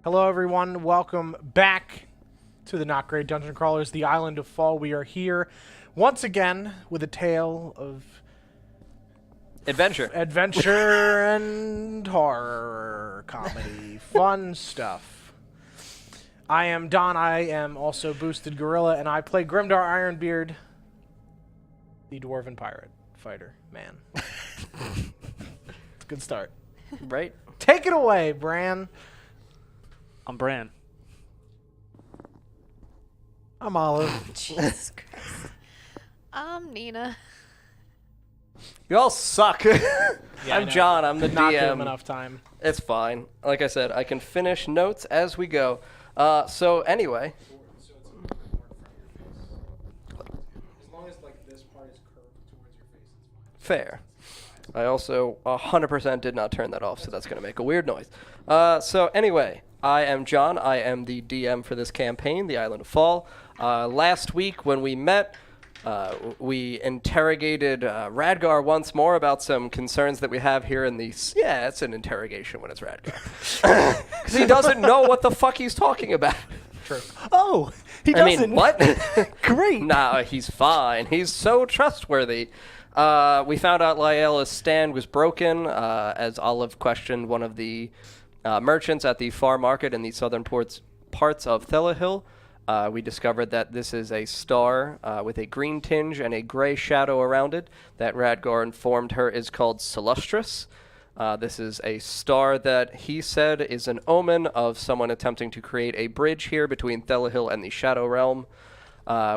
Hello, everyone. Welcome back to the Not Great Dungeon Crawlers, the Island of Fal. We are here once again with a tale of adventure and horror comedy. Fun stuff. I am Don. I am also Boosted Gorilla, and I play Grimdar Ironbeard, the Dwarven Pirate Fighter Man. It's a good start. Right? Take it away, Bran. I'm Bran. I'm Olive. Jesus Christ. I'm Nina. You all suck. I'm John. I'm the Not DM. give him enough time. It's fine. Like I said, I can finish notes as we go. So anyway. As long as this part is curved towards your face, it's fine. Fair. I also 100% did not turn that off, so that's going to make a weird noise. So anyway, I am John. I am the DM for this campaign, the Island of Fal. Last week when we met, we interrogated Radgar once more about some concerns that we have here in the... Yeah, it's an interrogation when it's Radgar. Because he doesn't know what the fuck he's talking about. True. Oh, he doesn't. I mean, what? Great. Nah, he's fine. He's so trustworthy. We found out Lyela's stand was broken as Olive questioned one of the merchants at the far market in the southern parts of Teledice. We discovered that this is a star with a green tinge and a gray shadow around it that Radgar informed her is called Celestris. This is a star that he said is an omen of someone attempting to create a bridge here between Teledice and the Shadow Realm.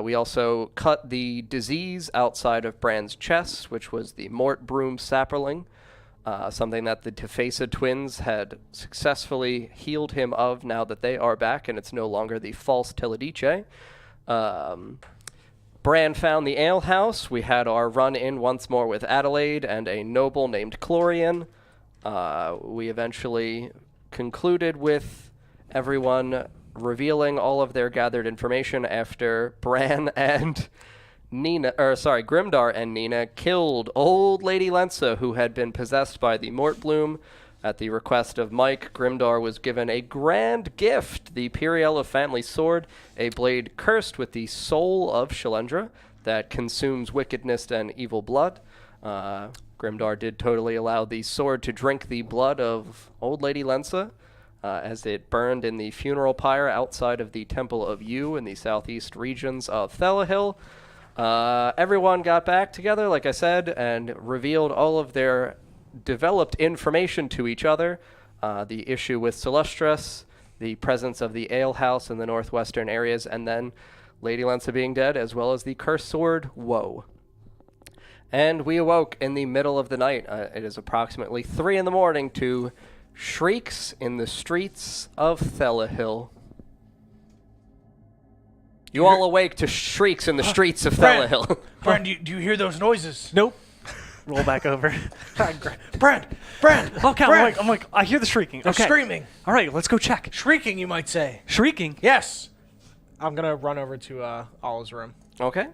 We also cut the disease outside of Bran's chest, which was the Mort Broom Sapperling, something that the Tefesa twins had successfully healed him of now that they are back, and it's no longer the false Teledice. Bran found the alehouse. We had our run-in once more with Adelaide and a noble named Clorian. We eventually concluded with everyone revealing all of their gathered information after Bran and Grimdar and Nina killed old Lady Lensa, who had been possessed by the Mortbloom. At the request of Mike, Grimdar was given a grand gift, the Periel of Family Sword, a blade cursed with the soul of Shalendra that consumes wickedness and evil blood. Grimdar did totally allow the sword to drink the blood of old Lady Lensa, as it burned in the funeral pyre outside of the Temple of Yu in the southeast regions of Teledice. Everyone got back together, like I said, and revealed all of their developed information to each other. The issue with Celestris, the presence of the alehouse in the northwestern areas, and then Lady Lensa being dead, as well as the cursed sword, Woe. And we awoke in the middle of the night. It is approximately 3 a.m. to shrieks in the streets of Teledice. You all awake to shrieks in the streets of Teledice. Bran, do you hear those noises? Nope. Roll back over. Bran! Okay, Bran! I'm like, I hear the shrieking. They're Okay. screaming. All right, let's go check. Shrieking, you might say. Shrieking? Yes. I'm going to run over to Olive's room. Okay.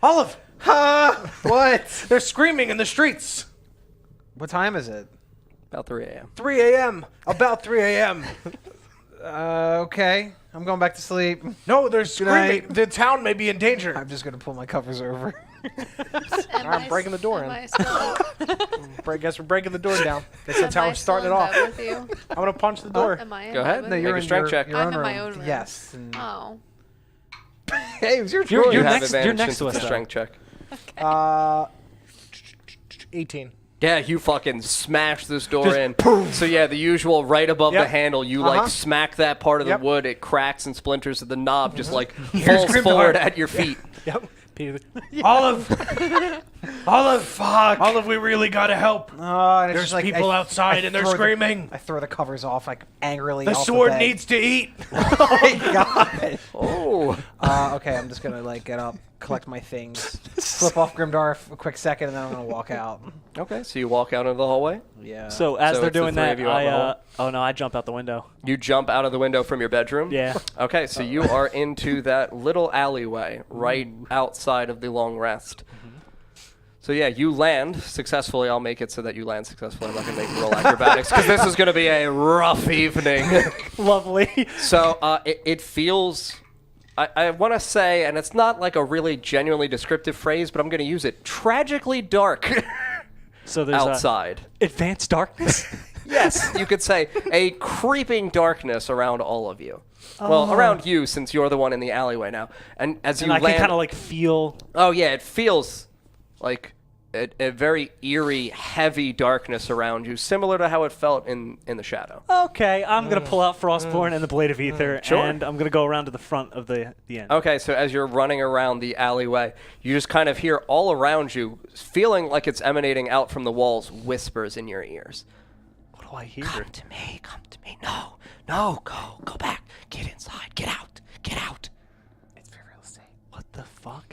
Olive! What? They're screaming in the streets. What time is it? About 3 a.m. 3 a.m. About 3 a.m. Okay. I'm going back to sleep. No, they're screaming. night. The town may be in danger. I'm just going to pull my covers over. I'm breaking the door in. Guess we're breaking the door down. That's how we're starting it off. With you? I'm going to punch the door. Am I in Go bed ahead. with No, you? you're Make a in strength your, check. your I'm own in my room. own room. Yes. and- Oh. Hey, it was your You're- choice. You you're have next- advantage you're next since to it's us, a though. strength check. 18. Yeah, you fucking smash this door in. So yeah, the usual right above the Yep. handle, you Uh-huh. like smack that part of the Yep. wood, it cracks and splinters, and the knob just like Here's falls Grimdar. forward at your feet. Yep. Olive! Olive! Fuck. Olive, we really got to help. Oh, and it's There's just like people outside and they're screaming. I throw the covers off like angrily. The off sword bed. needs to eat. Oh my god. Oh. Okay, I'm just gonna like get up, collect my things, flip off Grimdar for a quick second, and then I'm gonna walk out. Okay, so you walk out into the hallway. Yeah. So as So they're it's the doing three that, of you out in the hall? oh no, I jump out the window. You jump out of the window from your bedroom? Yeah. Okay, so you are into that little alleyway right outside of the long rest. So yeah, you land successfully. I'll make it so that you land successfully. I'm not going to make you roll acrobatics because this is going to be a rough evening. Lovely. So it feels, I want to say, and it's not like a really genuinely descriptive phrase, but I'm going to use it, tragically dark So there's outside. Advanced darkness. Yes, you could say a creeping darkness around all of you. Well, around you, since you're the one in the alleyway now. And as you And I land, can kind of like feel. oh yeah, it feels like a very eerie, heavy darkness around you, similar to how it felt in the shadow. Okay, I'm gonna pull out Frostborn and the Blade of Ether, Sure. and I'm gonna go around to the front of the end. Okay, so as you're running around the alleyway, you just kind of hear all around you, feeling like it's emanating out from the walls, whispers in your ears. What do I hear? Come to me, no, go back, get inside, get out. It's for real estate. What the fuck?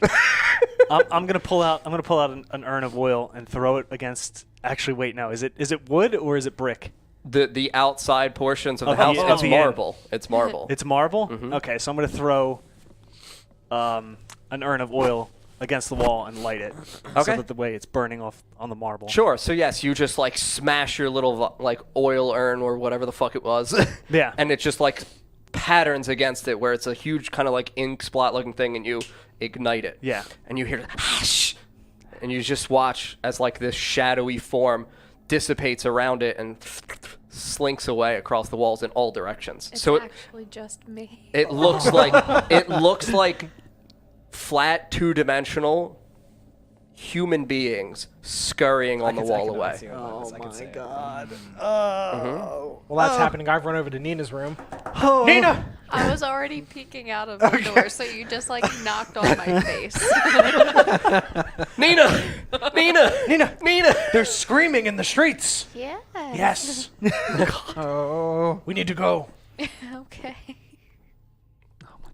I'm gonna pull out an urn of oil and throw it against. Actually, wait, no. Is it wood or is it brick? The outside portions of the Of the- house, of it's the end. marble. It's marble. It's marble. Mm-hmm. Okay, so I'm gonna throw an urn of oil against the wall and light it, Okay. so that the way it's burning off on the marble. Sure. So yes, you just like smash your little like oil urn or whatever the fuck it was. Yeah. And it just like patterns against it where it's a huge kind of like ink splat looking thing, and you ignite it. Yeah. And you hear shh, and you just watch as like this shadowy form dissipates around it and slinks away across the walls in all directions. It's so actually just me. it looks like flat two-dimensional human beings scurrying on the wall away. Oh my god. Well, that's happening. I've run over to Nina's room. Oh. Nina! I was already peeking out of the door, so you just like knocked on my face. Nina! They're screaming in the streets. Yes. Yes. Oh. We need to go. Okay.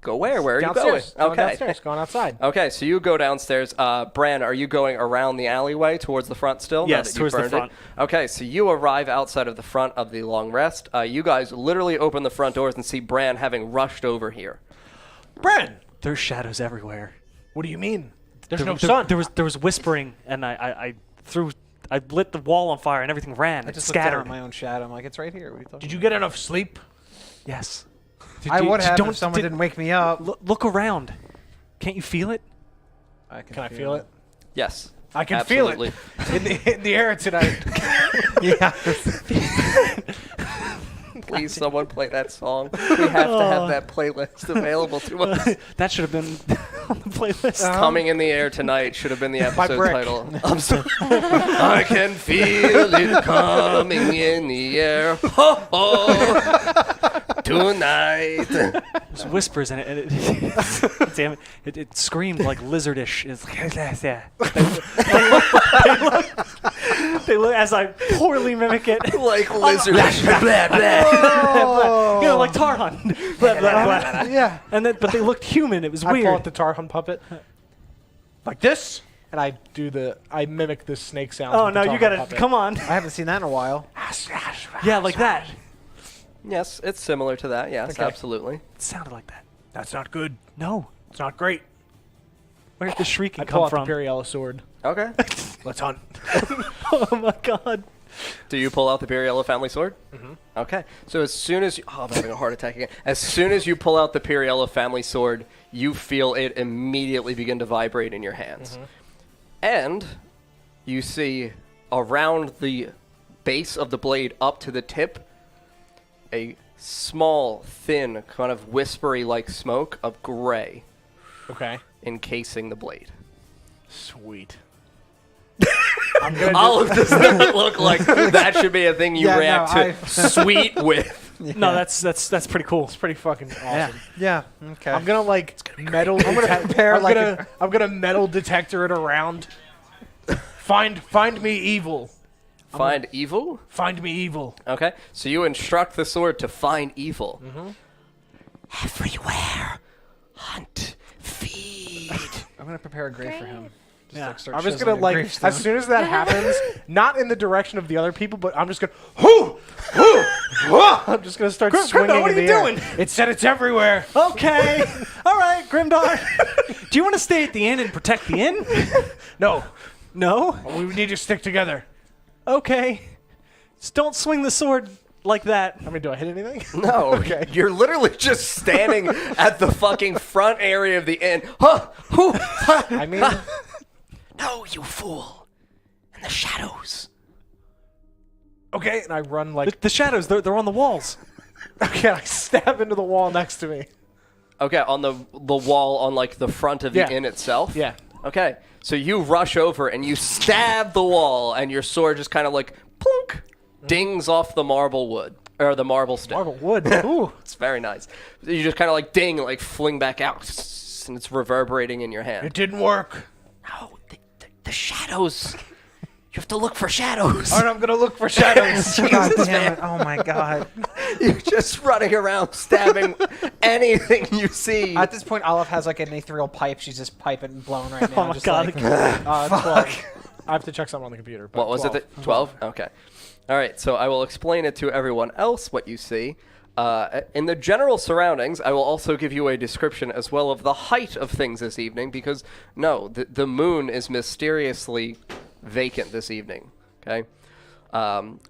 Go where? Where are Downstairs. you going? Okay. Downstairs. Going outside. Okay, so you go downstairs. Bran, are you going around the alleyway towards the front still? now Yes, that you've towards the burned it? front. Okay, so you arrive outside of the front of the long rest. You guys literally open the front doors and see Bran having rushed over here. Bran, There's shadows everywhere. what do you mean? There's no There- sun. There was whispering, and I lit the wall on fire, and everything ran. I It just looked down scattered. at my own shadow. I'm like, it's right here. What are you talking Did you about? get enough sleep? Yes. I would have don't- if someone did- didn't wake me up. Look around. Can't you feel it? Can I feel it? Yes. I can absolutely. feel it in the air tonight. Yeah. Please, someone play that song. We have to have that playlist available to us. That should have been on the playlist. Coming in the air tonight should have been the episode Brick. title. I'm sorry. I can feel it coming in the air. Ho, ho, tonight. There's whispers in it. And it damn it, it screamed like lizardish. It's like, yeah. They look as I poorly mimic it. Like lizard. blah, blah. You know, like Tarhan. Blah, blah, blah. Yeah. And then, but they looked human. It was I pull weird. out the Tarhun puppet. Like this. And I mimic the snake sound. Oh no, you gotta come on. I haven't seen that in a while. Yeah, like that. Yes, it's similar to that. Yes, Okay. absolutely. It sounded like that. That's not good. No. It's not great. Where did the shrieking I pull come out from? the Periella sword. Okay. Let's hunt. Oh my god. Do you pull out the Periella family sword? Mm-hmm. Okay. So as soon as I'm having a heart attack again. As soon as you pull out the Periella family sword, you feel it immediately begin to vibrate in your hands. Mm-hmm. And you see around the base of the blade up to the tip a small, thin, kind of whispery like smoke of gray Okay. encasing the blade. Sweet. I'm gonna Olive does not look like that should be a thing you Yeah, no, react to sweet with. No, that's pretty cool. It's pretty fucking awesome. Yeah. Yeah. Okay. I'm gonna like metal. prepare I'm like gonna I'm gonna metal detector it around. Find me evil. Find evil? Find me evil. Okay. So you instruct the sword to find evil. Mm-hmm. Everywhere. Hunt. Feed. I'm gonna prepare a grave for him. Great. Yeah. Start I'm just chiseling gonna a like gravestone. as soon as that happens, not in the direction of the other people, but I'm just gonna hoo, hoo, hoo. I'm just gonna start swinging Grimdar, what in are you the air. doing? It said it's everywhere. Okay. All right, Grimdar. Do you want to stay at the inn and protect the inn? No, No? We need to stick together. Okay. Just don't swing the sword like that. I mean, do I hit anything? No, Okay. You're literally just standing at the fucking front area of the inn. Huh? Who? I mean, No, you fool! In the shadows. okay, and I run like. The shadows, they're on the walls. Okay, I stab into the wall next to me. Okay, on the wall on like the front of the Yeah. inn itself. Yeah. Okay, so you rush over and you stab the wall, and your sword just kind of like plunk, dings off the marble wood or the marble stone. Marble wood. Ooh. It's very nice. You just kind of like ding, like fling back out, and it's reverberating in your hand. It didn't work. No, the shadows. You have to look for shadows. All right, I'm gonna look for shadows. God damn it. Oh my god. You're just running around stabbing anything you see. At this point, Olive has like an ethereal pipe. She's just piping and blowing right now. Oh my just God. like, It's 12. I have to check something on the computer. But What was 12. it? 12? Okay. All right, so I will explain it to everyone else what you see. In the general surroundings, I will also give you a description as well of the height of things this evening because, no, the moon is mysteriously vacant this evening, okay?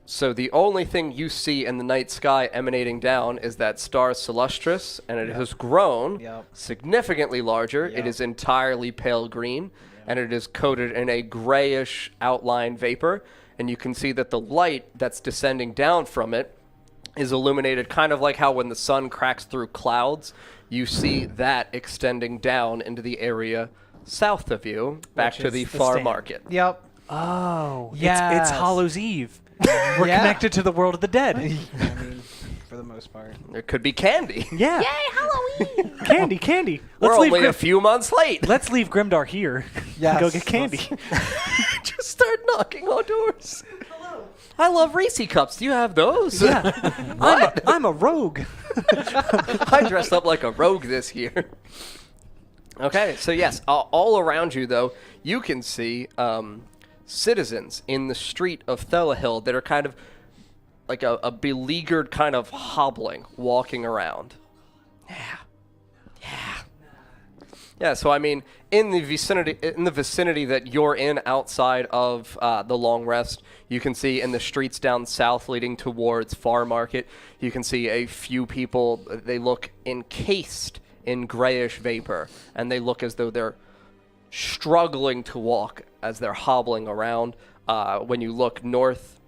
So the only thing you see in the night sky emanating down is that star Celestris, and it has grown significantly larger. It is entirely pale green, and it is coated in a grayish outline vapor, and you can see that the light that's descending down from it is illuminated kind of like how when the sun cracks through clouds, you see that extending down into the area south of you, back Which to is the the far stand. market. Yep. Oh. It's Yes. Hallows Eve. We're Yeah. connected to the world of the dead. I mean, for the most part. There could be candy. Yeah. Yay, Halloween! Candy. We're Let's leave only a few months late. Let's leave Grimdar here. Yes. Go get candy. Just start knocking on doors. Hello. I love Reese cups. Do you have those? Yeah. What? I'm a rogue. I dressed up like a rogue this year. Okay, so yes, all around you, though, you can see citizens in the street of Thelahill that are kind of like a beleaguered kind of hobbling, walking around. Yeah, so I mean, in the vicinity that you're in outside of the Long Rest, you can see in the streets down south leading towards Far Market, you can see a few people. They look encased in grayish vapor, and they look as though they're struggling to walk as they're hobbling around. When you look north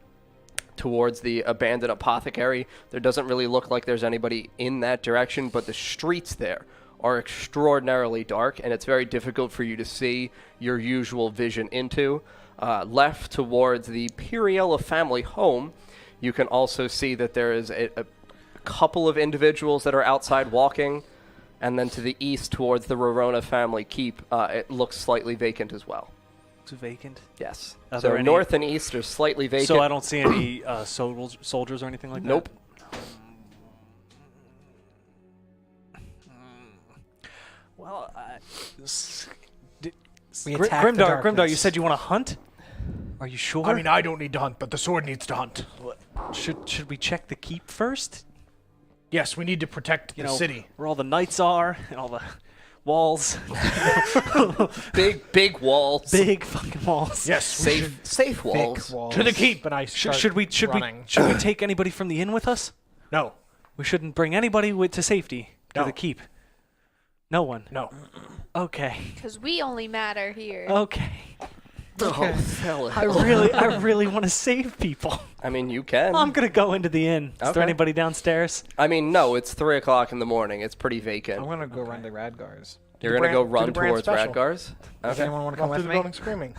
towards the abandoned apothecary, there doesn't really look like there's anybody in that direction, but the streets there are extraordinarily dark, and it's very difficult for you to see your usual vision into. Left towards the Piriella family home, you can also see that there is a couple of individuals that are outside walking, and then to the east towards the Rorona family keep, it looks slightly vacant as well. It's vacant. Yes. Are So there any- north and east are slightly vacant. So I don't see any soldiers or anything like that? Nope. Well, We attack the Grimdar, you darkness. said you want to hunt? Are you sure? I mean, I don't need to hunt, but the sword needs to hunt. should we check the keep first? Yes, we need to protect You the know, city. where all the knights are and all the walls. Big walls. Big fucking walls. Yes, we should Safe walls. Thick walls. to the keep, and I Should, start we running. should we take anybody from the inn with us? No, We shouldn't bring anybody to safety to No. the keep. No one. no. Okay. Because we only matter here. Okay. Oh, fella. I really want to save people. I mean, you can. I'm gonna go into the inn. Is Okay. there anybody downstairs? I mean, no, it's 3 o'clock in the morning. It's pretty vacant. I'm gonna go run to Radgar's. You're the going to go brand- do run the brand towards special. Radgar's? Does anyone want to come Run through with the me? building screaming.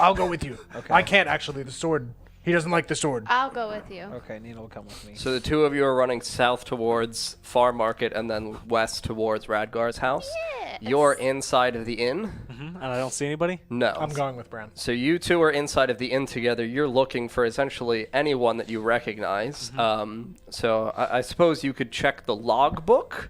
I'll go with you. Okay. I can't actually. The sword. He doesn't like the sword. I'll go with you. Okay, Nina will come with me. So the two of you are running south towards Far Market and then west towards Radgar's house. Yes. You're inside of the inn? And I don't see anybody. No. I'm going with Bran. So you two are inside of the inn together. You're looking for essentially anyone that you recognize. So I suppose you could check the logbook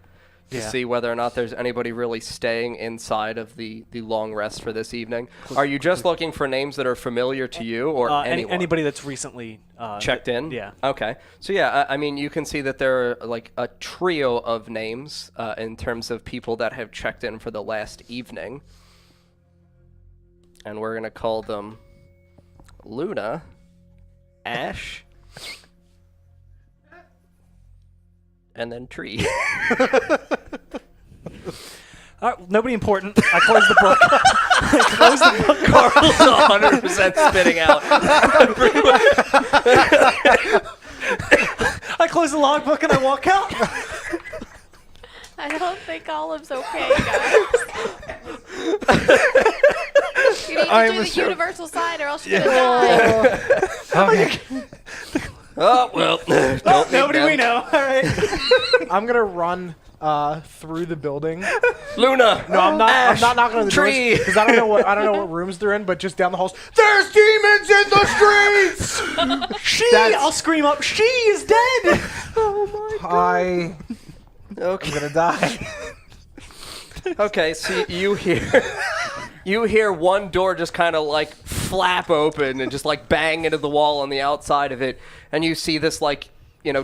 to Yeah. see whether or not there's anybody really staying inside of the long rest for this evening. Are you just looking for names that are familiar to you or anyone? Anybody that's recently Checked in? Yeah. Okay. So yeah, I mean, you can see that there are like a trio of names in terms of people that have checked in for the last evening. and we're gonna call them Luna, Ash, and then Tree. All right, nobody important. I close the book. I close the book. Carl's 100% spitting out. I close the logbook and I walk out. I don't think Olive's okay, guys. You need to do the universal sign or else you're gonna die. Okay. Oh, well. Don't Nobody we know. All right. I'm gonna run through the building. Luna. No, I'm not. Ash, I'm not knocking on the Tree. doors because I don't know what rooms they're in. But just down the halls, there's demons in the streets. I'll scream up. She is dead. Oh my I'm Okay. gonna die. Okay, so you hear one door just kind of like flap open and just like bang into the wall on the outside of it, and you see this like,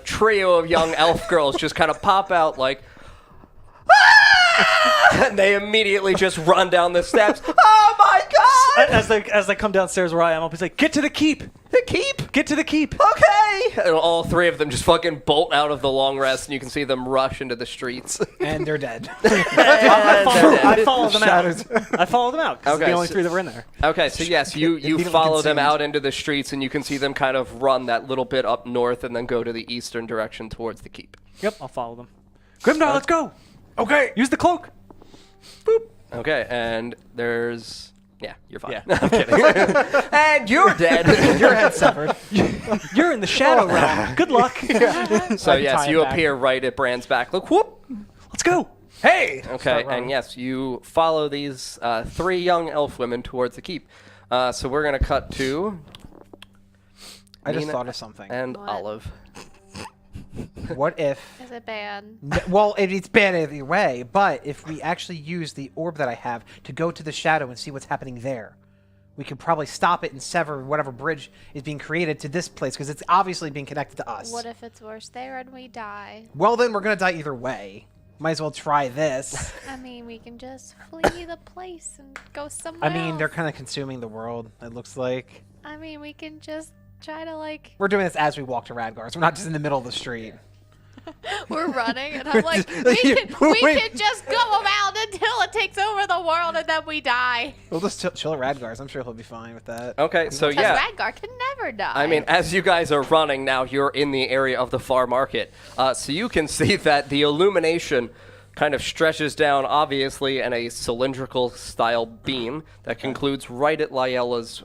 trio of young elf girls just kind of pop out like, ah! And they immediately just run down the steps. Oh my god! As they come downstairs where I am, I'll be like, "Get to the keep. The keep? Get to the keep." Okay! And all three of them just fucking bolt out of the long rest, and you can see them rush into the streets. And they're dead. I follow them Shadows. out. I follow them out because Okay, the only so- three that were in there. Okay, so yes, you Immediately follow them consumed. out into the streets, and you can see them kind of run that little bit up north and then go to the eastern direction towards the keep. Yep, I'll follow them. Grimdar, let's go. Okay. Use the cloak. Boop. Okay, and there's... Yeah, you're fine. Yeah. I'm kidding. And you're dead. Your head severed. You're in the shadow realm. Good luck. So I can tie yes, it you back. appear right at Brand's back. Look, whoop! Let's go. Hey. Okay, Start running. and yes, you follow these three young elf women towards the keep. So we're going to cut to... I just Nina thought of something. And What? Olive. What if... Is it bad? Well, it's bad either way, but if we actually use the orb that I have to go to the shadow and see what's happening there, we could probably stop it and sever whatever bridge is being created to this place, because it's obviously being connected to us. What if it's worse there and we die? Well, then we're going to die either way. Might as well try this. I mean, we can just flee the place and go somewhere I mean, else. they're kind of consuming the world, it looks like. I mean, we can just try to, like... We're doing this as we walk to Radgar's. We're not just in the middle of the street. We're running, and I'm like, we Wait. can just go around until it takes over the world, and then we die. We'll just chill at Radgar's. I'm sure he'll be fine with that. Okay, so Because yeah. Radgar can never die. I mean, as you guys are running now, you're in the area of the far market. So you can see that the illumination kind of stretches down, obviously, in a cylindrical style beam that concludes right at Lyella's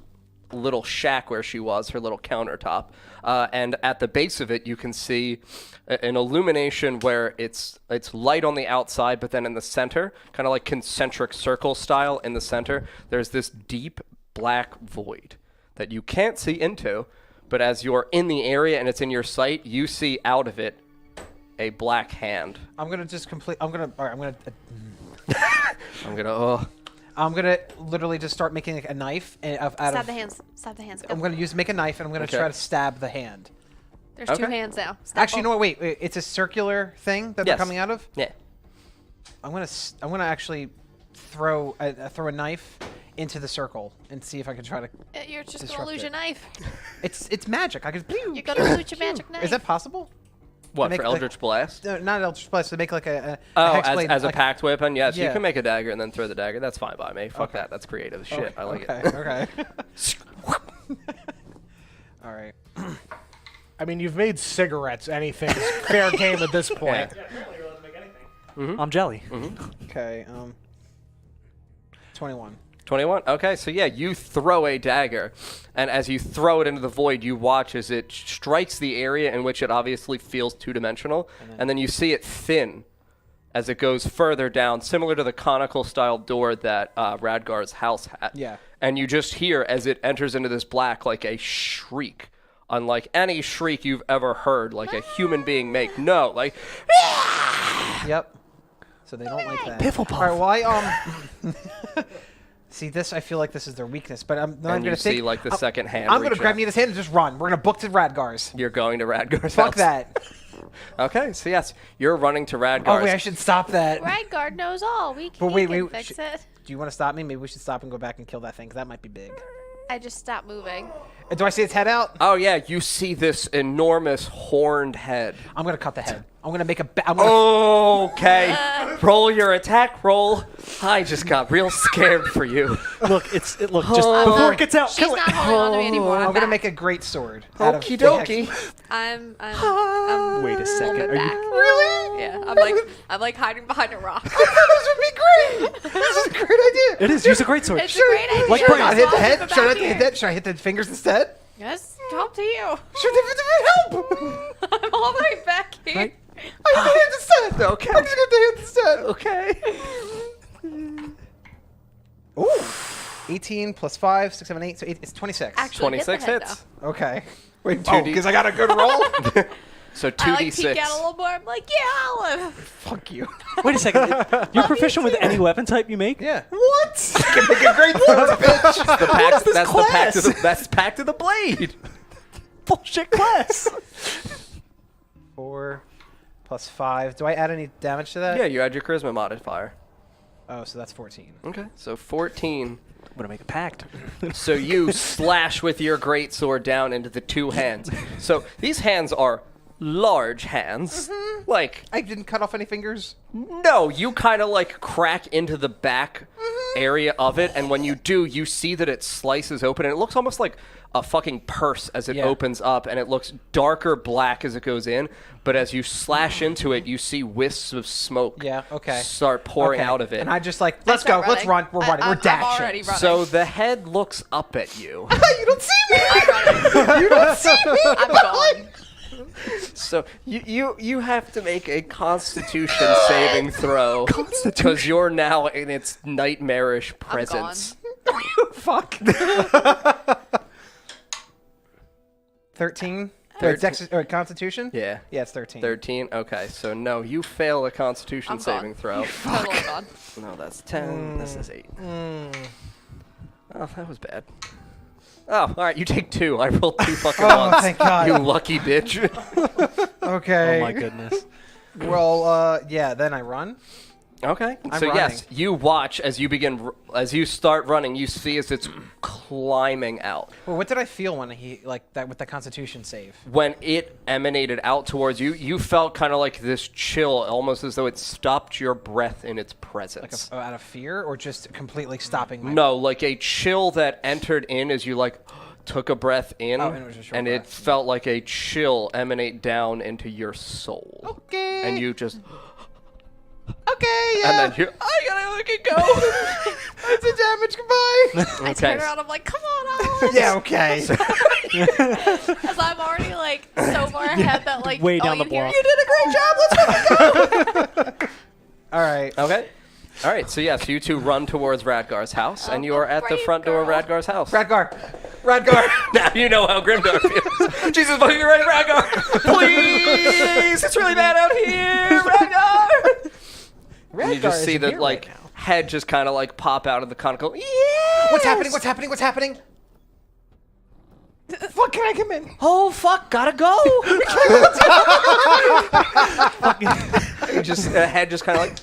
little shack where she was, her little countertop. And at the base of it, you can see an illumination where it's light on the outside, but then in the center, kind of like concentric circle style in the center, there's this deep black void that you can't see into, but as you're in the area and it's in your sight, you see out of it a black hand. I'm gonna just complete. I'm gonna. All right, I'm gonna literally just start making like a knife out Stab of. the hands. Stab the hands. Go. I'm gonna make a knife and I'm gonna Okay. try to stab the hand. There's Okay. 2 hands now. Stab Actually, no, wait. It's a circular thing that Yes. they're coming out of. Yeah. I'm gonna actually throw a knife into the circle and see if I can try to. You're just Disrupt gonna lose it. your knife. It's magic. I could. You're gonna lose your magic knife. Is that possible? What, make for like- Eldritch Blast? No, not Eldritch Blast. To make like a Oh, hex as, blade, as a like- packed weapon? Yes, you Yeah. can make a dagger and then throw the dagger. That's fine by me. Fuck Okay. that. That's creative as shit. I like okay, it. Okay. All right. I mean, you've made cigarettes. Anything's fair game at this point. I'm jelly. Okay. 21. 21? Okay, so yeah, you throw a dagger, and as you throw it into the void, you watch as it strikes the area in which it obviously feels two-dimensional, and then you see it thin as it goes further down, similar to the conical-style door that Radgar's house had. Yeah. And you just hear, as it enters into this black, like a shriek, unlike any shriek you've ever heard, like a human being make. No, like... Yep. So they don't like that. Piffle puff. All right. Well, see this. I feel like this is their weakness, but I'm And you gonna see, think. like, the second hand I'm gonna reach grab out. Nita's hand and just run. We're gonna book to Radgar's. You're going to Radgar's Fuck house. that. Okay, so yes, you're running to Radgar's. Oh wait, I should stop that. Radgar knows all. We But can, wait, he can wait, fix it. you want to stop me? Maybe we should stop and go back and kill that thing, because that might be big. I just stopped moving. Do I see its head out? Oh yeah, you see this enormous horned head. I'm going to cut the head. I'm going to make a... Okay, roll your attack roll. I just got real scared for you. Look, just before it gets out, She's kill not it. holding on to me anymore. I'm going to back. make a great sword. out of Okie the hex. dokie. I'm Wait a second. Are back. you Really? Yeah. I'm like hiding behind a rock. This would be great. This is a great idea. It is. Use a great sword. It's a great idea. Like Should I Brian. not hit the Swap head? it Should I back hit here. that? Should I hit the fingers instead? Yes, it's up to you. Should I help? I'm all the way back here. Right. I hit the hand instead. Okay. I'm just going to hit instead. Okay. Ooh. 18 plus 5, 6, 7, 8. So it's 26. Actually, hit the 26 head, hits. Okay. Wait, 2D. because I got a good roll? So though. I like 2d6. peek out a little more. I'm like, yeah, I'll live. Fuck you. Wait a second. You're proficient with any weapon type you make? Yeah. What? I can make a great sword, bitch. The pact, this that's the pact of class? the, that's pact of the blade. Bullshit class. 4 plus 5. Do I add any damage to that? Yeah, you add your charisma modifier. Oh, so that's 14. Okay. So 14. I'm gonna make a pact. So you slash with your greatsword down into the two hands. So these hands are large hands. Like, I didn't cut off any fingers. no, you kind of like crack into the back area of it, and when you do, you see that it slices open, and it looks almost like a fucking purse as it Yeah. opens up, and it looks darker black as it goes in, but as you slash into it, you see wisps of smoke Yeah, okay. start pouring Okay. out of it. And I just like, let's go, start let's run. running. We're running. We're I'm dashing. already running. So the head looks up at you. You don't see me. I'm running. You don't see me. I'm gone. So you have to make a Constitution saving throw because you're now in its nightmarish presence. Fuck. 13. Constitution? Yeah. Yeah, it's 13. 13. Okay, so no, you fail a Constitution I'm saving gone. throw. Totally gone. No, that's 10. This is 8. Oh, that was bad. Oh, all right. You take 2. I rolled 2 fucking ones. thank God. You lucky bitch. Okay. Oh my goodness. Well, yeah, then I run. Okay. I'm So yes, running. you watch as you begin, as you start running. You see as it's climbing out. Well, what did I feel when like that with the Constitution save? When it emanated out towards you, you felt kind of like this chill, almost as though it stopped your breath in its presence. Out of fear, or just completely stopping my... No, like a chill that entered in as you like took a breath in, Oh, and it was a short and it breath. felt like a chill emanate down into your soul. Okay. And you just, Okay, yeah. and then you, I gotta look and go. That's a damage. Goodbye. I turn around. I'm like, come on, Alex. Yeah, okay. Because I'm already like so far ahead that like Way all down the you hear block. is, You did a great job. Let's fucking go. All right. Okay. All right. So yes, you two run towards Radgar's house, and you are at the brave front door of girl. Radgar's house. Radgar. Now you know how Grimdar feels. Jesus fucking Christ, Radgar! Please! It's really bad out here, Radgar! And you Radgar just see isn't the here like right now. head just kind of like pop out of the conical. Yeah. What's happening? What's happening? What's happening? Fuck, can I come in? Oh fuck! Gotta go. You just the head just kind of like.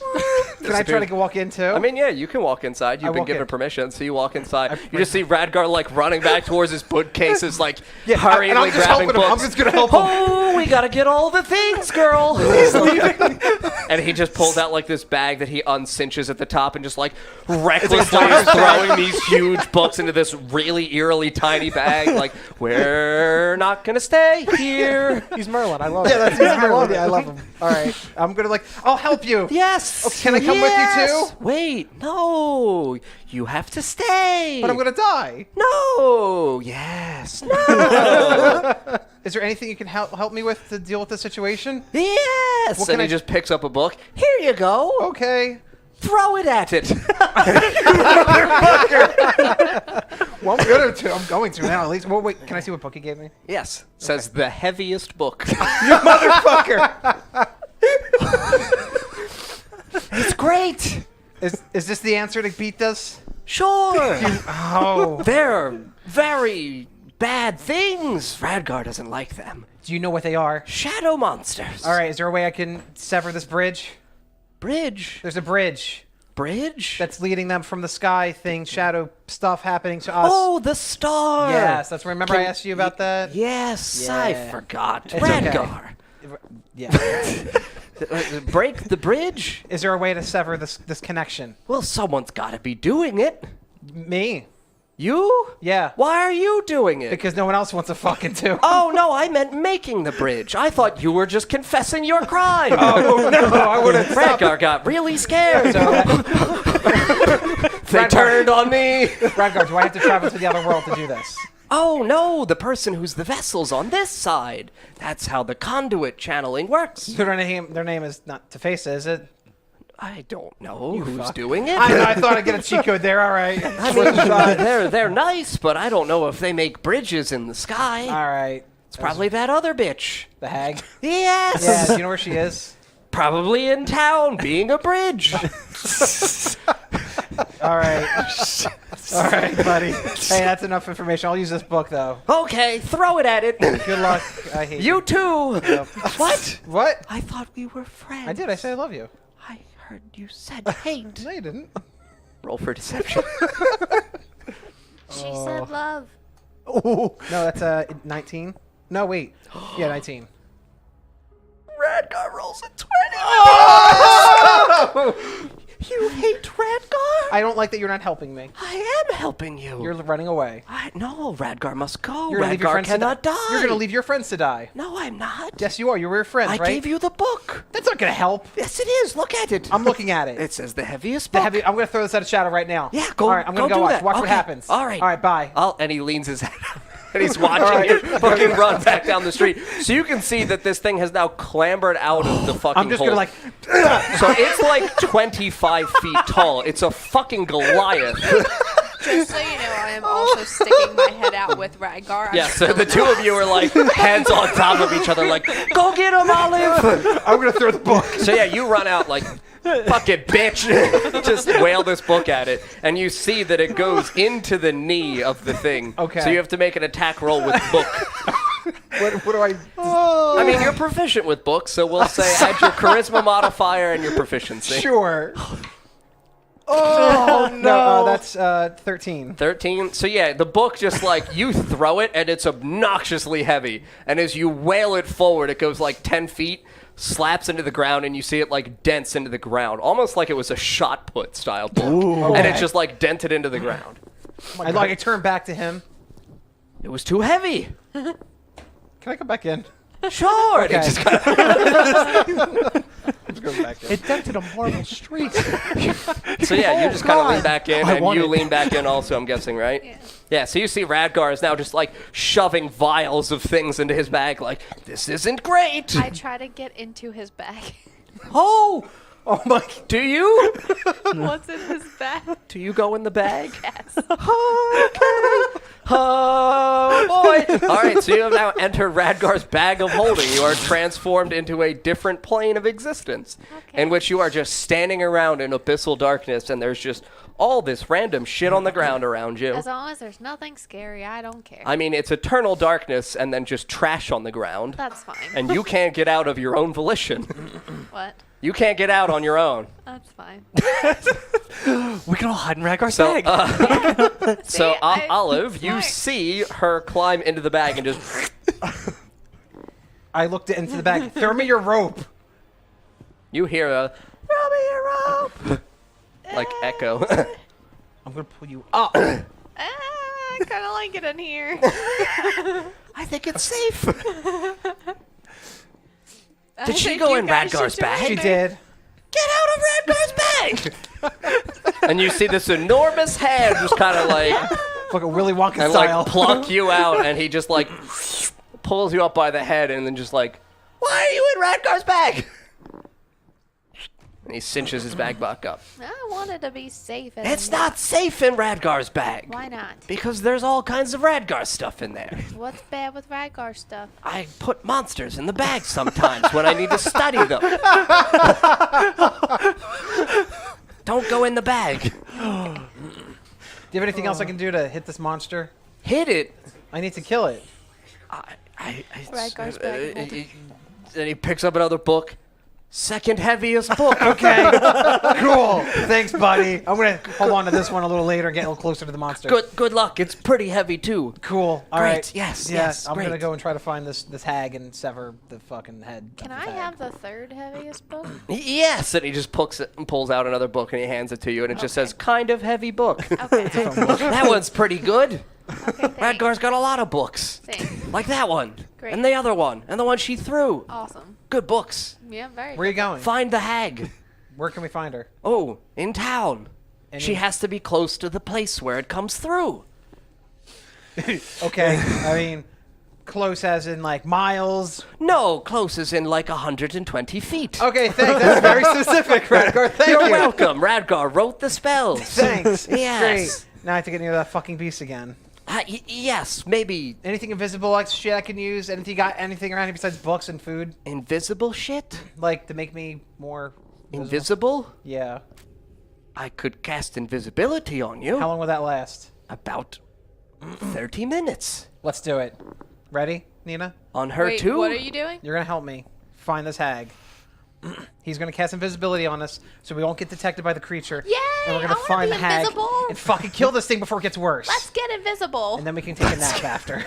Can I try to walk in too? I mean, yeah, you can walk inside. You've been walk given in. permission, so you walk inside. You just see Radgar like running back towards his bookcases, like and hurriedly I'm just grabbing helping him. books. I'm just gonna help him. Oh, we gotta get all the things, girl. He's leaving. And he just pulls out like this bag that he uncinches at the top and just like recklessly is throwing these huge books into this really eerily tiny bag. Like, we're not gonna stay here. He's Merlin. I love Yeah, it. that's easy. I love him. All right, I'm gonna I'll help you. Yes. Oh, can I come with you too? Wait, no. You have to stay. But I'm gonna die. No. Yes. No. Is there anything you can help me with to deal with this situation? Yes. What And can he I- just picks up a book. Here you go. Okay. Throw it at it. Well, I'm going to now at least. Well, wait. Can I see what book he gave me? Yes. Says the heaviest book. Motherfucker. It's great. Is this the answer to beat this? Sure. Oh. They're very bad things. Radgar doesn't like them. Do you know what they are? Shadow monsters. All right. Is there a way I can sever this bridge? Bridge. There's a bridge. bridge? that's leading them from the sky thing, shadow stuff happening to us. Oh, the star! Yes, that's remember I asked you about that? Yes, Yeah. I forgot. It's okay. Radgar. Yeah. Break the bridge? Is there a way to sever this connection? Well, someone's got to be doing it. Me. You? Yeah. Why are you doing it? Because no one else wants to fucking do. Oh, no, I meant making the bridge. I thought you were just confessing your crime. Oh, no, I would have Radgar got really scared. They turned on me. Radgar, do I have to travel to the other world to do this? Oh, no, the person who's the vessel's on this side. That's how the conduit channeling works. Their name is not Tefesa, is it? I don't know who's doing it. I thought I'd get a cheat code there, all right. I mean, they're nice, but I don't know if they make bridges in the sky. All right. It's probably that other bitch. The hag? Yes. Yeah, do you know where she is? Probably in town, being a bridge. All right. All right, buddy. Hey, that's enough information. I'll use this book, though. Okay, throw it at it. Good luck. I hate you. You too. What? What? I thght we were friends. I did. I said I love you. I heard you said hate. No, you didn't. Roll for deception. She said love. Oh. No, that's 19. No, wait. Yeah, 19. Radgar rolls a 20. Oh! You hate Radgar? I don't like that you're not helping me. I am helping you. You're running away. No, Radgar must go. You're gonna leave your Radgar friends cannot to die. You're going to leave your friends to die. No, I'm not. Yes, you are. You were your friends, I right? gave you the book. That's not going to help. Yes, it is. Look at it. I'm looking at it. It says the heaviest book. I'm going to throw this at a shadow right now. Yeah, go. All right, I'm going to do go watch. that. Watch what Okay. happens. All right. All right, bye. And he leans his head up. And he's watching you fucking run back down the street. So you can see that this thing has now clambered out of the fucking I'm just hole. going to So it's like 25 feet tall. It's a fucking Goliath. Just so you know, I am also sticking my head out with Radgar. Yeah, so the two of you are like heads on top of each other like, go get him, Olive! I'm going to throw the book. So yeah, you run out like, fuck it, bitch. Just wail this book at it. And you see that it goes into the knee of the thing. Okay. So you have to make an attack roll with book. What do I... I mean, you're proficient with books, so we'll say add your charisma modifier and your proficiency. Sure. Oh, no. That's 13. 13. So yeah, the book just like, you throw it and it's obnoxiously heavy. And as you wail it forward, it goes like 10 feet, slaps into the ground, and you see it like dents into the ground. Almost like it was a shot put style book. And Okay. it just like dented into the ground. I turn back to him. It was too heavy. Can I come back in? Sure. And it Okay. just kind of It dented a marble street. So yeah, you just kind of lean back in, and you lean back in also, I'm guessing, right? Yeah. Yeah, so you see Radgar is now just like shoving vials of things into his bag like, this isn't great. I try to get into his bag. Oh, Oh, my... do you? What's in his bag? Do you go in the bag? Yes. Okay. Oh, boy. All right, so you have now entered Radgar's bag of holding. You are transformed into a different plane of existence in which you are just standing around in abyssal darkness, and there's just all this random shit on the ground around you. As long as there's nothing scary, I don't care. I mean, it's eternal darkness and then just trash on the ground. That's fine. And you can't get out of your own volition. What? You can't get out on your own. That's fine. We can all hide in Radgar's So, bag. So, See, I- Olive, you Smart. see her climb into the bag and just... I looked into the bag. Throw me your rope. You hear a... Throw me your rope! Like echo. I'm going to pull you up. I kind of like it in here. I think it's safe. I Did she think go you in guys Radgar's should join bag? She me. did. Get out of Radgar's bag! And you see this enormous hand just kind of like... Like a Willy Wonka and style. like pluck you out, and he just like pulls you up by the head, and then just like, why are you in Radgar's bag? And he cinches his bag back up. I wanted to be safe. And It's not safe in Radgar's bag. Why not? Because there's all kinds of Radgar stuff in there. What's bad with Radgar stuff? I put monsters in the bag sometimes when I need to study them. Don't go in the bag. Do you have anything else I can do to hit this monster? Hit it. I need to kill it. I Radgar's bag of holding. Then he picks up another book. second heaviest book. Okay. Cool. Thanks, buddy. I'm gonna hold on to this one a little later and get a little closer to the monster. Good luck. It's pretty heavy too. Cool. All Great. right. Yes, Yeah, yes, I'm great. gonna go and try to find this hag and sever the fucking head. Can of I the hag. have the third heaviest book? Yes, and he just pulls out another book and he hands it to you, and it just Okay. says kind of heavy book. Okay. That one's pretty good. Okay, thanks. Radgar's got a lot of books. Thanks. Like that one. Great. And the other one. And the one she threw. Awesome. Good books. Yeah, very Where are you going? Find the hag. Where can we find her? Oh, in town. Any- She has to be close to the place where it comes through. Okay. I mean, close as in like miles. No, close as in like 120 feet. Okay, thanks. That's very specific, Radgar. Thank You're you. welcome. Radgar wrote the spells. Thanks. Yes. Great. Now I have to get near that fucking beast again. Yes, maybe Anything invisible, like shit I can use? Anything got anything around here besides books and food? invisible shit? Like to make me more visible? Invisible? Yeah. I could cast invisibility on you. How long will that last? About 30 minutes. Let's do it. Ready, Nina? On her Wait, too? what are you doing? You're gonna help me find this hag. He's gonna cast invisibility on us, so we won't get detected by the creature. Yay! And we're I gonna wanna find be the hag invisible. and fucking kill this thing before it gets worse. Let's get invisible. And then we can take a nap after.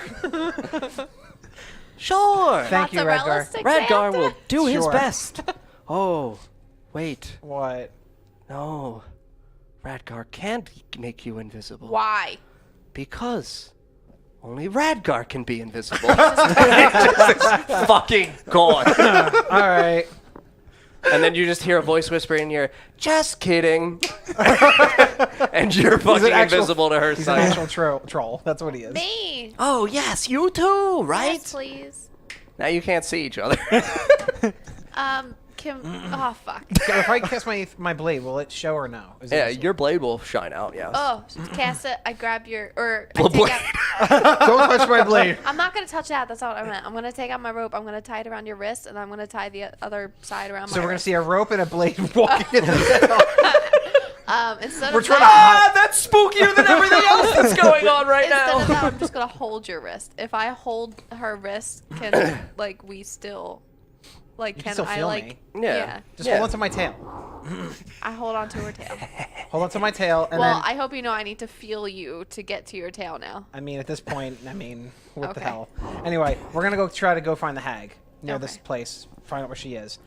Sure. Thank you, Mozzarella Radgar. sticks Radgar after? will do his Sure. best. Oh, wait. What? No. Radgar can't make you invisible. Why? Because only Radgar can be invisible. Just fucking gone. All right. And then you just hear a voice whisper in your ear, just kidding. And you're fucking invisible to her He's an side. actual troll. That's what he is. Me. Oh, yes, you too, right? Yes, please. Now you can't see each other. Oh, fuck. So if I cast my blade, will it show or no? Is it Yeah, visible? your blade will shine out, yes. Oh, so to cast it, I grab your, or I Blade. take out, Don't touch my blade. I'm not going to touch that. That's not what I meant. I'm going to take out my rope. I'm going to tie it around your wrist, and I'm going to tie the other side around So my we're gonna wrist. see a rope and a blade walking in the middle. Instead We're of trying to that, That's spookier than everything else that's going on right instead of now. that, I'm just going to hold your wrist. If I hold her wrist, can, like, we still, like, can can still I, feel like, me. Yeah. Just hold on to my tail. I hold on to her tail. Hold on to my tail, and Well, then I hope you know I need to feel you to get to your tail now. I mean, at this point, I mean, what the Okay. hell? Anyway, we're gonna try to go find the hag near this Okay. place. Find out where she is.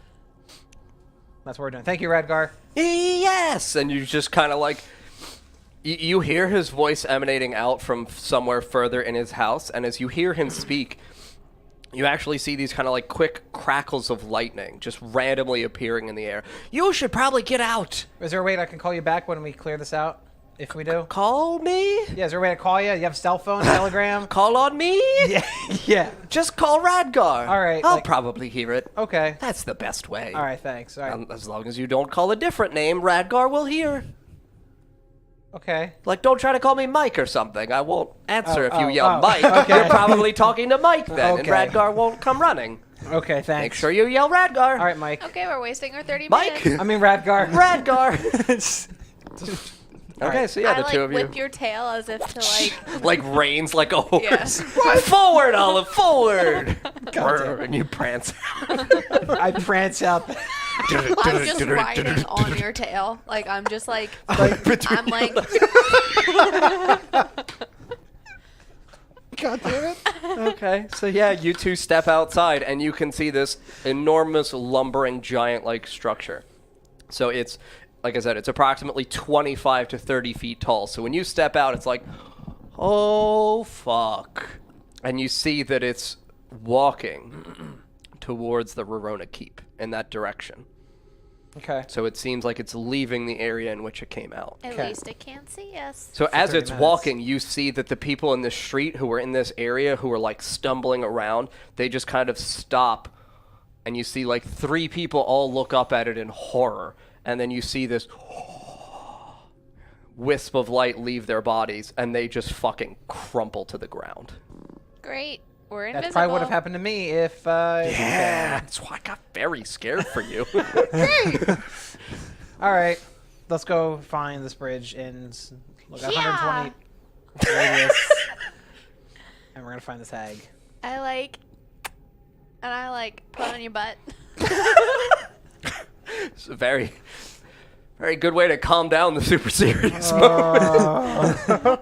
That's what we're doing. Thank you, Radgar. Yes! And you just kind of like. You hear his voice emanating out from somewhere further in his house, and as you hear him speak, you actually see these kind of like quick crackles of lightning just randomly appearing in the air. You should probably get out. Is there a way that I can call you back when we clear this out? If we do? Call me? Yeah, is there a way to call you? You have a cell phone, telegram? Call on me? Yeah. Yeah. Just call Radgar. All right, I'll like- probably hear it. Okay. That's the best way. All right, thanks. All right. As long as you don't call a different name, Radgar will hear. Okay. Like, don't try to call me Mike or something. I won't answer if you oh, yell oh, Mike. okay. You're probably talking to Mike then, and Okay. Radgar won't come running. Okay, thanks. Make sure you yell Radgar. All right, Mike. Okay, we're wasting our 30 Mike? minutes. I mean, Radgar. Radgar. Okay, right. so yeah, I the like two of you. whip your tail as if to like. Like reins like a horse. Yeah. Forward, Olive, forward! And you prance. I prance out. I'm just riding on your tail. Like I'm just like. I'm like. God damn it. Okay, so yeah, you two step outside and you can see this enormous lumbering giant-like structure. So it's, like I said, it's approximately 25 to 30 feet tall. So when you step out, it's like, oh, fuck. And you see that it's walking towards the Rorona Keep in that direction. Okay. So it seems like it's leaving the area in which it came out. At Okay. least it can't see us. So as 30 it's minutes. walking, you see that the people in the street who were in this area, who were like stumbling around, they just kind of stop, and you see like 3 people all look up at it in horror, and then you see this wisp of light leave their bodies, and they just fucking crumple to the ground. Great. We're invisible. That's probably what would have happened to me if. Yeah, that's why I got very scared for you. All right. Let's go find this bridge and look at Yeah. 120 radius. And we're going to find this hag. I like. And I like put on your butt. It's a very, very good way to calm down the super serious mode.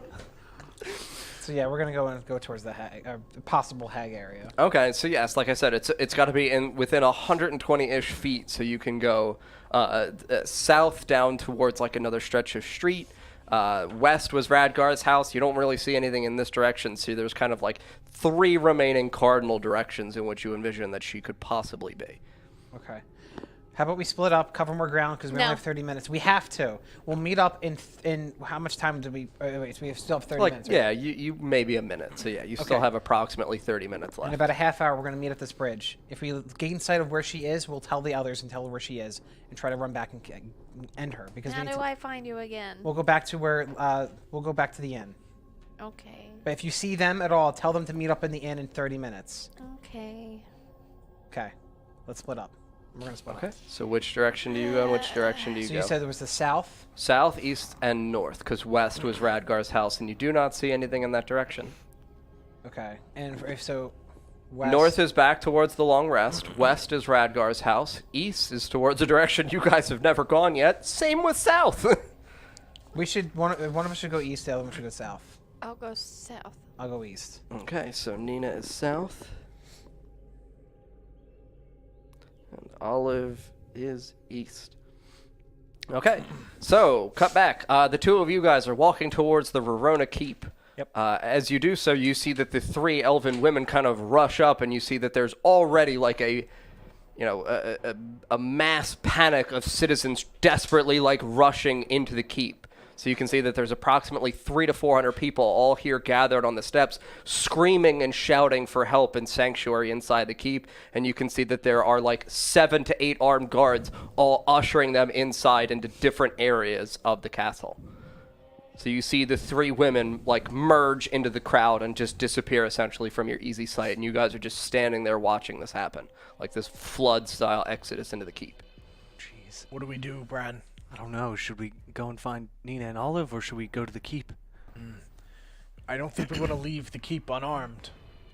So yeah, we're gonna go towards the possible hag area. Okay, so yes, like I said, it's got to be within 120-ish feet, so you can go south down towards like another stretch of street. West was Radgar's house. You don't really see anything in this direction, so there's kind of like 3 remaining cardinal directions in which you envision that she could possibly be. Okay. How about we split up, cover more ground, because we only have 30 minutes. We have to. We'll meet up in how much time do we... wait, so we still have 30 minutes, right? Yeah, you maybe a minute. So yeah, you still have approximately 30 minutes left. In about a half hour, we're going to meet at this bridge. If we gain sight of where she is, we'll tell the others and tell her where she is and try to run back and end her. Because How do I find you again? We'll go back to where... we'll go back to the inn. Okay. But if you see them at all, tell them to meet up in the inn in 30 minutes. Okay. Okay. Let's split up. We're going to split up. So which direction do you go and which direction do you So go? you said there was the south? South, east, and north, because west was Radgar's house, and you do not see anything in that direction. Okay. And if so... West. North is back towards the long rest. West is Radgar's house. East is towards a direction you guys have never gone yet. Same with south. We should... One of us should go east, the other one should go south. I'll go south. I'll go east. Okay, so Nina is south. And Olive is east. Okay, so cut back. The 2 of you guys are walking towards the Verona Keep. Yep. As you do so, you see that the 3 elven women kind of rush up, and you see that there's already like a mass panic of citizens desperately like rushing into the keep. So you can see that there's approximately 300 to 400 people all here gathered on the steps, screaming and shouting for help and sanctuary inside the keep. And you can see that there are like 7 to 8 armed guards all ushering them inside into different areas of the castle. So you see the 3 women like merge into the crowd and just disappear essentially from your easy sight. And you guys are just standing there watching this happen, like this flood-style exodus into the keep. Jeez. What do we do, Bran? I don't know. Should we go and find Nina and Olive, or should we go to the keep? I don't think we want to leave the keep unarmed.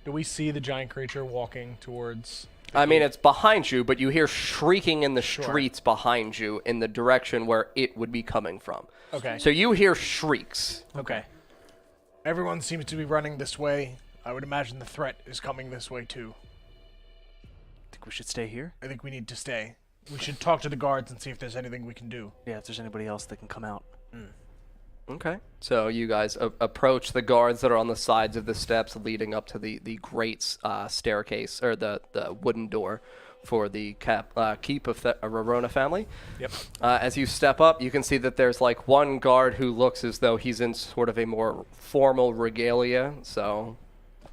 Do we see the giant creature walking towards... I mean, it's behind you, but you hear shrieking in the streets behind you in the direction where it would be coming from. Okay. So you hear shrieks. Okay. Everyone seems to be running this way. I would imagine the threat is coming this way, too. Think we should stay here? I think we need to stay. We should talk to the guards and see if there's anything we can do. Yeah, if there's anybody else that can come out. Okay. So you guys approach the guards that are on the sides of the steps leading up to the great staircase, or the wooden door for the keep of the Rorona family. Yep. As you step up, you can see that there's like one guard who looks as though he's in sort of a more formal regalia. So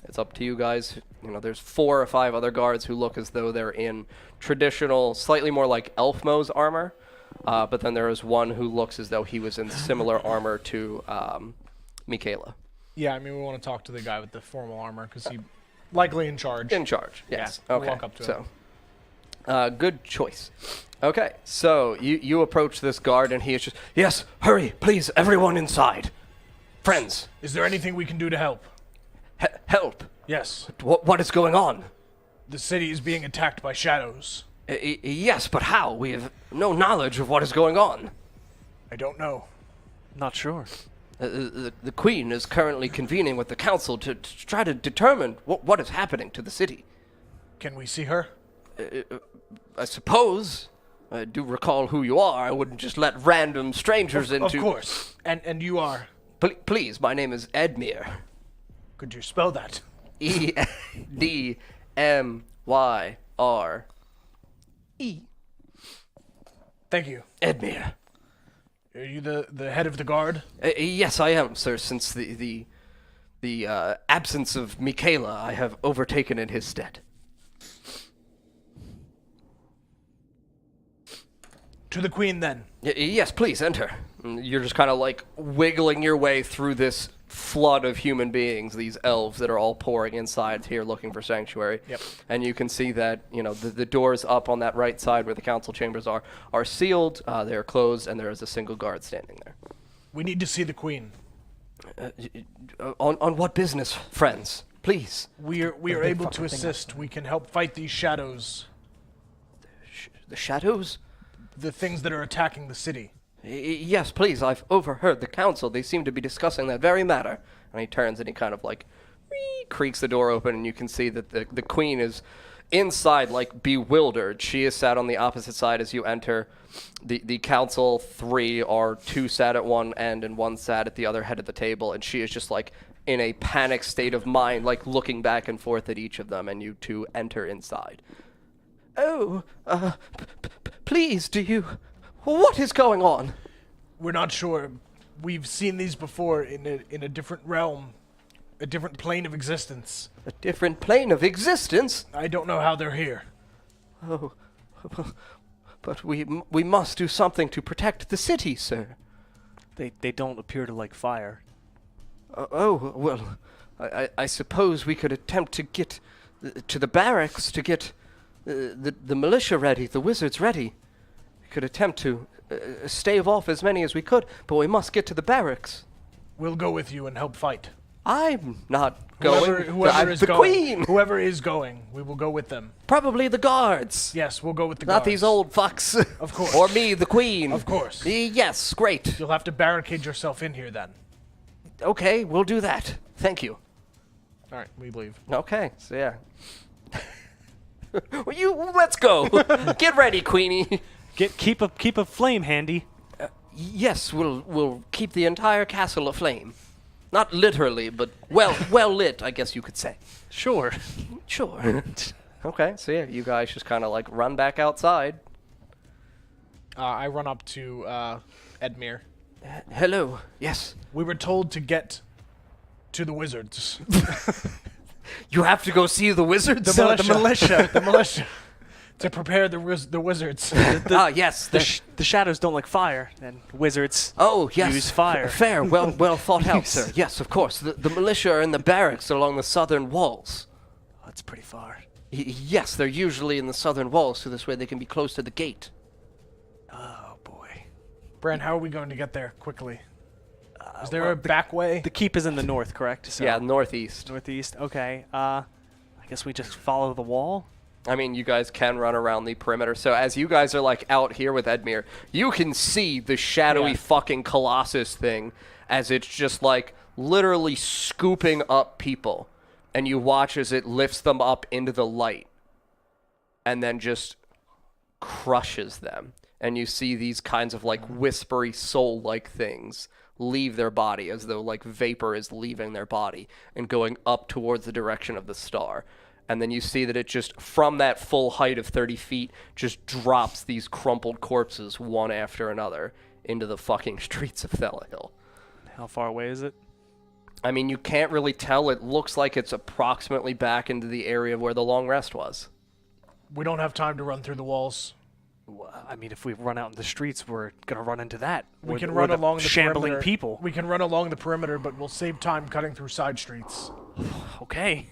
it's up to you guys. You know, there's 4 or 5 other guards who look as though they're in traditional, slightly more like Elfmo's armor. But then there is one who looks as though he was in similar armor to Michaela. Yeah, I mean, we want to talk to the guy with the formal armor, because he's likely in charge. In charge, yes. Yeah, Okay. we'll walk up to him. Good choice. Okay, so you approach this guard, and he is just, yes, hurry, please, everyone inside. Friends. Is there anything we can do to help? Help. Yes. What is going on? The city is being attacked by shadows. Yes, but how? We have no knowledge of what is going on. I don't know. Not sure. The Queen is currently convening with the council to try to determine what is happening to the city. Can we see her? I suppose. I do recall who you are. I wouldn't just let random strangers into... Of course. And you are? Please, my name is Edmure. Could you spell that? EDMYRE. Thank you. Edmure. Are you the head of the guard? Yes, I am, sir. Since the absence of Michaela, I have overtaken in his stead. To the queen, then. Yes, please, enter. You're just kind of like wiggling your way through this flood of human beings, these elves that are all pouring inside here looking for sanctuary. Yep. And you can see that, you know, the doors up on that right side where the council chambers are sealed, they're closed, and there is a single guard standing there. We need to see the queen. On what business, friends? Please. We are able to assist. We can help fight these shadows. The shadows? the things that are attacking the city. Yes, please. I've overheard the council. They seem to be discussing that very matter. And he turns and he kind of like creaks the door open, and you can see that the queen is inside, like bewildered. She is sat on the opposite side as you enter. The council 3 are 2 sat at one end and 1 sat at the other head of the table, and she is just like in a panic state of mind, like looking back and forth at each of them, and you 2 enter inside. Oh, please, what is going on? We're not sure. We've seen these before in a different realm, a different plane of existence. A different plane of existence? I don't know how they're here. Oh, but we must do something to protect the city, sir. They don't appear to like fire. Well, I suppose we could attempt to get to the barracks to get the militia ready, the wizards ready. We could attempt to stave off as many as we could, but we must get to the barracks. We'll go with you and help fight. I'm not going. Whoever I'm is the going. queen. Whoever is going, we will go with them. Probably the guards. Yes, we'll go with the Not guards. these old fucks. Of course. Or me, the queen. Of course. Yes, great. You'll have to barricade yourself in here then. Okay, we'll do that. Thank you. All right, we leave. Okay, so yeah. Let's go. Get ready, Queenie. Keep a flame handy. Yes, we'll keep the entire castle aflame. Not literally, but well lit, I guess you could say. Sure. Sure. Okay, so yeah, you guys just kind of like run back outside. I run up to Edmure. Hello. Yes. We were told to get to the wizards. You have to go see the wizards. The militia. To prepare the wizards. Yes. The shadows don't like fire, and wizards Yes. use fire. Fair. Well thought out, sir. Yes, of course. The militia are in the barracks along the southern walls. That's pretty far. Yes, they're usually in the southern walls, so this way they can be close to the gate. Oh boy. Bran, how are we going to get there quickly? Is there a back way? The keep is in the north, correct? So Yeah, northeast. northeast. Okay. I guess we just follow the wall. I mean, you guys can run around the perimeter. So as you guys are like out here with Edmure, you can see the shadowy fucking Colossus thing as it's just like literally scooping up people. And you watch as it lifts them up into the light and then just crushes them. And you see these kinds of like whispery soul-like things leave their body as though like vapor is leaving their body and going up towards the direction of the star. And then you see that it just, from that full height of 30 feet, just drops these crumpled corpses one after another into the fucking streets of Thelahill. How far away is it? I mean, you can't really tell. It looks like it's approximately back into the area where the long rest was. We don't have time to run through the walls. I mean, if we run out in the streets, we're gonna run into that. We can run along the shambling perimeter. people. We can run along the perimeter, but we'll save time cutting through side streets. Okay.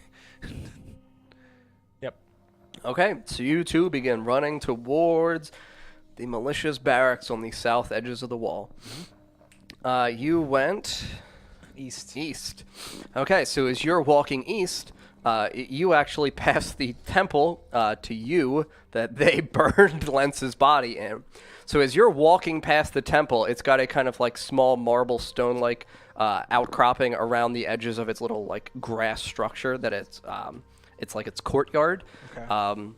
Yep. Okay, so you two begin running towards the militia's barracks on the south edges of the wall. You went east. Okay, so as you're walking east, you actually pass the temple to you that they burned Lensa's body in. So as you're walking past the temple, it's got a kind of like small marble stone-like outcropping around the edges of its little like grass structure that it's like its courtyard. Okay.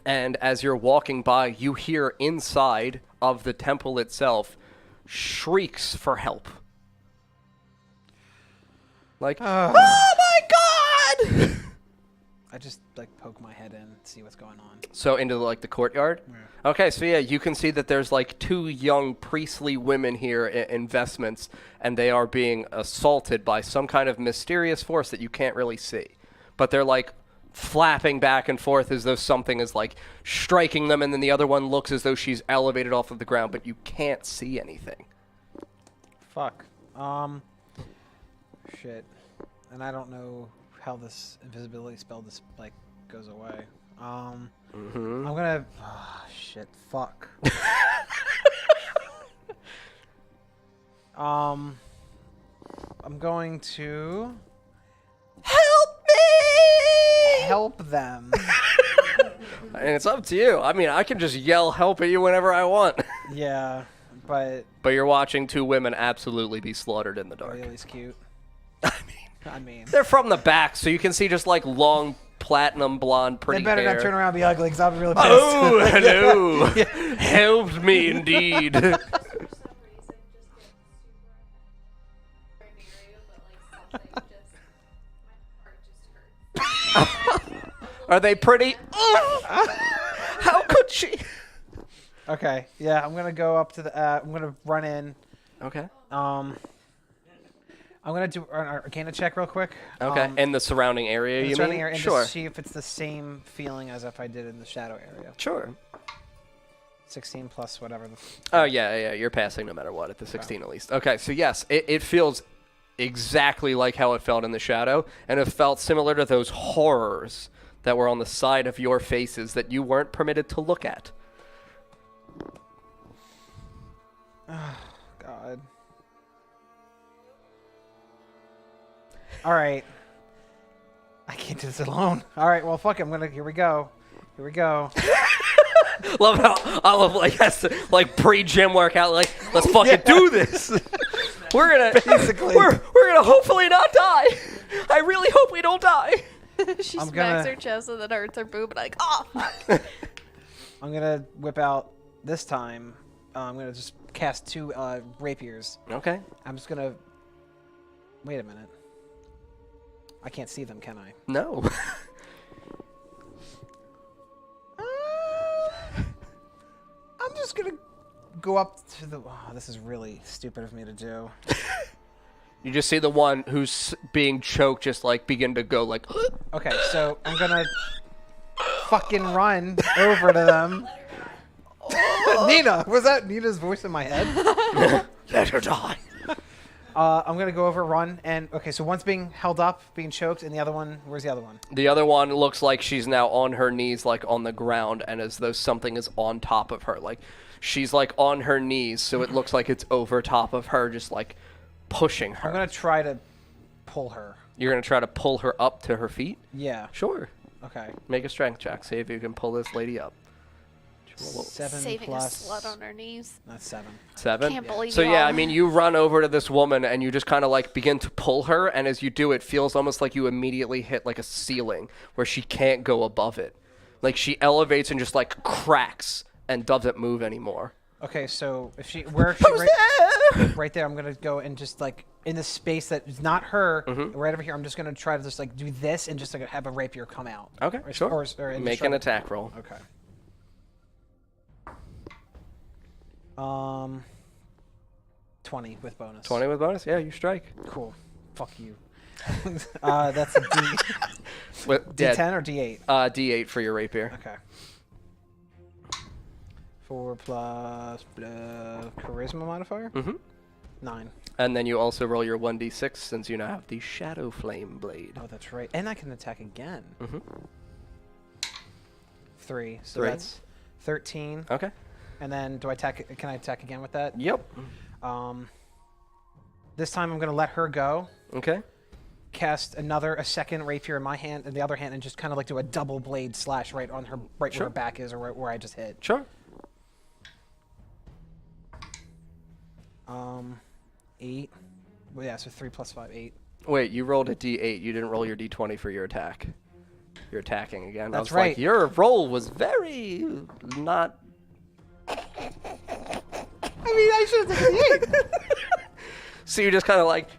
And as you're walking by, you hear inside of the temple itself shrieks for help. Like, oh my god! I just like poke my head in and see what's going on. So into like the courtyard? Yeah. Okay, so yeah, you can see that there's like 2 young priestly women here in vestments, and they are being assaulted by some kind of mysterious force that you can't really see. But they're like flapping back and forth as though something is like striking them, and then the other one looks as though she's elevated off of the ground, but you can't see anything. Fuck. Shit. And I don't know how this invisibility spell like goes away. I'm gonna. Oh, shit. Fuck. I'm going to Help me! help them. And it's up to you. I mean, I can just yell help at you whenever I want. Yeah, but But you're watching two women absolutely be slaughtered in the dark. Bailey's cute. I mean, They're from the back, so you can see just like long platinum blonde pretty they better hair. not turn around and be ugly because I'll be really pissed. Oh, hello. Helped me indeed. Are they pretty? How could she? Okay, yeah, I'm gonna go up to the. I'm gonna run in. Okay. I'm gonna do an Arcana check real quick. Okay. In the surrounding area, in the you surrounding mean? area, and Sure. to see if it's the same feeling as if I did in the shadow area. Sure. 16 plus whatever. Oh, yeah. You're passing no matter what at the 16 at least. Okay, so yes, it feels exactly like how it felt in the shadow, and it felt similar to those horrors that were on the side of your faces that you weren't permitted to look at. God. All right. I can't do this alone. All right, well, fuck it. Here we go. Here we go. Love how I love like pre-gym workout. Like, let's fucking do this. We're gonna Basically. we're gonna hopefully not die. I really hope we don't die. She I'm smacks gonna- her chest and then hurts her boob, and like, oh fuck. I'm gonna whip out this time. I'm gonna just cast 2 rapiers. Okay. I'm just gonna. Wait a minute. I can't see them, can I? No. I'm just gonna go up to the. Oh, this is really stupid of me to do. You just see the one who's being choked just like begin to go like. Okay, so I'm gonna fucking run over to them. Nina! Was that Nina's voice in my head? Let her die. I'm gonna go over, run, and okay, so one's being held up, being choked, and the other one, where's the other one? The other one looks like she's now on her knees, like on the ground, and as though something is on top of her. Like she's like on her knees, so it looks like it's over top of her, just like pushing her. I'm gonna try to pull her. You're gonna try to pull her up to her feet? Yeah. Sure. Okay. Make a strength check. See if you can pull this lady up. 7 Saving plus. a slut on her knees. That's 7. 7? Can't believe So you yeah, all. I mean, you run over to this woman and you just kind of like begin to pull her, and as you do, it feels almost like you immediately hit like a ceiling where she can't go above it. Like she elevates and just like cracks and doesn't move anymore. Okay, so if she, where she, right there, I'm gonna go and just like in the space that is not her, right over here. I'm just gonna try to just like do this and just like have a rapier come out. Okay, Or- sure. or in the Make an struggle. attack roll. Okay. 20 with bonus. 20 with bonus? Yeah, you strike. Cool. Fuck you. That's a With D10 or D8? D8 for your rapier. Okay. 4 plus charisma modifier? Mm-hmm. 9. And then you also roll your 1d6 since you now have the Shadow Flame Blade. Oh, that's right. And I can attack again. Mm-hmm. 3. So 3. that's 13. Okay. And then do I attack? Can I attack again with that? Yep. This time I'm going to let her go. Okay. Cast a second rapier in my hand and the other hand and just kind of like do a double blade slash right on her, right Sure. where her back is or right where I just hit. Sure. 8. Well, yeah, so 3 plus 5, 8. Wait, you rolled a d8. You didn't roll your d20 for your attack. You're attacking again. I That's was right. Like, your roll was very not. I mean, I should have taken the 8. So you just kind of like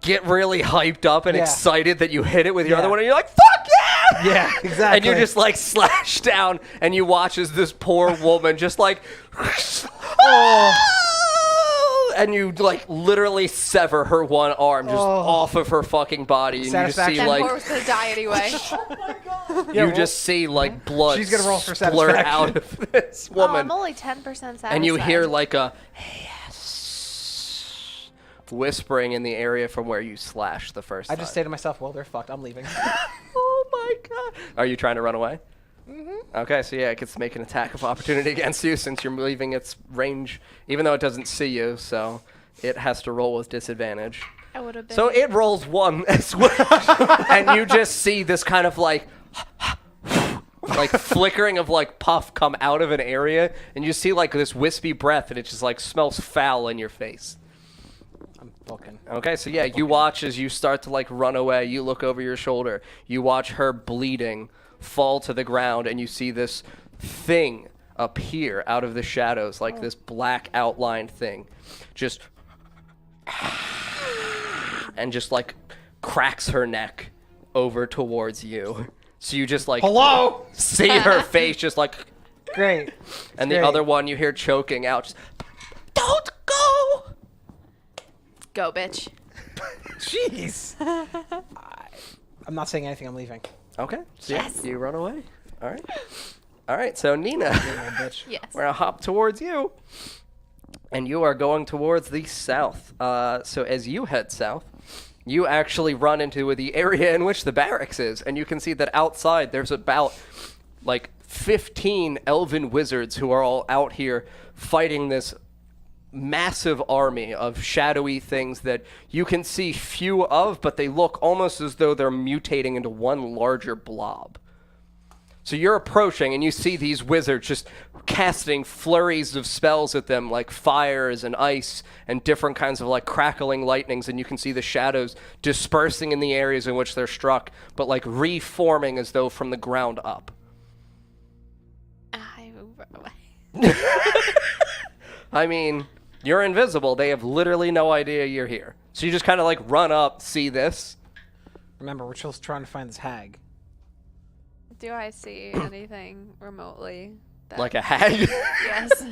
get really hyped up and Yeah. excited that you hit it with your other Yeah. one, and you're like, "Fuck yeah!" Yeah, exactly. And you just like slash down, and you watch as this poor woman just like, and you like literally sever her one arm just off of her fucking body, and you just see Satisfaction. That like poor was gonna die anyway. you just see like blood She's gonna roll for splurt satisfaction. out of this Oh, woman, I'm only 10% satisfied. and you hear like a whispering in the area from where you slashed the first I time. just say to myself, well, they're fucked. I'm leaving. Oh my god. Are you trying to run away? Mm-hmm. Okay, so yeah, it gets to make an attack of opportunity against you since you're leaving its range, even though it doesn't see you, so it has to roll with disadvantage. I would have been. So it rolls 1 as well. And you just see this kind of like like flickering of like puff come out of an area, and you see like this wispy breath, and it just like smells foul in your face. I'm booking. Okay, so yeah, you watch as you start to like run away. You look over your shoulder. You watch her bleeding fall to the ground, and you see this thing appear out of the shadows, like this black outlined thing, just and just like cracks her neck over towards you. So you just like Hello. see her face just like, Great. and Great. the other one you hear choking out, just, don't go. Go, bitch. Jeez. I'm not saying anything. I'm leaving. Okay. So yeah, Yes. you run away. All right. All right. So Nina, Little bitch. Yes. we're gonna hop towards you, and you are going towards the south. So as you head south, you actually run into the area in which the barracks is, and you can see that outside there's about like 15 elven wizards who are all out here fighting this massive army of shadowy things that you can see few of, but they look almost as though they're mutating into one larger blob. So you're approaching, and you see these wizards just casting flurries of spells at them, like fires and ice and different kinds of like crackling lightnings, and you can see the shadows dispersing in the areas in which they're struck, but like reforming as though from the ground up. I will run away. I mean, you're invisible. They have literally no idea you're here. So you just kind of like run up, see this. Remember, we're just trying to find this hag. Do I see anything remotely? That... Like a hag. Yes.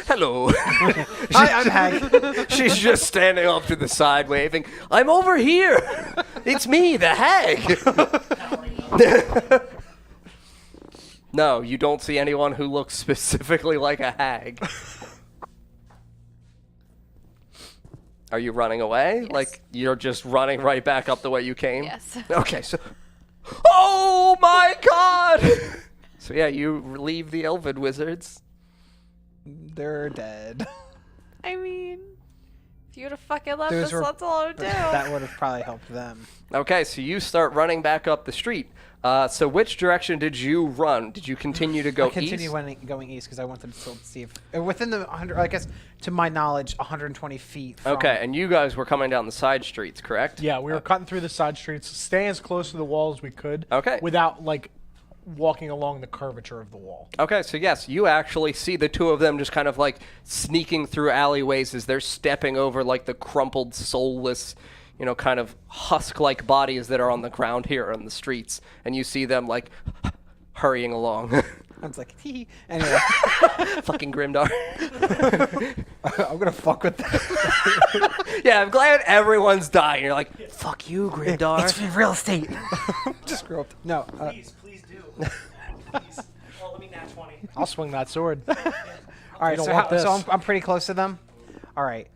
Hello. Hi, I'm hag. She's just standing off to the side waving, I'm over here. It's me, the hag. No, you don't see anyone who looks specifically like a hag. Are you running away? Yes. Like, you're just running right back up the way you came? Yes. Okay, so... Oh my god! So yeah, you leave the elven wizards. They're dead. I mean, if you would have fucking left Those us, were- that's all I would do. That would have probably helped them. Okay, so you start running back up the street. So which direction did you run? Did you continue to go I continue going east because I wanted to still see if within the 100. I guess to my knowledge, 120 feet. From, Okay, and you guys were coming down the side streets, correct? Yeah, we were cutting through the side streets, staying as close to the wall as we could. Okay. Without like walking along the curvature of the wall. Okay, so yes, you actually see the two of them just kind of like sneaking through alleyways as they're stepping over like the crumpled, soulless, you know, kind of husk-like bodies that are on the ground here on the streets, and you see them like hurrying along. I was like, hee. Anyway, Fucking Grimdar. I'm gonna fuck with that. Yeah, I'm glad everyone's dying. You're like, fuck you, Grimdar. It's free real estate. Just screw up. No. Please do. Please. Oh, let me nat 20. I'll swing that sword. All right, don't so, want this. I'm pretty close to them. All right.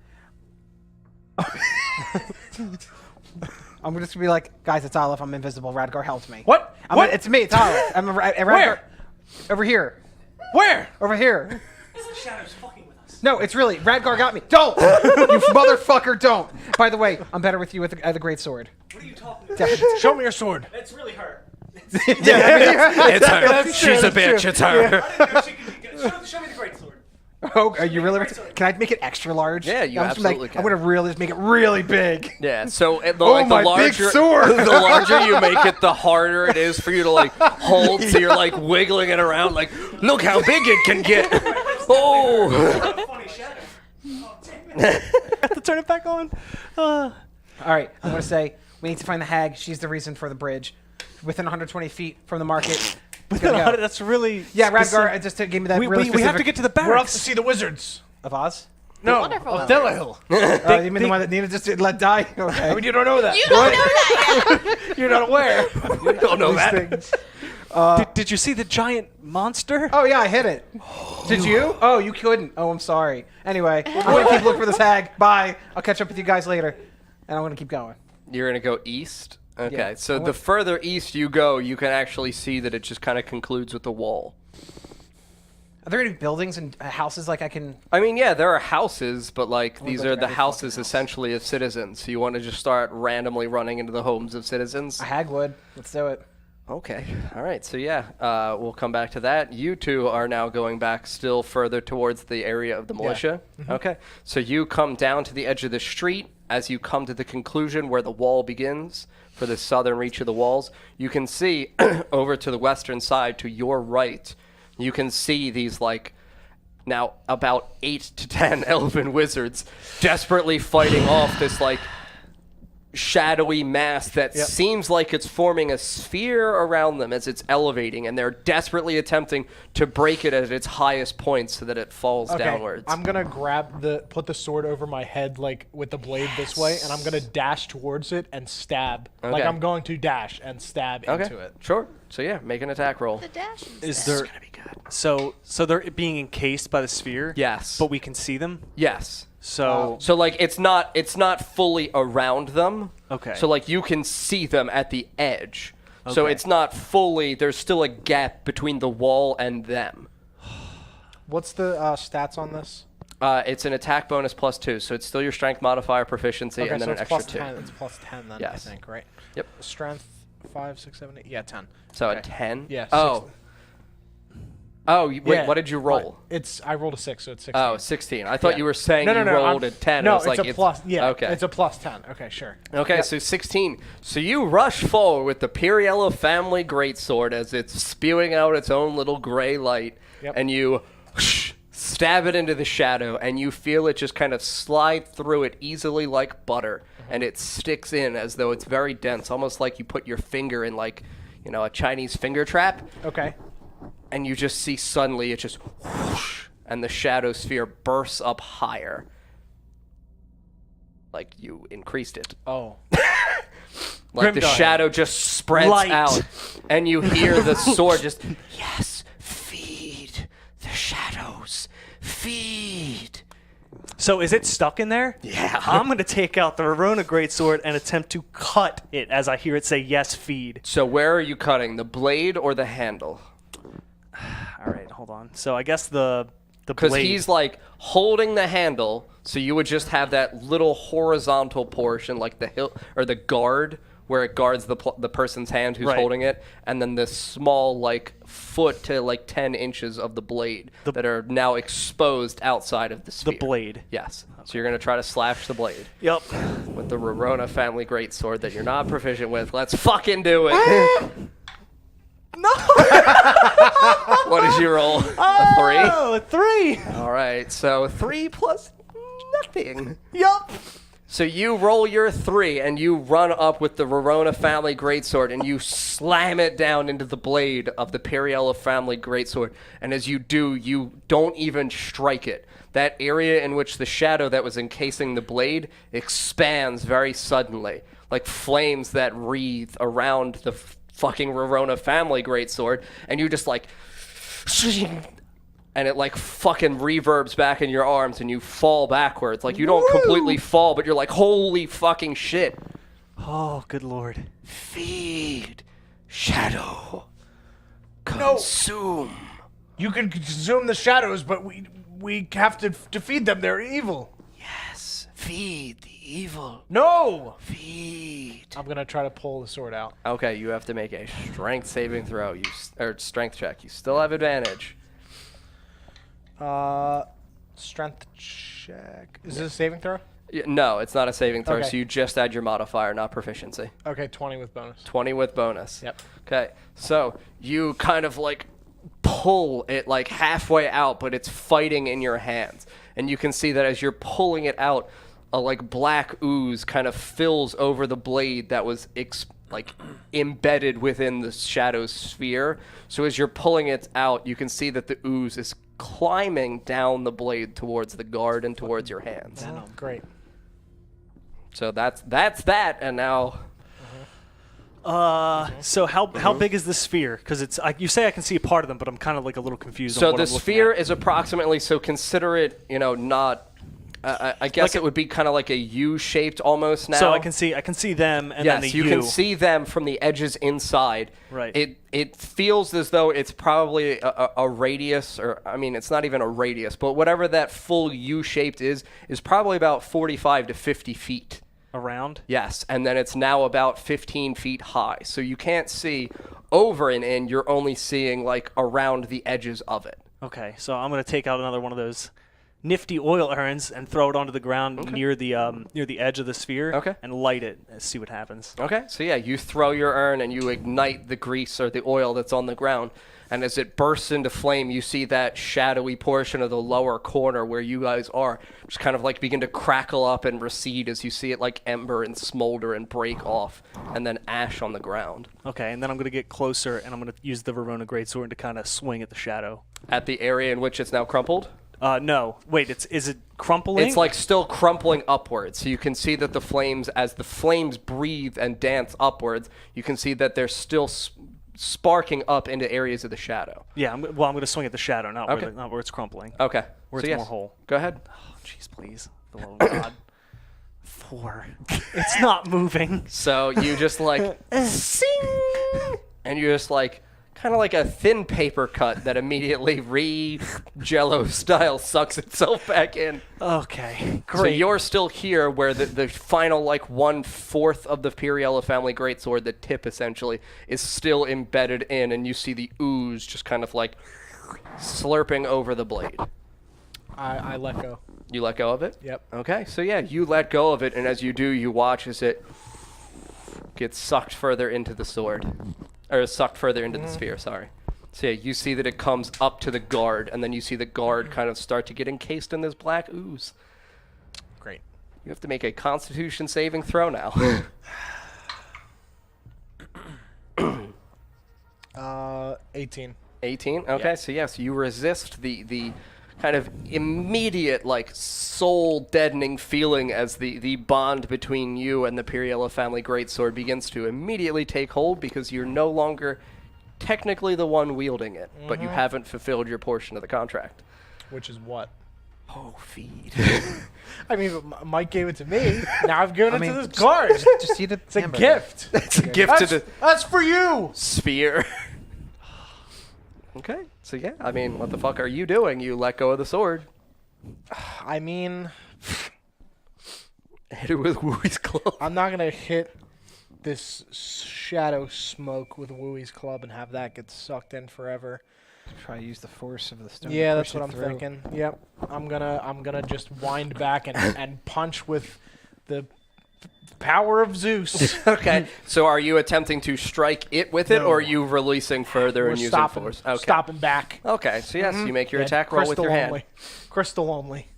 I'm just gonna be like, guys, it's Olive. I'm invisible. Radgar helped me. What? What? It's me. It's Olive. I'm Radgar. Where? Over here. Where? Over here. It's the shadows fucking with us. No, it's really Radgar got me. Don't, you motherfucker, don't. By the way, I'm better with you with the great sword. What are you talking about? Show me your sword. It's really her. It's her. That's true, She's a that's bitch. true. It's her. Show me the great sword. Oh, are you really? Can I make it extra large? Yeah, you I'm just absolutely like, can. I'm gonna really make it really big. Yeah, so the, Oh, like, my the big larger sword. the larger you make it, the harder it is for you to like hold. So you're like wiggling it around, like, look how big it can get. Oh. Funny shadow. Oh, damn it. Have to turn it back on. All right, I'm gonna say we need to find the hag. She's the reason for the bridge. Within 120 feet from the market. Gotta go. That's really. Yeah, specific. Radgar just gave me that We really have to specific- get to the We're off barracks. to see the wizards. of Oz. No, wonderful of wizards. Delahill. You mean the one that Nina just let die? Okay. I mean, you don't know that. You don't know that yet. You're not aware. You don't know These that. things. Did you see the giant monster? Oh yeah, I hit it. Did you? Oh, you couldn't. Oh, I'm sorry. Anyway, I'm gonna keep looking for this hag. Bye. I'll catch up with you guys later, and I'm gonna keep going. You're gonna go east. Okay, Yeah. so the further east you go, you can actually see that it just kind of concludes with the wall. Are there any buildings and houses like I can? I mean, yeah, there are houses, but like wanna these go are to the every fucking houses house. essentially of citizens. So you want to just start randomly running into the homes of citizens? A hag would. Let's do it. Okay. All right. So yeah, we'll come back to that. You two are now going back still further towards the area of the militia. Okay. So you come down to the edge of the street. As you come to the conclusion where the wall begins for the southern reach of the walls, you can see over to the western side to your right, you can see these like now about 8 to 10 elven wizards desperately fighting off this like shadowy mass that seems like it's forming a sphere around them as it's elevating, and they're desperately attempting to break it at its highest point so that it falls downwards. I'm gonna put the sword over my head like with the blade this way, and I'm gonna dash towards it and stab. Like I'm going to dash and stab into it. Sure. So yeah, make an attack roll. The dash Is there? Gonna be good. So they're being encased by the sphere. Yes. But we can see them. Yes. So So like it's not fully around them. Okay. So like you can see them at the edge. So Okay. it's not fully. There's still a gap between the wall and them. What's the stats on this? It's an attack bonus +2, so it's still your strength modifier, proficiency, Okay, and then so an it's extra 2. +10. It's +10 then. Yes. I think, right? Yep. Strength 5, 6, 7, 8. Yeah, 10. So Okay. a 10. Yeah. Oh. Wait. Yeah, What did you roll? I rolled a 6, so it's 16. Oh, 16. I thought Yeah. you were saying no, you rolled I'm- a 10. No, I was it's like, a plus. Yeah. Okay. It's a +10. Okay, sure. Okay, so 16. So you rush forward with the Piriella family greatsword as it's spewing out its own little gray light, and you stab it into the shadow, and you feel it just kind of slide through it easily like butter, and it sticks in as though it's very dense, almost like you put your finger in like, a Chinese finger trap. Okay. And you just see suddenly it just whoosh, and the shadow sphere bursts up higher. Like you increased it. Oh. Like the Grimdar. shadow just spreads Light. out, and you hear the sword just, yes, feed the shadows, feed. So is it stuck in there? Yeah. I'm going to take out the Verona Greatsword and attempt to cut it as I hear it say, yes, feed. So where are you cutting, the blade or the handle? All right, hold on. So I guess the Because blade. he's like holding the handle, so you would just have that little horizontal portion, like the hilt or the guard, where it guards the person's hand who's Right. holding it, and then this small like foot to like 10 inches of the blade that are now exposed outside of the sphere. The blade. Yes. So you're gonna try to slash the blade Yep. with the Rorona family greatsword that you're not proficient with. Let's fucking do it. No. What did you roll? A 3? Oh, a 3. All right. So 3 plus nothing. Yup. So you roll your 3, and you run up with the Rorona family greatsword, and you slam it down into the blade of the Piriella family greatsword. And as you do, you don't even strike it. That area in which the shadow that was encasing the blade expands very suddenly, like flames that wreathe around the fucking Rorona family greatsword, and you just like... and it like fucking reverbs back in your arms, and you fall backwards. Like you don't completely fall, but you're like, holy fucking shit. Oh, good lord. Feed. Shadow. Consume. You can consume the shadows, but we have to defeat them. They're evil. Yes. Feed the evil. No. Feed. I'm gonna try to pull the sword out. Okay, you have to make a strength saving throw. Or strength check. You still have advantage. Strength check. Is this a saving throw? No, it's not a saving throw, Okay. so you just add your modifier, not proficiency. Okay, 20 with bonus. 20 with bonus. Yep. Okay, so you kind of like pull it like halfway out, but it's fighting in your hands. And you can see that as you're pulling it out, a like black ooze kind of fills over the blade that was like embedded within the shadow sphere. So as you're pulling it out, you can see that the ooze is climbing down the blade towards the guard and towards your hands. Oh, great. So that's that, and now So how big is this sphere? Because it's you say I can see a part of them, but I'm kind of like a little confused. so on what the I'm looking sphere at. is approximately, so consider it, not. I guess Like it would be kind of like a U-shaped almost now. So I can see them, and then Yes, the you U. can see them from the edges inside. Right. It feels as though it's probably a radius, or I mean, it's not even a radius, but whatever that full U-shaped is probably about 45 to 50 feet. Around? Yes, and then it's now about 15 feet high. So you can't see over and in, you're only seeing like around the edges of it. Okay, so I'm going to take out another one of those nifty oil urns and throw it onto the ground near the edge of the sphere and light it and see what happens. Okay, so yeah, you throw your urn and you ignite the grease or the oil that's on the ground. And as it bursts into flame, you see that shadowy portion of the lower corner where you guys are just kind of like begin to crackle up and recede as you see it like ember and smolder and break off and then ash on the ground. Okay, and then I'm going to get closer and I'm going to use the Verona Greatsword to kind of swing at the shadow. At the area in which it's now crumpled? No. Wait, is it crumpling? It's like still crumpling upwards. So you can see that the flames, as the flames breathe and dance upwards, you can see that they're still sparking up into areas of the shadow. Yeah, I'm going to swing at the shadow, not where it's crumpling. Okay. Where so it's more whole. Go ahead. Oh, jeez, please. For the love of God. 4. It's not moving. So you just like, sing! And you're just like, kind of like a thin paper cut that immediately Jello style sucks itself back in. Okay, great. So you're still here where the final like 1/4 of the Piriella family greatsword, the tip essentially, is still embedded in, and you see the ooze just kind of like slurping over the blade. I let go. You let go of it? Yep. Okay, so yeah, you let go of it, and as you do, you watch as it gets sucked further into the sword. Or sucked further into the sphere, sorry. So yeah, you see that it comes up to the guard, and then you see the guard kind of start to get encased in this black ooze. Great. You have to make a Constitution saving throw now. 18. 18? Okay, so yes, you resist the kind of immediate, like, soul-deadening feeling as the bond between you and the Piriella family greatsword begins to immediately take hold because you're no longer technically the one wielding it, but you haven't fulfilled your portion of the contract. Which is what? Oh, feed. I mean, Mike gave it to me. Now I've given it to this guard. Just eat it. It's a gift. It's a gift to the That's for you. sphere. Okay, so yeah, I mean, what the fuck are you doing? You let go of the sword. I mean, Hit it with Wooey's club. I'm not going to hit this shadow smoke with Wooey's club and have that get sucked in forever. Probably use the force of the stone. Yeah, to that's push what it I'm through. thinking. Yep. I'm gonna just wind back and punch with the power of Zeus. Okay, so are you attempting to strike it with it, No. or are you releasing further We're and using stopping, force? Okay. stopping back. Okay, so yes, you make your Yeah, attack roll with your hand. only. Crystal only.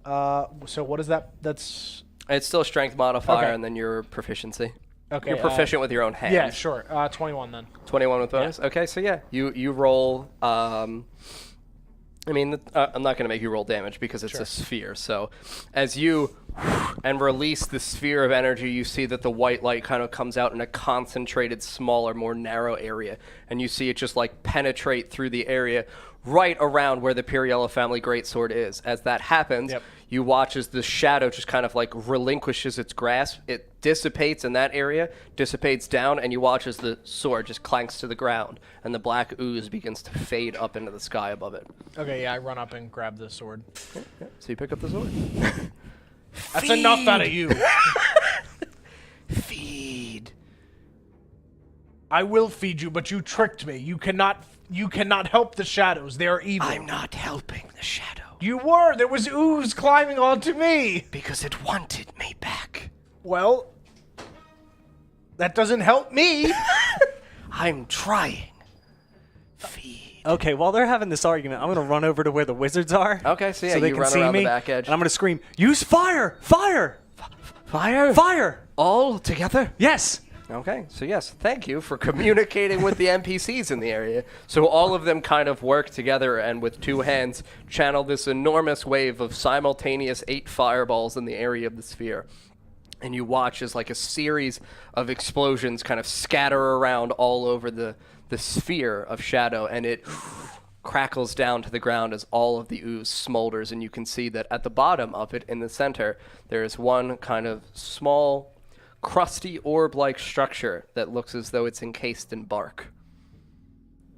So what is that? That's It's still a strength modifier, Okay. and then your proficiency. okay. You're proficient with your own hands. Yeah, sure. 21 then. 21 with bonus? Okay, so yeah, you roll. I mean, I'm not going to make you roll damage because it's a sphere. So as you and release the sphere of energy, you see that the white light kind of comes out in a concentrated, smaller, more narrow area. And you see it just like penetrate through the area right around where the Piriella family greatsword is. As that happens, you watch as the shadow just kind of like relinquishes its grasp. It dissipates in that area, dissipates down, and you watch as the sword just clanks to the ground, and the black ooze begins to fade up into the sky above it. Okay, yeah, I run up and grab the sword. So you pick up the sword. That's enough out of you. Feed. I will feed you, but you tricked me. You cannot help the shadows. They are evil. I'm not helping the shadow. You were. There was ooze climbing onto me. Because it wanted me back. Well, that doesn't help me. I'm trying. Feed. Okay, while they're having this argument, I'm going to run over to where the wizards are. Okay, so yeah, they you can run see around the me, back edge. And I'm going to scream, use fire! Fire! Fire? Fire! All together? Yes! Okay, so yes, thank you for communicating with the NPCs in the area. So all of them kind of work together and with two hands channel this enormous wave of simultaneous 8 fireballs in the area of the sphere. And you watch as like a series of explosions kind of scatter around all over the sphere of shadow, and it crackles down to the ground as all of the ooze smolders, and you can see that at the bottom of it in the center there is one kind of small crusty orb-like structure that looks as though it's encased in bark.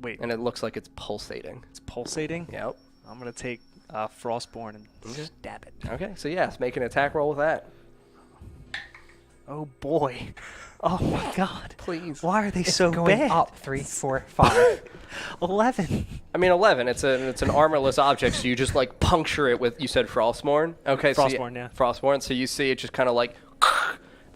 Wait, And it looks like it's pulsating. it's pulsating? Yep. I'm going to take Frostborn and stab it. Okay, so yes, make an attack roll with that. Oh boy. Oh my God. Please. Why are they It's so going bad? up 3, 4, 5. 11. I mean, 11. It's an armorless object, so you just like puncture it with. You said Frostmourne. Okay, Frostmourne, yeah. Frostmourne. So you see it just kind of like,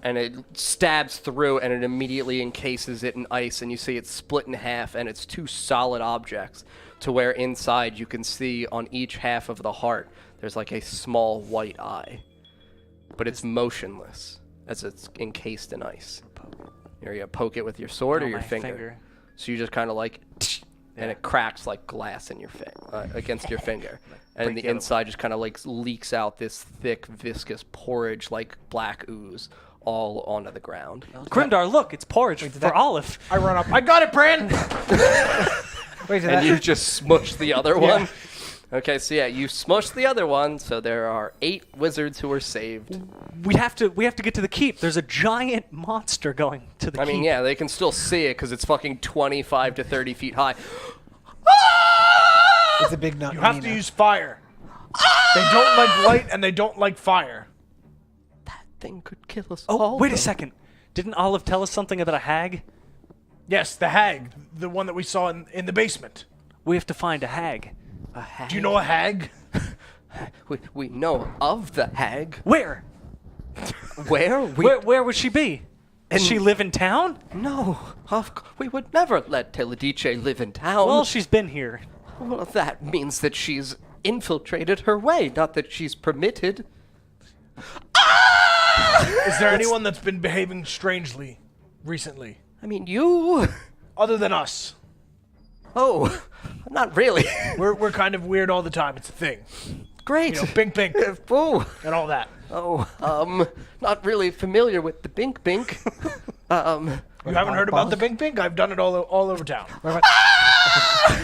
and it stabs through, and it immediately encases it in ice, and you see it split in half, and it's 2 solid objects. To where inside you can see on each half of the heart there's like a small white eye, but it's motionless as it's encased in ice. You're gonna poke it with your sword or your my finger. So you just kind of like, and it cracks like glass in your against your finger, and the inside just kind of like leaks out this thick, viscous porridge like black ooze all onto the ground. Grimdar, look, it's porridge for Olive. I run up. I got it, Bran. Wait, And you just smush the other one. Okay, so yeah, you smush the other one. So there are 8 wizards who are saved. We have to get to the keep. There's a giant monster going to the I keep. mean, yeah, they can still see it because it's fucking 25 to 30 feet high. It's a big nut. You have to use fire. They don't like light and they don't like fire. That thing could kill us Oh, all. wait a second. Didn't Olive tell us something about a hag? Yes, the hag, the one that we saw in the basement. We have to find a hag. A hag. Do you know a hag? We know of the hag. Where? Where? Where would she be? Does she live in town? No, we would never let Teledice live in town. Well, she's been here. Well, that means that she's infiltrated her way, not that she's permitted. Is there anyone that's been behaving strangely recently? I mean, you. Other than us. Oh, not really. We're kind of weird all the time. It's a thing. Great. You know, bink bink Oh, and all that. not really familiar with the bink bink. You haven't heard about the bink bink? I've done it all over town.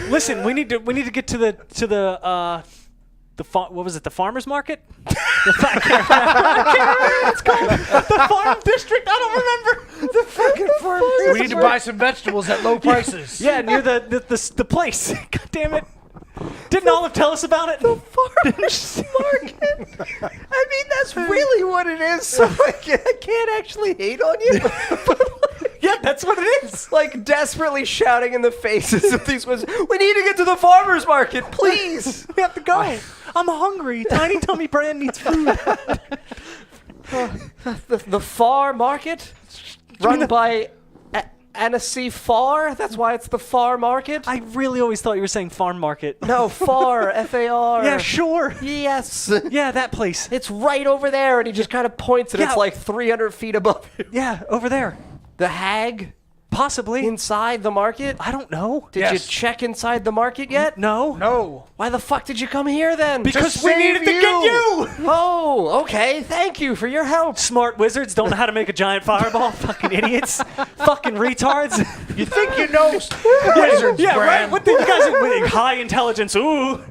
Listen, we need to get to the what was it? The farmers market? It's called the farm district. I don't remember the fucking farm. We need to buy some vegetables at low prices. Yeah, near the place. God damn it! Didn't Olive tell us about it? The farmers market. I mean, that's really what it is. So I can't actually hate on you. Yeah, that's what it is. Like desperately shouting in the faces of these ones. We need to get to the farmers market, please. We have to go. I'm hungry. Tiny Tummy Brand needs food. The Far Market, run by Annecy Far. That's why it's the Far Market. I really always thought you were saying farm market. No, Far, F-A-R. Yeah, sure. Yes. Yeah, that place. It's right over there, and he just kind of points, and Yeah. it's like 300 feet above you. Yeah, over there. The hag Possibly. inside the market? I don't know. Did you check inside the market yet? No. No. Why the fuck did you come here then? Because To we save needed to you. get you. Oh, okay. Thank you for your help. Smart wizards don't know how to make a giant fireball. Fucking idiots. Fucking retards. You think you know wizards, Yeah, Bran? right? What the, you guys are with high intelligence. Ooh.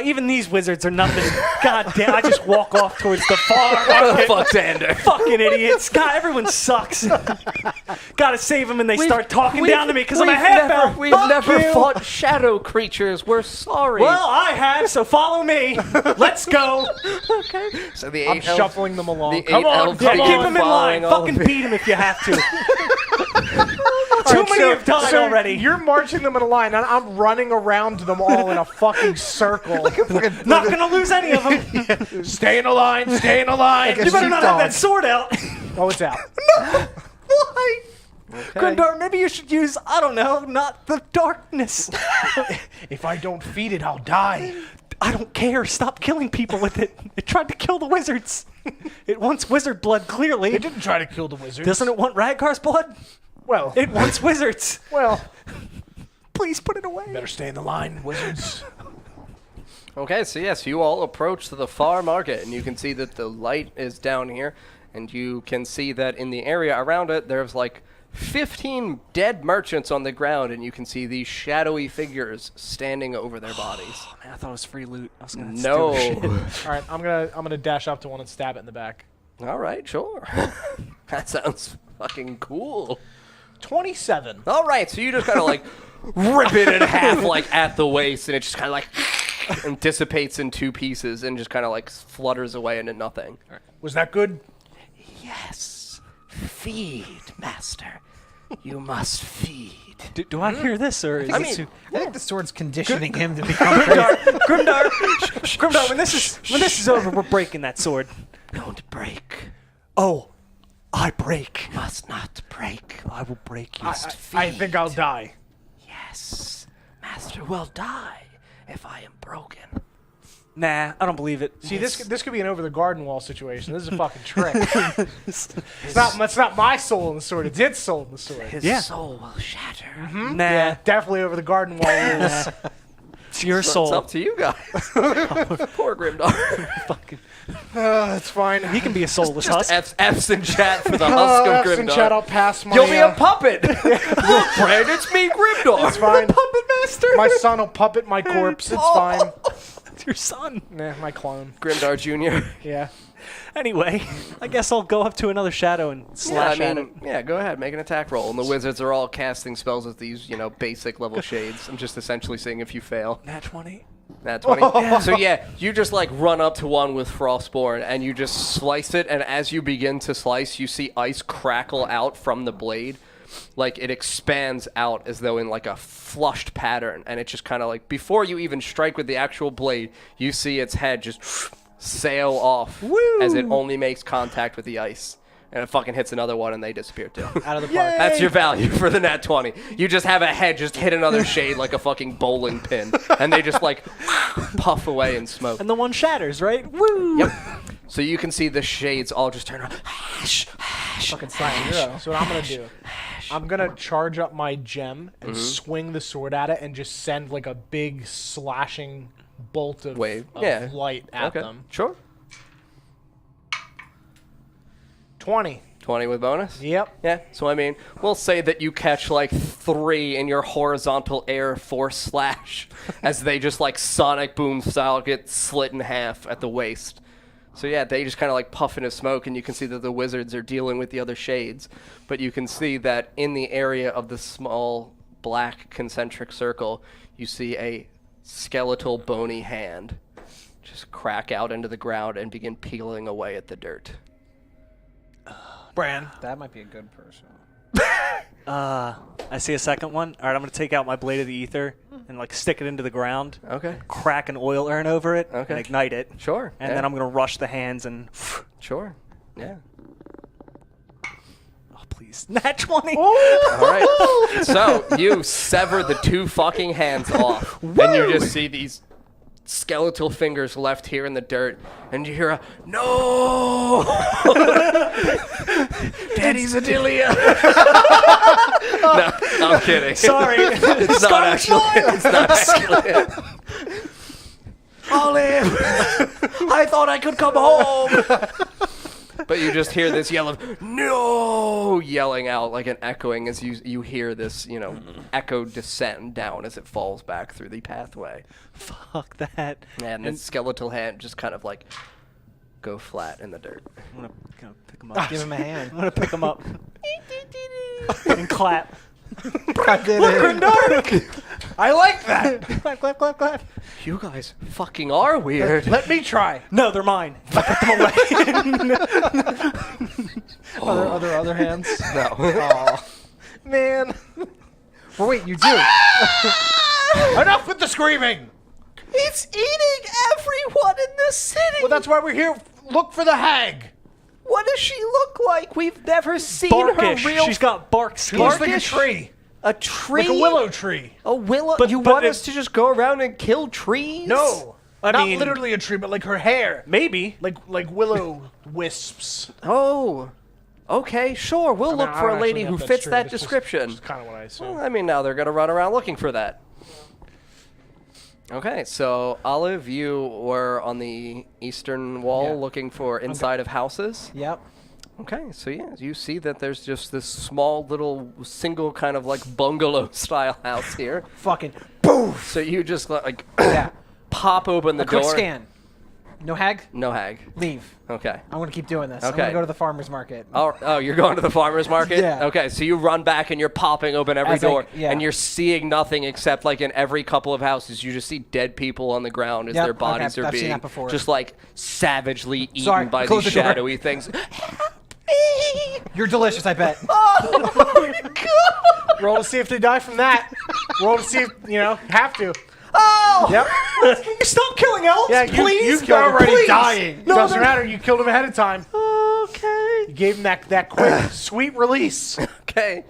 Even these wizards are nothing. God damn, I just walk off towards the far market. Fuck Xander. Fucking idiots. God, everyone sucks. Gotta save them and they start talking down to me because I'm a half-elf. We've Fuck never you. fought shadow creatures. We're sorry. Well, I have, so follow me. Let's go. okay. So the I'm 8 elves, shuffling them along. the Come 8 on, elves Yeah, come begin keep on. them in line. following all Fucking of it. beat them if you have to. Too many have died So already. you're marching them in a line, and I'm running around them all in a fucking circle. Not gonna lose any of them. Stay in a line, stay in a line. You better not have that sword out. Oh, it's out. Why? Grimdar, maybe you should use, I don't know, not the darkness. If I don't feed it, I'll die. I don't care. Stop killing people with it. It tried to kill the wizards. It wants wizard blood, clearly. It didn't try to kill the wizards. Doesn't it want Radgar's blood? Well, It wants wizards. well. Please put it away. Better stay in the line, wizards. Okay, so yes, you all approach to the far market, and you can see that the light is down here, and you can see that in the area around it, there's like 15 dead merchants on the ground, and you can see these shadowy figures standing over their bodies. Oh, man, I thought it was free loot. I was gonna No. steal the shit. All right, I'm gonna dash up to one and stab it in the back. All right, sure. That sounds fucking cool. 27. All right, so you just kind of like rip it in half, like at the waist, and it just kind of like and dissipates in 2 pieces and just kind of like flutters away into nothing. Was that good? Yes. Feed, master. You must feed. Do I hear this, or is I this mean, I think the sword's conditioning him to become crazy. Grimdar, when this is over, we're breaking that sword. Don't break. Oh, I break. Must not break. I will break you. I think I'll die. Yes, master will die if I am broken. Nah, I don't believe it. See, this could be an over the garden wall situation. This is a fucking trick. It's not my soul in the sword. It's its soul in the sword. His Yeah. soul will shatter. Nah, Yeah, definitely over the garden wall rules. it's your So soul. it's up to you guys. Poor Grimdar. Fucking, It's fine. he can be a soulless Just husk. F's in chat for the husk of F's in chat, I'll Grimdar. pass my. You'll be a puppet. Look, Brad, it's me, Grimdar. It's fine. Puppet master. My son will puppet my corpse. It's fine. It's your son. Nah, my clone. Grimdar Jr. Yeah. Anyway, I guess I'll go up to another shadow and slash at it. Yeah, go ahead, make an attack roll. And the wizards are all casting spells with these, basic level shades. I'm just essentially seeing if you fail. Nat 20. Nat 20. So yeah, you just like run up to one with Frostborn and you just slice it, and as you begin to slice, you see ice crackle out from the blade. Like it expands out as though in like a flushed pattern, and it just kind of like, before you even strike with the actual blade, you see its head just sail off as it only makes contact with the ice. And it fucking hits another one and they disappear too. Out of the park. That's your value for the nat 20. You just have a head just hit another shade like a fucking bowling pin. And they just like puff away in smoke. And the one shatters, right? Woo! Yep. So you can see the shades all just turn around. Fucking silent hero. So what I'm gonna do, I'm gonna charge up my gem and swing the sword at it and just send like a big slashing bolt of, Wave. of Yeah. light at Okay. them. Sure. 20. 20 with bonus? Yep. Yeah, so I mean, we'll say that you catch like 3 in your horizontal air force slash as they just like sonic boom style get slit in half at the waist. So yeah, they just kind of like puff into smoke, and you can see that the wizards are dealing with the other shades. But you can see that in the area of the small black concentric circle, you see a skeletal bony hand just crack out into the ground and begin peeling away at the dirt. Bran. That might be a good person. I see a second one. All right, I'm going to take out my Blade of the Ether and like stick it into the ground, Okay. crack an oil urn over it, Okay. and ignite it. Sure. And yeah. then I'm going to rush the hands and... Sure. Yeah. Oh, please. Nat 20! All right. So you sever the 2 fucking hands off, and you just see these skeletal fingers left here in the dirt, and you hear a no. Daddy's Adelia. No, I'm kidding. Sorry. It's not actually. It's not actually. Olive, I thought I could come home. But you just hear this yell of no yelling out like an echoing as you hear this, echo descend down as it falls back through the pathway. Fuck that. And the skeletal hand just kind of like go flat in the dirt. I'm going to pick him up. Give him a hand. I'm going to pick him up. And clap. I did it. I like that. Clap, clap, clap, clap. You guys fucking are weird. Let me try. No, they're mine. I put them away. Other hands. No. Oh Man. well, wait, you do. Enough with the screaming. It's eating everyone in the city. Well, that's why we're here. Look for the hag. What does she look like? We've never seen Barkish. her real. She's got bark She looks skin. like a tree. A tree. Like a willow tree. A willow. But- you but want if- us to just go around and kill trees? No. I Not mean- literally a tree, but like her hair. Maybe. Like willow wisps. Oh. Okay, sure. We'll look for a lady who fits that That's description. kind of what I assume. Well, I mean, now they're going to run around looking for that. Okay, so Olive, you were on the eastern wall Yeah. looking for inside of houses. Yep. Okay, so yeah, you see that there's just this small little single kind of like bungalow style house here. Fucking So you just like yeah. pop open the A quick door. scan. No hag. No hag. Leave. Okay. I'm gonna keep doing this. I'm Okay. gonna go to the farmer's market. Oh, you're going to the farmer's market? Yeah. Okay, so you run back and you're popping open every As I- door, yeah. and you're seeing nothing except like in every couple of houses, you just see dead people on the ground as Yep, their bodies okay, are I've seen being that before. just like savagely eaten Sorry, by close these the door. shadowy things. You're delicious, I bet. Roll to see if they die from that. Roll to see if, have to. Oh! Yep. Can you stop killing elves, Yeah, please? you killed him. already dying. Doesn't matter. You killed him ahead of time. Okay. You gave him that quick, sweet release. Okay.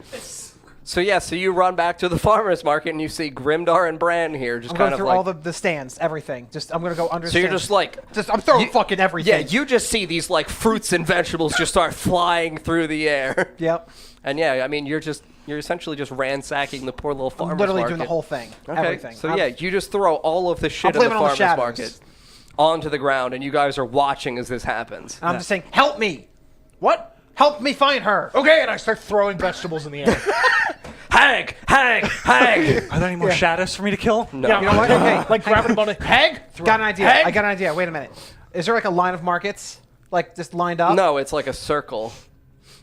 So you run back to the farmer's market and you see Grimdar and Bran here, just I'm kind going of through like. all the stands, everything. I'm going to go under. So you're stands. just like. I'm throwing you- fucking everything. Yeah, you just see these like fruits and vegetables just start flying through the air. Yep. And yeah, I mean you're essentially just ransacking the poor little farmer's I'm literally market. doing the whole thing. Okay. Everything. So you just throw all of the shit I'm in the blaming all the farmer's shadows. market onto the ground, and you guys are watching as this happens. I'm just saying, help me. What? Help me find her. Okay, and I start throwing vegetables in the air. Hag! Hag! Hag! Are there any more shadows for me to kill? No. Yeah, You know what? Okay. Like grabbing them on the Hag? Got an idea. Hag? I got an idea. Wait a minute. Is there like a line of markets? Like just lined up? No, it's like a circle.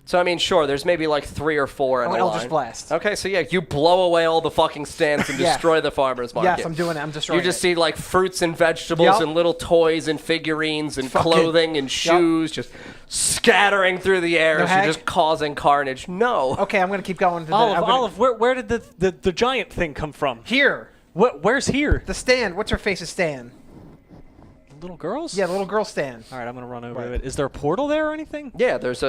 So I mean, sure, there's maybe like 3 or 4 in Oh, a Eldritch line. Blast. Okay, so you blow away all the fucking stands and Yeah. destroy the farmer's market. Yes, I'm doing it. I'm destroying You just it. see like fruits and vegetables Yup. and little toys and figurines and Fucking- clothing and shoes just scattering through the air No as you're hag? just causing carnage. No. Okay, I'm going to keep going. To Olive, where did the giant thing come from? Here. Where's here? The stand. What's her face's stand? Little girls? Yeah, the little girl stand. All right, I'm gonna run over Right. to it. Is there a portal there or anything? Yeah, there's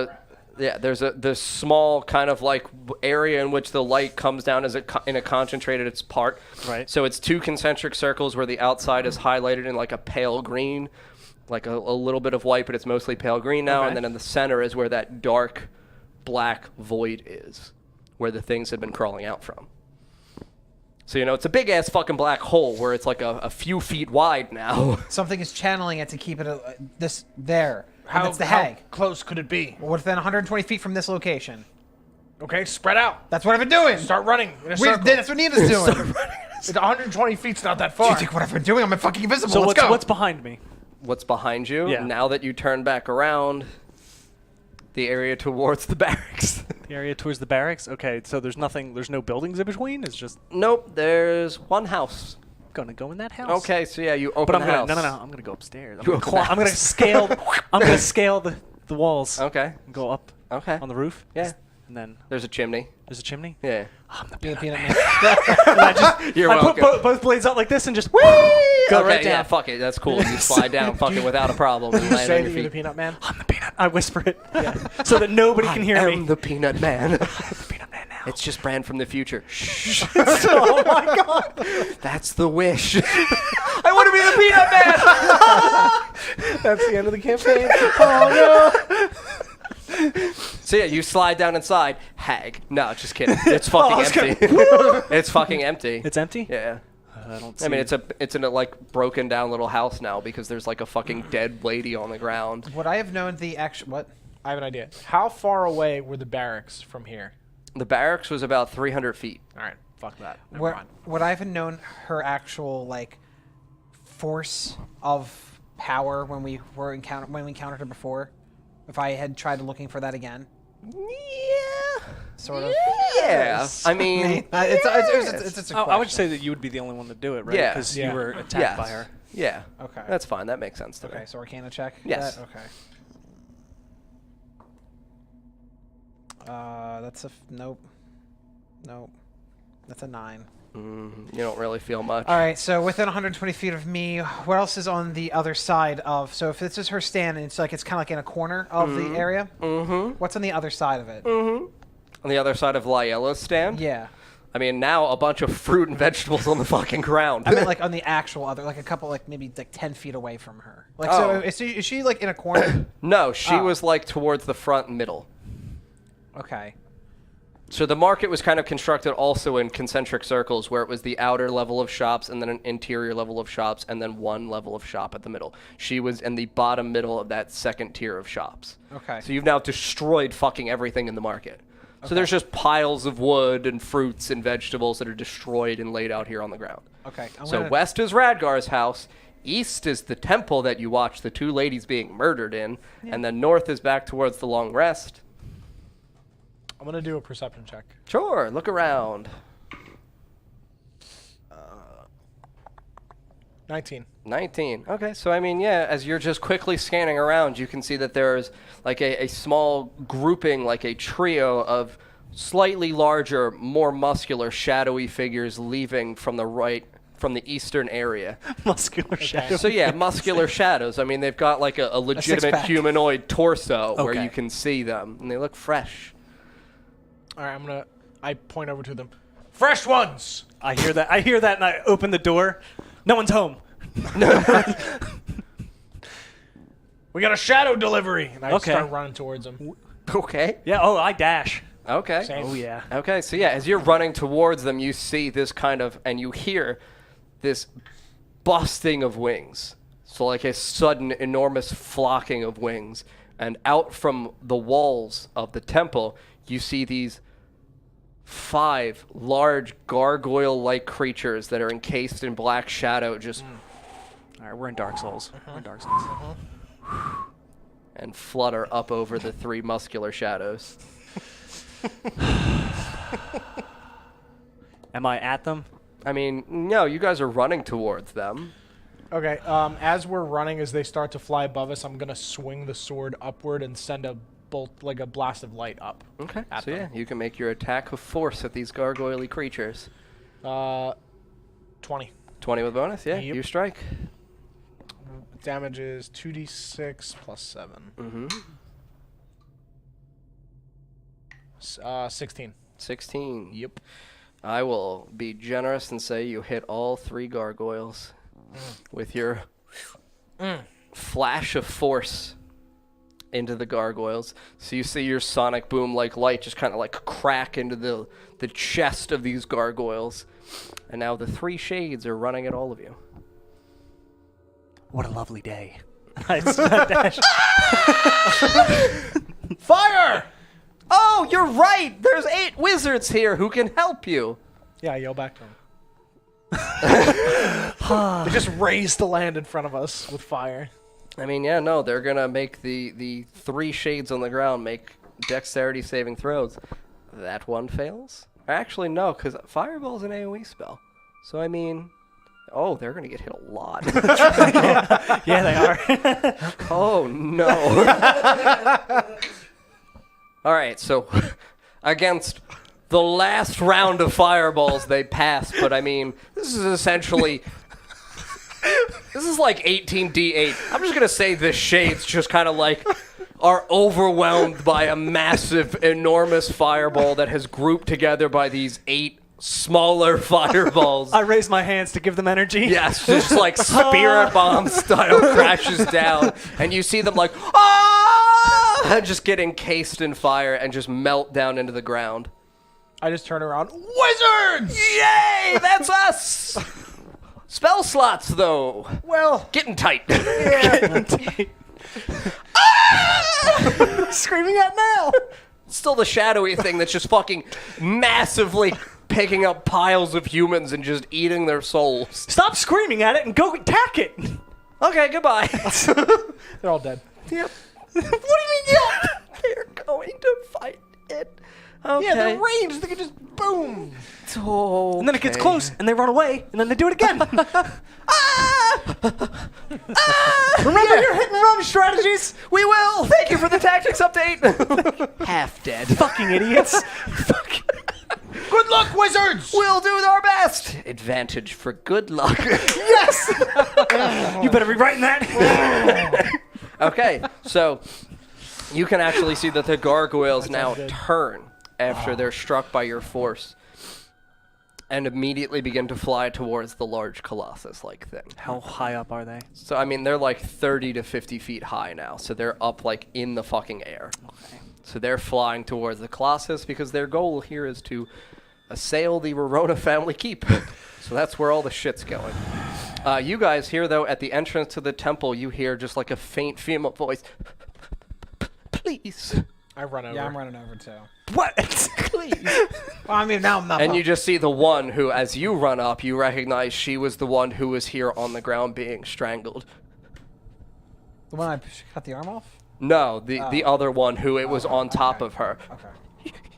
this small kind of like area in which the light comes down as in a concentrated its part. Right. So it's 2 concentric circles where the outside is highlighted in like a pale green, like a little bit of white, but it's mostly pale green now. Okay. And then in the center is where that dark black void is, where the things had been crawling out from. So, it's a big-ass fucking black hole where it's like a few feet wide now. Something is channeling it to keep it this there. And that's the how hag. close could it be? Within 120 feet from this location. Okay, spread out. That's what I've been doing. Start running in a Weird, circle. that's what Nina's doing. It's 120 feet's not that Do far. you think what I've been doing? I'm fucking invisible. So Let's go. what's behind me? What's behind you? Yeah. Now that you turn back around, the area towards the barracks. The area towards the barracks? Okay, so there's no buildings in between? It's just Nope, there's one house. gonna go in that house. Okay, so yeah, you open But I'm the gonna house. I'm gonna go upstairs. You open the I'm gonna house. scale the walls. Okay, And go up okay. on the roof. Yeah. And then There's a chimney. there's a chimney. Yeah. I'm the Be the peanut. peanut man. And I just You're I put welcome. both blades out like this and just go Okay, right yeah, down. fuck it. That's cool. You slide down fucking without a problem and You land say on that your you're the feet. peanut man? I'm the peanut. I whisper it so that nobody can hear I me. am the peanut man. the peanut man now. It's just Bran from the future. Shh. Oh my god. That's the wish. I want to be the peanut man. That's the end of the campaign. Oh no! So yeah, you slide down inside. Hag. No, just kidding. It's fucking empty. It's fucking empty. It's empty? Yeah. I don't see I mean, it. it's in a like broken down little house now because there's like a fucking dead lady on the ground. Would I have known the actual what? I have an idea. How far away were the barracks from here? The barracks was about 300 feet. All right, fuck that. Never Where, mind. would I have known her actual like force of power when we encountered her before? If I had tried looking for that again, Yeah. sort of. Yeah. I mean, It's a I would question. say that you would be the only one to do it, right? Yeah. Because Yeah. you were attacked yes. by her. Yeah. Okay. That's fine. That makes sense to me. Okay, so Arcana check. Yes. That? Okay. That's a nope. Nope. That's a 9. You don't really feel much. All right, so within 120 feet of me, what else is on the other side of? So if this is her stand, and it's kind of like in a corner of the area. Mm-hmm. What's on the other side of it? On the other side of Liella's stand. Yeah, I mean, now a bunch of fruit and vegetables on the fucking ground. I meant like on the actual other, like a couple, like maybe like 10 feet away from her. Like, Oh. so is she like in a corner? No, she Oh. was like towards the front and middle. Okay. So the market was kind of constructed also in concentric circles where it was the outer level of shops and then an interior level of shops and then one level of shop at the middle. She was in the bottom middle of that second tier of shops. Okay. So you've now destroyed fucking everything in the market. So there's just piles of wood and fruits and vegetables that are destroyed and laid out here on the ground. Okay. So west is Radgar's house, east is the temple that you watched the 2 ladies being murdered in, and then north is back towards the long rest. I'm gonna do a perception check. Sure, look around. 19. 19. Okay, so I mean, yeah, as you're just quickly scanning around, you can see that there's like a small grouping, like a trio of slightly larger, more muscular, shadowy figures leaving from the eastern area. Muscular shadow. So yeah, muscular shadows. I mean, they've got like a legitimate six-pack. humanoid torso where Okay. you can see them, and they look fresh. All right, I point over to them. Fresh ones! I hear that, and I open the door. No one's home. We got a shadow delivery! And I Okay. start running towards them. Okay. Yeah. Oh, I dash. Okay. Same. Oh yeah. Okay, so yeah, as you're running towards them, you see this kind of, and you hear this busting of wings. So like a sudden, enormous flocking of wings. And out from the walls of the temple, you see these 5 large gargoyle-like creatures that are encased in black shadow just All right, we're in Dark Souls. We're in Dark Souls. and flutter up over the 3 muscular shadows. Am I at them? I mean, no, you guys are running towards them. Okay, as we're running, as they start to fly above us, I'm going to swing the sword upward and send a bolt, like a blast of light up. Okay, At so them. yeah, you can make your attack of force at these gargoyle creatures. 20. 20 with bonus, yeah, Yep. you strike. Damage is 2d6 plus 7. Mm-hmm. 16. 16. Yep. I will be generous and say you hit all 3 gargoyles with your flash of force into the gargoyles. So you see your sonic boom like light just kind of like crack into the chest of these gargoyles. And now the 3 shades are running at all of you. What a lovely day. I dash. Fire! Oh, you're right! There's 8 wizards here who can help you! Yeah, I yell back to them. They just raise the land in front of us with fire. I mean, yeah, no, they're gonna make the 3 shades on the ground make dexterity saving throws. That one fails? Actually, no, because Fireball's an AoE spell. So, I mean... Oh, they're gonna get hit a lot. Yeah, they are. Oh, no. Alright, so against the last round of fireballs, they pass, but I mean, this is essentially... This is like 18d8. I'm just gonna say the shades just kind of like are overwhelmed by a massive, enormous fireball that has grouped together by these 8 smaller fireballs. I raise my hands to give them energy. Yes, just like spirit bomb style crashes down, and you see them like, ah, just get encased in fire and just melt down into the ground. I just turn around. Wizards! Yay, that's us! Spell slots, though. Well, Getting tight. Screaming out now. Still the shadowy thing that's just fucking massively picking up piles of humans and just eating their souls. Stop screaming at it and go attack it. Okay, goodbye. they're all dead. Yep. What do you mean, yep? They're going to fight it. Okay. Yeah, they're ranged. They can just boom. Oh, And then it gets close, and they run away, and then they do it again. Remember your hit and run strategies? We will. Thank you for the tactics update. Half dead. Fucking idiots. Good luck, wizards! We'll do our best. Advantage for good luck. Yes. You better be writing that. Okay, so you can actually see that the gargoyles now good. turn after they're struck by your force and immediately begin to fly towards the large colossus-like thing. How high up are they? So, I mean, they're like 30 to 50 feet high now, so they're up like in the fucking air. Okay. So they're flying towards the colossus because their goal here is to assail the Rorona family keep. So that's where all the shit's going. You guys here, though, at the entrance to the temple, you hear just like a faint female voice. Please. I run over. Yeah, I'm running over too. What? Please. Well, I mean, now I'm not. And you just see the one who, as you run up, you recognize she was the one who was here on the ground being strangled. The one I cut the arm off? No, the other one who it was on top of her. Okay.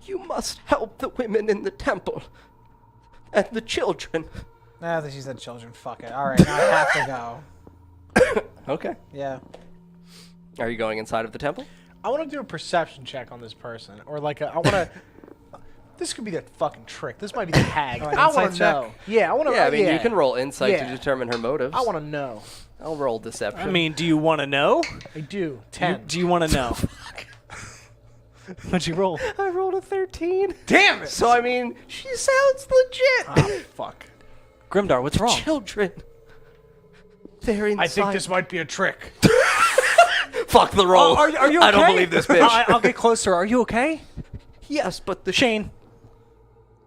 You must help the women in the temple. And the children. Nah, she said children. Fuck it. All right, now I have to go. Okay. Yeah. Are you going inside of the temple? I want to do a perception check on this person, or like I want to. This could be that fucking trick. This might be the hag. Oh, an I want insight to check? know. Yeah, I want to. Yeah, I mean, you can roll insight Yeah. to determine her motives. I want to know. I'll roll deception. I mean, do you want to know? I do. 10. Do you want to know? What'd you roll? I rolled a 13. Damn it! So, I mean, she sounds legit. Oh, fuck. Grimdar, what's wrong? Children. They're inside. I think this might be a trick. Fuck the roll. Are you okay? I don't believe this bitch. I'll get closer. Are you okay? Yes, but the Shane.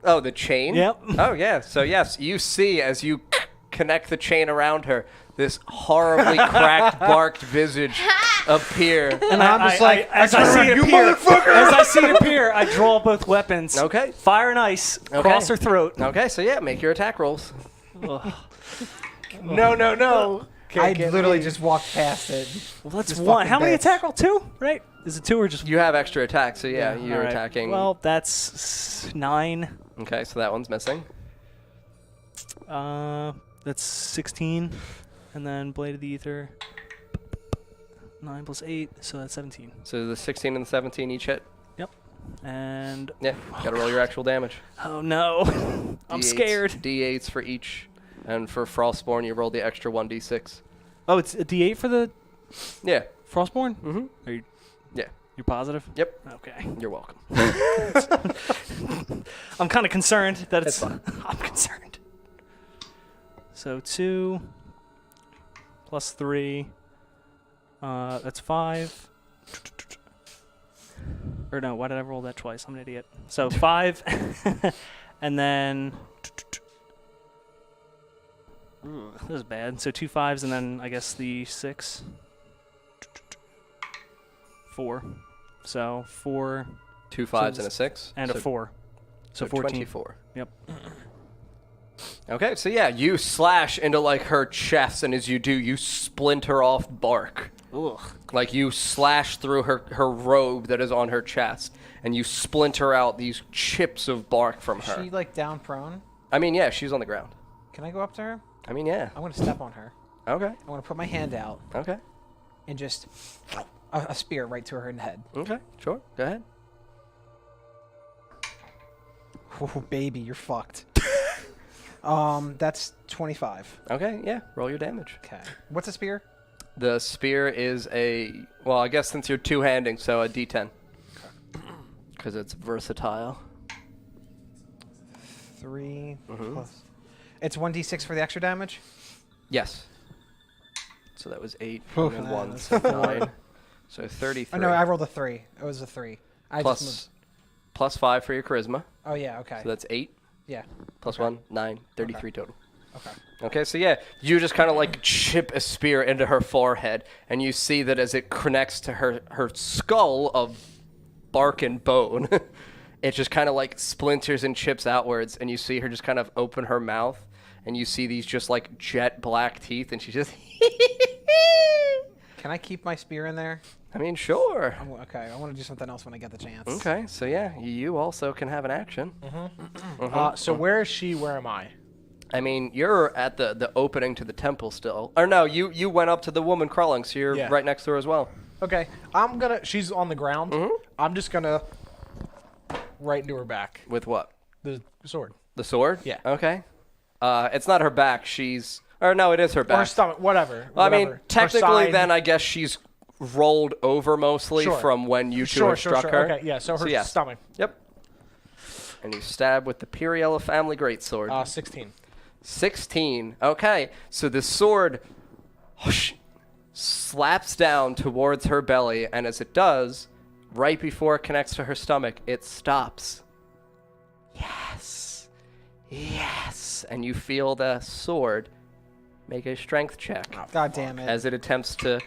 Oh, the chain? Yep. Oh, yeah. So, yes, you see as you connect the chain around her, this horribly cracked, barked visage appear. And I'm just like, as I see it appear, as I see it appear, I draw both weapons. Okay. Fire and ice across her throat. Okay, so yeah, make your attack rolls. No. I literally just walked past it. Well, that's This one. fucking How many bitch. attack roll? 2, right? Is it 2 or just You have extra attack, so yeah, you're all right. attacking. Well, that's 9. Okay, so that one's missing. That's 16. And then Blade of the Ether. 9 plus 8, so that's 17. So the 16 and the 17 each hit. Yep. And Yeah, gotta roll your actual damage. oh no, I'm D8s scared. D8s for each. And for Frostborn, you roll the extra 1d6. Oh, it's a D8 for the Yeah. Frostborn. Mm-hmm. Are you? Yeah. You're positive? Yep. Okay. You're welcome. I'm kind of concerned that it's. It's fine. I'm concerned. So 2 plus 3. That's 5. Or no, why did I roll that twice? I'm an idiot. So 5, and then. Ooh, this is bad. So 2 5s, and then I guess the 6. 4. So 4 2 5s and a 6. and so a 4. So 14. 24. Yep. Okay, so yeah, you slash into like her chest, and as you do, you splinter off bark. Ugh. Like you slash through her robe that is on her chest, and you splinter out these chips of bark from Is her. she like down prone? I mean, yeah, she's on the ground. Can I go up to her? I mean, yeah. I want to step on her. Okay. I want to put my hand out Okay. and just a spear right to her in the head. Okay. Sure. Go ahead. Oh, baby, you're fucked. That's 25. Okay. Yeah. Roll your damage. Okay. What's a spear? The spear is well, I guess since you're two-handing, so a D10. Because it's versatile. 3 Mhm. plus. It's 1d6 for the extra damage? Yes. So that was 8 Oof, and then nah, 1, that's so 4. 9. So 33. Oh, no, I rolled a 3. It was a 3. I just moved. Plus 5 for your charisma. Oh, yeah, okay. So that's 8. Yeah. Plus Okay. 1, 9, 33 total. Okay. Okay, so yeah, you just kind of like chip a spear into her forehead, and you see that as it connects to her skull of bark and bone, it just kind of like splinters and chips outwards, and you see her just kind of open her mouth, and you see these just like jet black teeth, and she just. Can I keep my spear in there? I mean, sure. Okay, I want to do something else when I get the chance. Okay, so yeah, you also can have an action. So where is she? Where am I? I mean, you're at the opening to the temple still. Or no, you went up to the woman crawling, so you're Yeah. right next to her as well. Okay, she's on the ground. I'm just gonna right into her back. With what? The sword. The sword? Yeah. Okay. It's not her back. Or no, it is her Or back. her stomach, whatever. Well, I mean, whatever. Her technically, side. then I guess she's rolled over mostly Sure. from when you two have struck her. Okay, yeah, so her yeah. stomach. Yep. And you stab with the Piriella family greatsword. 16. 16. Okay, so the sword whoosh, slaps down towards her belly, and as it does, right before it connects to her stomach, it stops. Yes. Yes. And you feel the sword make a strength check God damn it. as it attempts to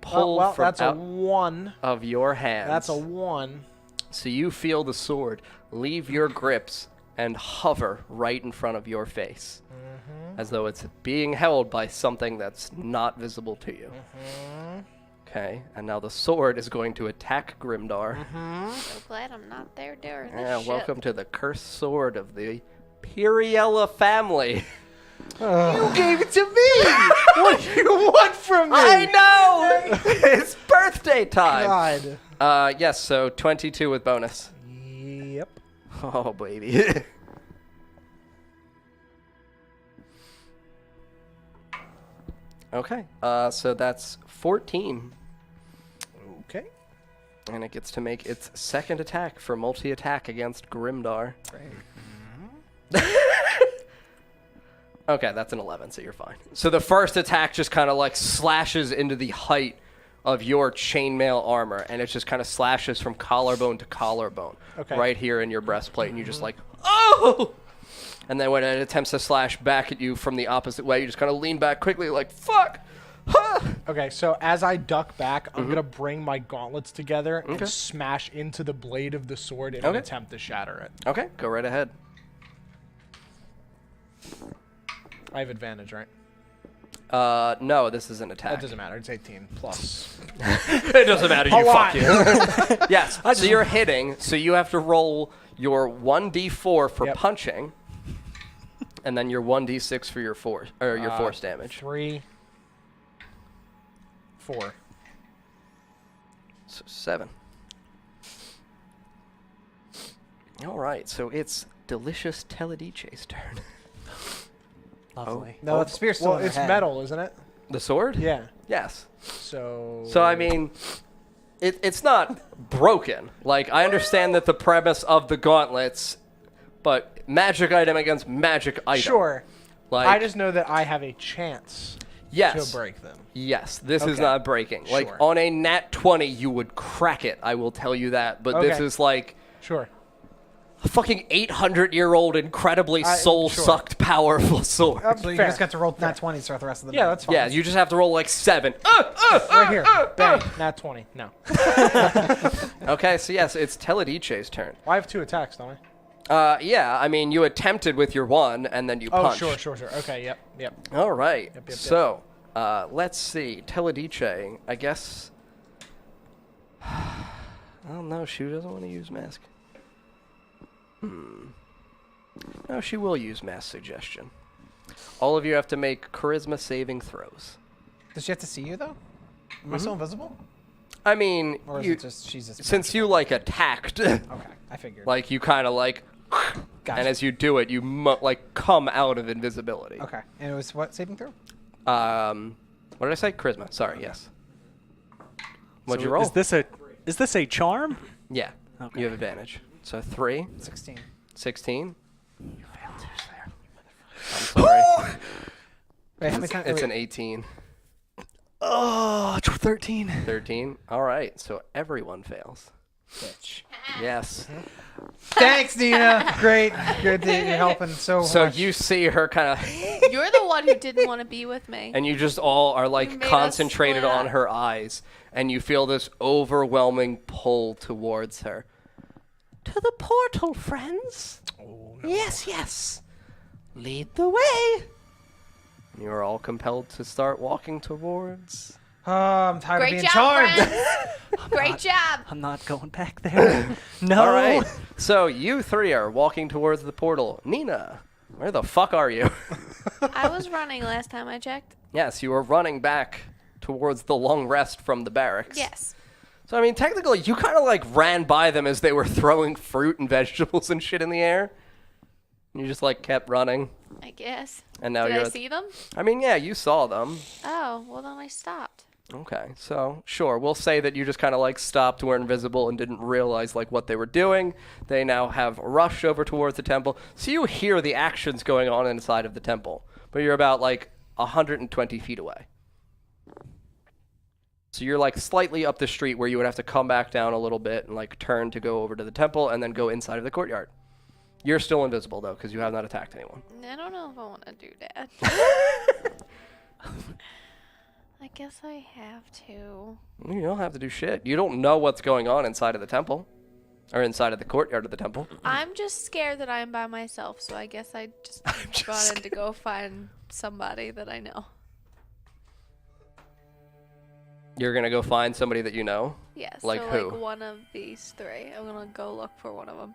pull Well, from that's a out 1. of your hands. That's a 1. So you feel the sword leave your grips and hover right in front of your face, as though it's being held by something that's not visible to you. Okay, and now the sword is going to attack Grimdar. So glad I'm not there during this Yeah, shit. welcome to the cursed sword of the Piriella family. You gave it to me! What do you want from me? I know! It's birthday time! God. Yes, so 22 with bonus. Yep. Oh, baby. Okay, so that's 14. Okay. And it gets to make its second attack for multi-attack against Grimdar. Okay, that's an 11, so you're fine. So the first attack just kind of like slashes into the height of your chainmail armor, and it just kind of slashes from collarbone to collarbone, right here in your breastplate, and you just like, oh! And then when it attempts to slash back at you from the opposite way, you just kind of lean back quickly like, fuck! Okay, so as I duck back, I'm going to bring my gauntlets together and smash into the blade of the sword in an attempt to shatter it. Okay, go right ahead. I have advantage, right? No, this is an attack. That doesn't matter. It's 18 plus. It doesn't matter, you fuck you. Yes, so you're hitting, so you have to roll your 1d4 for punching, and then your 1d6 for your force damage. 3, 4. So 7. All right, so it's delicious Teledice's turn. Lovely. No, the spear's still in her it's head. metal, isn't it? The sword? Yeah. Yes. So I mean, it's not broken. Like, I understand that the premise of the gauntlets, but magic item against magic item. Sure. Like, I just know that I have a chance to break them. Yes, this is not breaking. Like, Sure. on a nat 20, you would crack it, I will tell you that. But this is like Sure. a fucking 800-year-old, incredibly soul-sucked, powerful sword. So you just got to roll nat 20s throughout the rest of the night. Yeah, that's fine. Yeah, you just have to roll like 7. Right here. Bang. Nat 20. No. Okay, so yes, it's Teledice's turn. Well, I have 2 attacks, don't I? Yeah, I mean, you attempted with your 1, and then you punched. Oh, sure. Okay, yep. All right. Yep. So, let's see. Teledice, I guess. Oh, no, she doesn't want to use mask. No, she will use mass suggestion. All of you have to make charisma saving throws. Does she have to see you, though? Am I still invisible? I mean, Or is it just she's just... since you, like, attacked, Okay, I figured. like, you kind of, like, Gotcha. and as you do it, you, like, come out of invisibility. Okay, and it was what saving throw? What did I say? Charisma. Sorry, yes. What'd you roll? Is this a charm? Yeah, Okay. you have advantage. So 3, 16. 16. You failed there. I'm sorry. Wait, how many times? It's an 18. Oh, 13. 13. All right, so everyone fails. Bitch. Yes. Thanks, Nina. Great. Good that you're helping so So much. you see her kind of, You're the one who didn't want to be with me. and you just all are You like made us concentrated split on up. her eyes, and you feel this overwhelming pull towards her. To the portal, friends. Oh, no. Yes. Lead the way. You are all compelled to start walking towards. I'm tired of Great being job, charmed. friends. Great job. I'm not going back there. No. All right. So you 3 are walking towards the portal. Nina, where the fuck are you? I was running last time I checked. Yes, you are running back towards the long rest from the barracks. Yes. So, I mean, technically, you kind of, like, ran by them as they were throwing fruit and vegetables and shit in the air. You just, like, kept running. I guess. And now Did you're... I see them? I mean, yeah, you saw them. Oh, well then I stopped. Okay, so, sure, we'll say that you just kind of, like, stopped, were invisible, and didn't realize, like, what they were doing. They now have rushed over towards the temple. So you hear the actions going on inside of the temple. But you're about, like, 120 feet away. So you're, like, slightly up the street where you would have to come back down a little bit and, like, turn to go over to the temple and then go inside of the courtyard. You're still invisible, though, because you have not attacked anyone. I don't know if I want to do that. I guess I have to. You don't have to do shit. You don't know what's going on inside of the temple. Or inside of the courtyard of the temple. I'm just scared that I'm by myself, so I guess I just brought in to go find somebody that I know. You're going to go find somebody that you know? Yes. Like so who? like one of these 3. I'm gonna go look for one of them.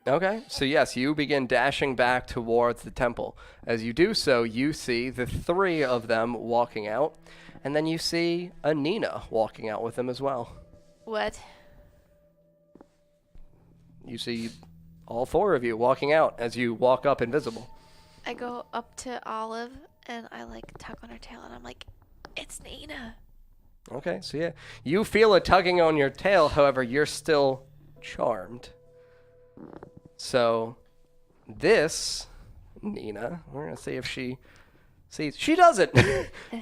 Okay, so yes, you begin dashing back towards the temple. As you do so, you see the 3 of them walking out, and then you see a Nina walking out with them as well. What? You see all 4 of you walking out as you walk up invisible. I go up to Olive and I like tug on her tail and I'm like, it's Nina. Okay, so yeah, you feel a tugging on your tail, however, you're still charmed. So, this Nina, we're going to see if she sees. She doesn't.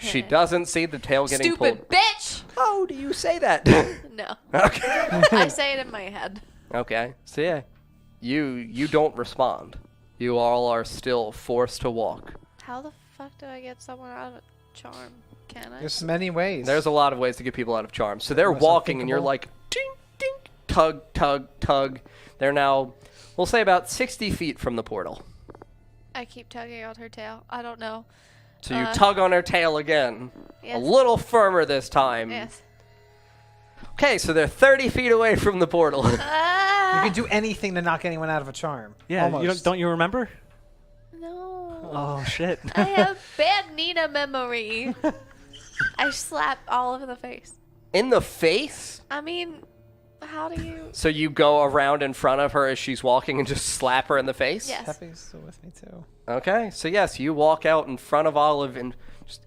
She doesn't see the tail getting pulled. Stupid bitch! Oh, do you say that? No. Okay. I say it in my head. Okay, so yeah, you don't respond. You all are still forced to walk. How the fuck do I get someone out of a charm? Can I? There's many ways. There's a lot of ways to get people out of charms. So they're Most walking, and you're unthinkable. like, ding, ding, tug, tug, tug. They're now, we'll say, about 60 feet from the portal. I keep tugging on her tail. I don't know. So you tug on her tail again. Yes. A little firmer this time. Yes. Okay, so they're 30 feet away from the portal. You Ah! can do anything to knock anyone out of a charm. Yeah, Almost. you don't you remember? No. Oh shit. I have bad Nina memory. I slap Olive in the face. In the face? I mean, how do you? So you go around in front of her as she's walking and just slap her in the face? Yes. Pepe's still with me too. Okay, so yes, you walk out in front of Olive and just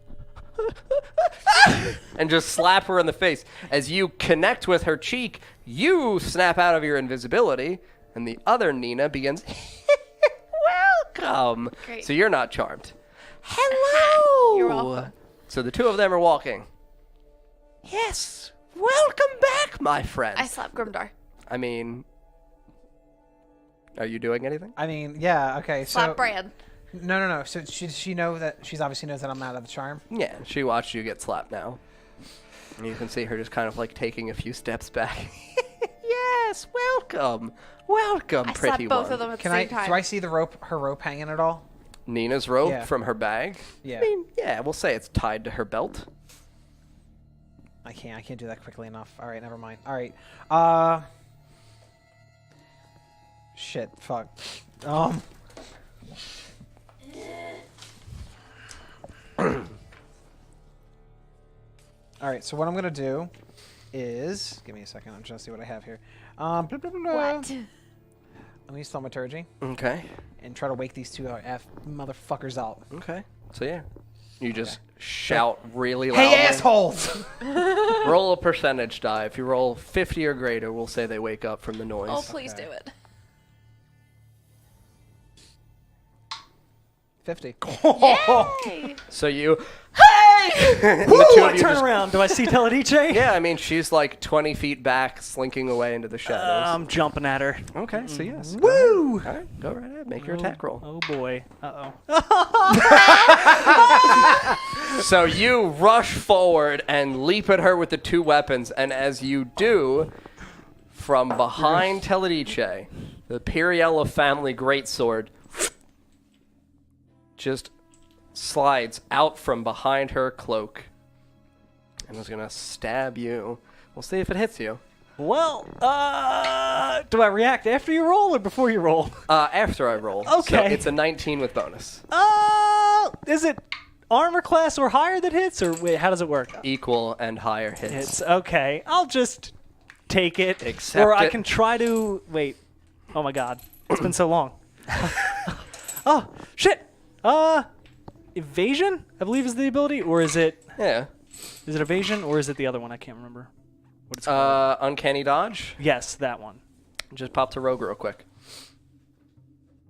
and just slap her in the face. As you connect with her cheek, you snap out of your invisibility, and the other Nina begins, welcome. Great. So you're not charmed. Hello. You're welcome. So the 2 of them are walking. Yes, welcome back, my friend. I slap Grimdar. I mean, are you doing anything? I mean, yeah, okay. Slap So Brand. no. So she know that she's obviously knows that I'm out of the charm. Yeah, she watched you get slapped now. And you can see her just kind of like taking a few steps back. Yes, welcome. Welcome, I pretty slap both one. of them at Can the I? same time. Do I see the rope? Her rope hanging at all? Nina's rope Yeah. from her bag. Yeah. I mean, yeah, we'll say it's tied to her belt. I can't do that quickly enough. All right, never mind. All right. Shit. Fuck. All right. So what I'm gonna do is give me a second. I'm trying to see what I have here. Blah, blah, blah, blah. What? Let me use thaumaturgy Okay. and try to wake these 2 F motherfuckers out. Okay. So yeah, you just shout really loudly. Hey, assholes! Roll a percentage die. If you roll 50 or greater, we'll say they wake up from the noise. Oh, please Okay. do it. 50. Yay! So you, hey! And the Woo! two I of you turn just- around. Do I see Teledice? Yeah, I mean, she's like 20 feet back, slinking away into the shadows. I'm jumping at her. Okay, so yes. Woo! All right, go right ahead. Make your attack roll. Oh boy. Uh oh. So you rush forward and leap at her with the 2 weapons, and as you do, from behind Teledice, the Periella family greatsword just slides out from behind her cloak and is gonna stab you. We'll see if it hits you. Well, do I react after you roll or before you roll? After I roll. So Okay. it's a 19 with bonus. Is it armor class or higher that hits, or wait, how does it work? Equal and higher hits. It's okay. I'll just take it. Accept or I it. can try to wait. Oh my god, it's been so long. Oh shit. Evasion, I believe is the ability, or is it Yeah. evasion, or is it the other one? I can't remember what it's called. Uncanny dodge. Yes, that one. Just pop to Rogue real quick.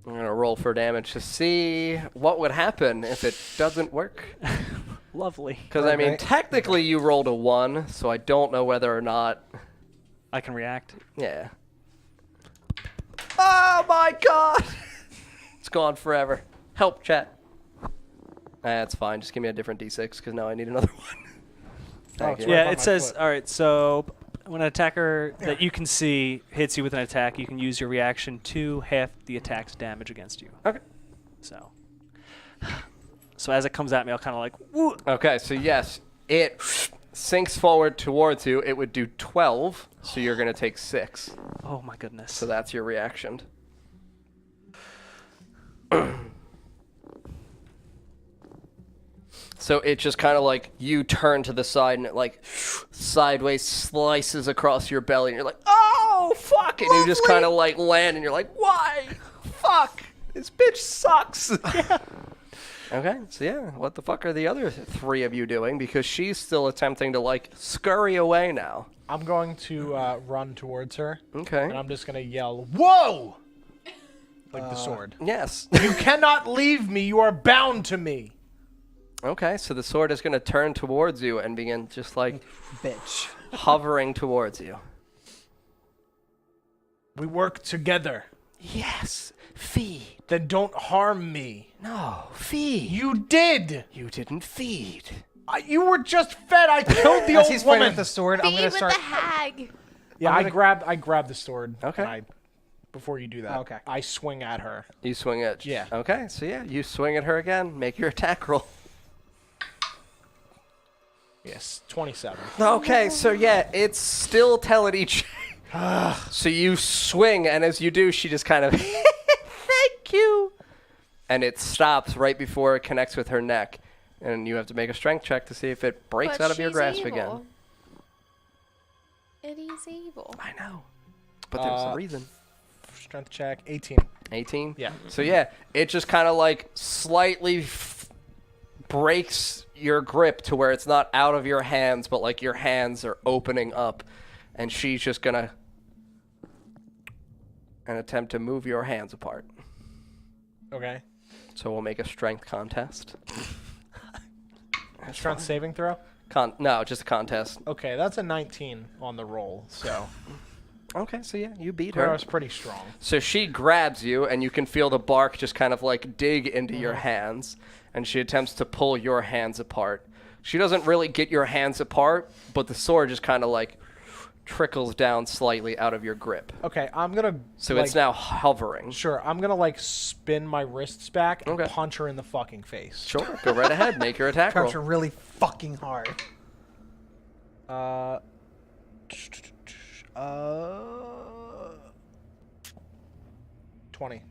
I'm gonna roll for damage to see what would happen if it doesn't work. Lovely. Because I mean, Right. technically you rolled a 1, so I don't know whether or not. I can react. Yeah. Oh my god! It's gone forever. Help, chat. That's fine. Just give me a different d6 because now I need another one. Thank it's you. right Yeah, by it my says, foot. all right, so when an attacker that you can see hits you with an attack, you can use your reaction to half the attack's damage against you. Okay. So as it comes at me, I'll kind of like, woo. Okay, so yes, it sinks forward towards you. It would do 12, so you're going to take 6. Oh my goodness. So that's your reaction. So it just kind of like you turn to the side and it like sideways slices across your belly and you're like, oh, fuck. And you just kind of like land and you're like, why? Fuck. This bitch sucks. Okay, so yeah, what the fuck are the other three of you doing? Because she's still attempting to like scurry away now. I'm going to run towards her. Okay. And I'm just going to yell, whoa! Like the sword. Yes. You cannot leave me. You are bound to me. Okay, so the sword is going to turn towards you and begin just like Bitch. hovering towards you. We work together. Yes, feed. Then don't harm me. No, feed. You did. You didn't feed. You were just fed. I killed the As old he's fighting woman. with the sword, I'm Feed gonna with start. the hag. Yeah, I'm I grab the sword. Okay. And before you do that, Okay. I swing at her. You swing at. Yeah. Okay, so yeah, you swing at her again. Make your attack roll. Yes, 27. Okay, so yeah, it's still Teledice. So you swing, and as you do, she just kind of, thank you. And it stops right before it connects with her neck. And you have to make a strength check to see if it breaks But out of your she's grasp evil. again. It is evil. I know. But there's a reason. Strength check, 18. 18? Yeah. So yeah, it just kind of like slightly breaks your grip to where it's not out of your hands, but like your hands are opening up. And she's just going to attempt to move your hands apart. Okay. So we'll make a strength contest. Strength saving throw? No, just a contest. Okay, that's a 19 on the roll, so Okay, so yeah, you beat that her. was pretty strong. So she grabs you, and you can feel the bark just kind of like dig into your hands, and she attempts to pull your hands apart. She doesn't really get your hands apart, but the sword just kind of like trickles down slightly out of your grip. Okay, I'm gonna. So like, it's now hovering. Sure, I'm gonna like spin my wrists back and Okay. punch her in the fucking face. Sure, go right ahead. Make your attack Punch her roll. really fucking hard. Uh, 20.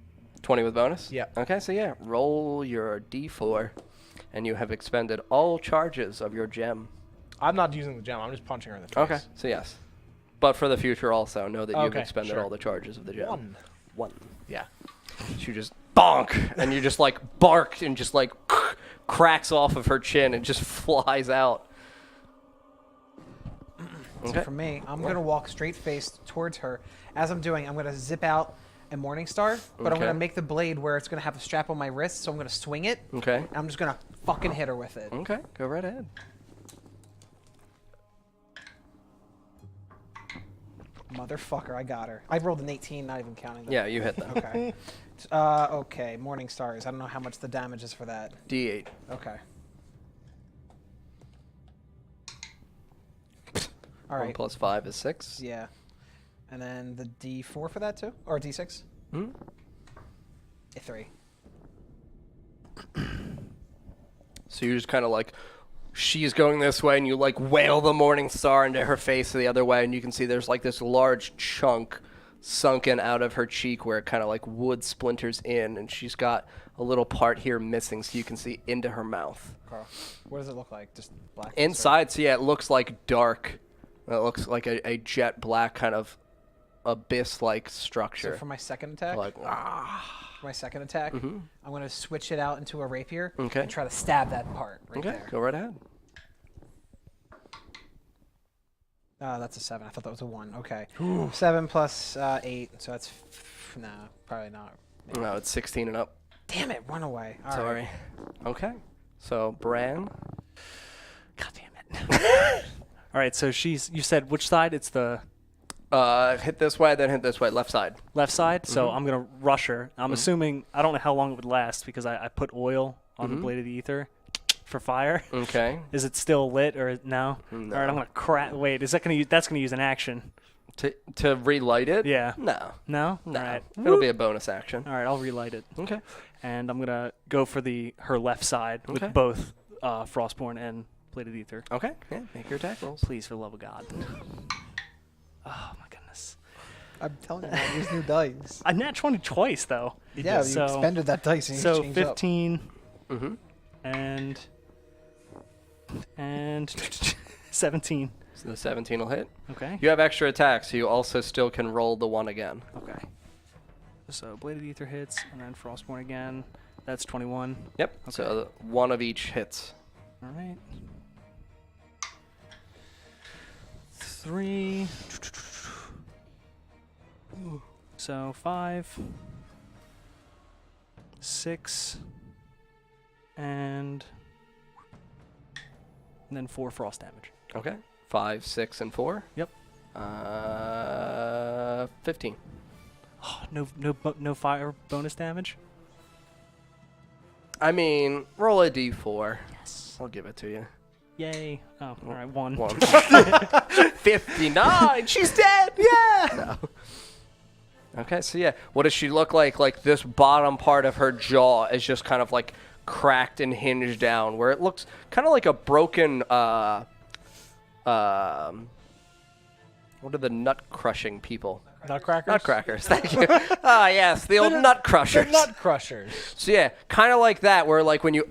20 with bonus? Yeah. Okay, so yeah, roll your d4, and you have expended all charges of your gem. I'm not using the gem. I'm just punching her in the face. Okay, so yes. But for the future also, know that you've Okay, expended sure. all the charges of the gem. 1. One. Yeah. She just bonk, and you just like bark and just like cracks off of her chin and just flies out. So for me, I'm gonna walk straight faced towards her. As I'm doing, I'm gonna zip out a Morningstar, but I'm Okay. gonna make the blade where it's gonna have a strap on my wrist, so I'm gonna swing it. Okay. And I'm just gonna fucking hit her with it. Okay, go right ahead. Motherfucker, I got her. I rolled an 18, not even counting that. Yeah, you hit them. Okay. Okay, Morning Stars. I don't know how much the damage is for that. D8. Okay. All 1 right. plus 5 is 6. Yeah. And then the D4 for that too? Or D6? Hmm? A 3. So you just kind of like, she's going this way, and you like wail the morning star into her face the other way, and you can see there's like this large chunk sunken out of her cheek where it kind of like wood splinters in, and she's got a little part here missing so you can see into her mouth. Carl, what does it look like? Just black? Inside, so yeah, it looks like dark. It looks like a jet black kind of abyss-like structure. So for my second attack, Like, for my second attack, I'm going to switch it out into a rapier Okay. and try to stab that part right okay, there. go right ahead. That's a 7. I thought that was a 1. Okay. 7 plus 8, so that's... nah, probably not. Maybe. No, it's 16 and up. Damn it, run away. All Sorry. right. Okay. So, Bran. God damn it. All right, so you said which side? It's the Hit this way, then hit this way. Left side. left side. So I'm going to rush her. I'm assuming, I don't know how long it would last because I put oil on the blade of the ether for fire. Okay. Is it still lit or no? No. All right, I'm going to crack. Wait, is that going to that's going to use an action? To relight it? Yeah. No. No? No. All right. It'll be a bonus action. All right, I'll relight it. Okay. And I'm going to go for her left side Okay. with both Frostborn and Blade of the Ether. Okay. Yeah, make your attack rolls. Please, for the love of God. Oh, my goodness. I'm telling you, man, use new dice. A nat 20 twice, though. Yeah, you So- expended that dice and you So changed up. 15 Mm-hmm. and 17. So the 17 will hit. Okay. You have extra attacks, so you also still can roll the 1 again. Okay. So Bladed Ether hits, and then Frostborn again. That's 21. Yep. So one of each hits. All right. 3. So 5, 6, and then 4 frost damage. Okay. 5, 6, and 4. Yep. 15. Oh, no fire bonus damage. I mean, roll a d4. Yes. I'll give it to you. Yay. Oh, all right, 1. 59. She's dead. Yeah. No. Okay, so yeah, what does she look like? Like this bottom part of her jaw is just kind of like cracked and hinged down, where it looks kind of like a broken. What are the nut crushing people? Nutcrackers? Nutcrackers. Thank you. Ah, yes, the old nut crushers. The nut crushers. So yeah, kind of like that, where like when you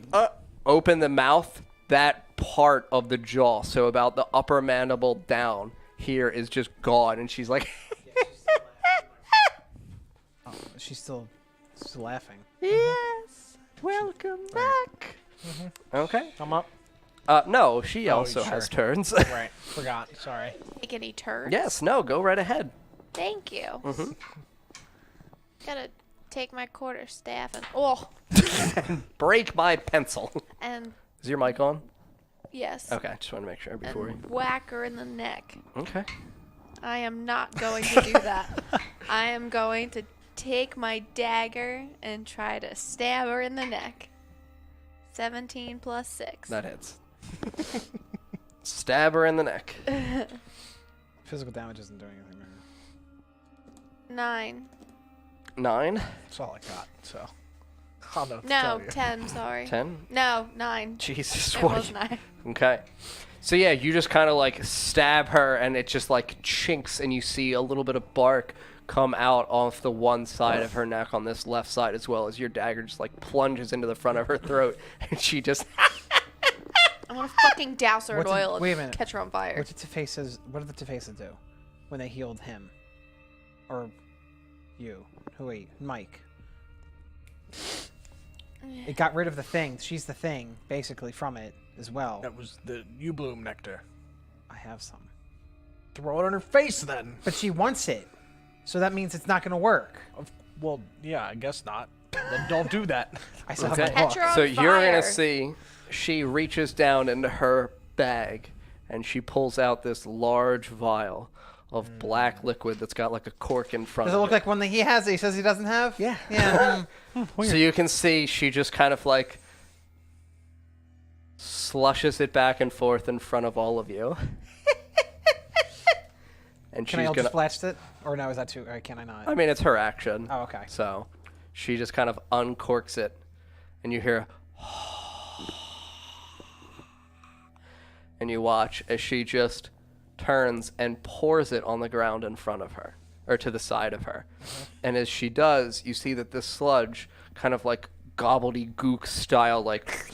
open the mouth, that part of the jaw, so about the upper mandible down here, is just gone, and she's like. Oh, she's still laughing. Yes, welcome back. Okay. I'm up. No, she Oh, also sure. has turns. Right. Forgot. Sorry. Take any turns? Yes, no, go right ahead. Thank you. Mm-hmm. Gotta take my quarterstaff and Break my pencil. and Is your mic on? yes. Okay, just want to make sure before And whack her in the neck. Okay. I am not going to do that. I am going to take my dagger and try to stab her in the neck. 17 plus 6. That hits. Stab her in the neck. Physical damage isn't doing anything. 9. 9. That's all I got. So. I don't know what to No, tell you. 10, sorry. 10. No, 9. Jesus, It what? was 9. Okay. So yeah, you just kind of like stab her, and it just like chinks, and you see a little bit of bark come out off the one side of her neck on this left side, as well as your dagger just like plunges into the front of her throat, and she just. I want to fucking douse her in What's it- oil wait a and minute. catch her on fire. What did the Tefesa do when they healed him? Or you? Wait, Mike. It got rid of the thing. She's the thing, basically, from it as well. That was the U-Bloom nectar. I have some. Throw it on her face then. But she wants it. So that means it's not going to work. Well, yeah, I guess not. Then don't do that. I still Okay. have my Catch book. her on So you're fire. gonna see she reaches down into her bag, and she pulls out this large vial of black liquid that's got like a cork in front Does it of look like one that he has that he says he doesn't have? Yeah. Yeah. So you can see she just kind of like slushes it back and forth in front of all of you. And Can I she's Eldritch gonna. Blast it? Or no, is that too... Or can I not? I mean, it's her action. Oh, okay. So she just kind of uncorks it, and you hear. And you watch as she just turns and pours it on the ground in front of her, or to the side of her. And as she does, you see that this sludge kind of like gobbledygook style, like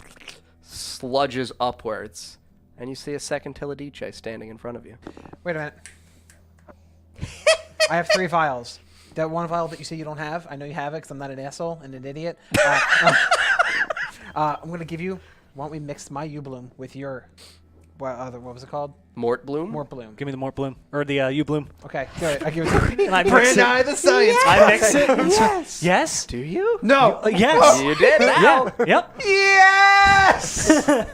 sludges upwards. And you see a second Teledice standing in front of you. Wait a minute. I have 3 vials. That one vial that you say you don't have, I know you have it because I'm not an asshole and an idiot. I'm going to give you... Why don't we mix my U-Bloom with your... What was it called? Mort Bloom? Mort Bloom. Give me the Mort Bloom. Or the U-Bloom. Okay, good. I give it to you. And I mix it. the science. I mix it. Yes! Yes? Do you? No. Yes. You did now! Yeah. Yep. Yes!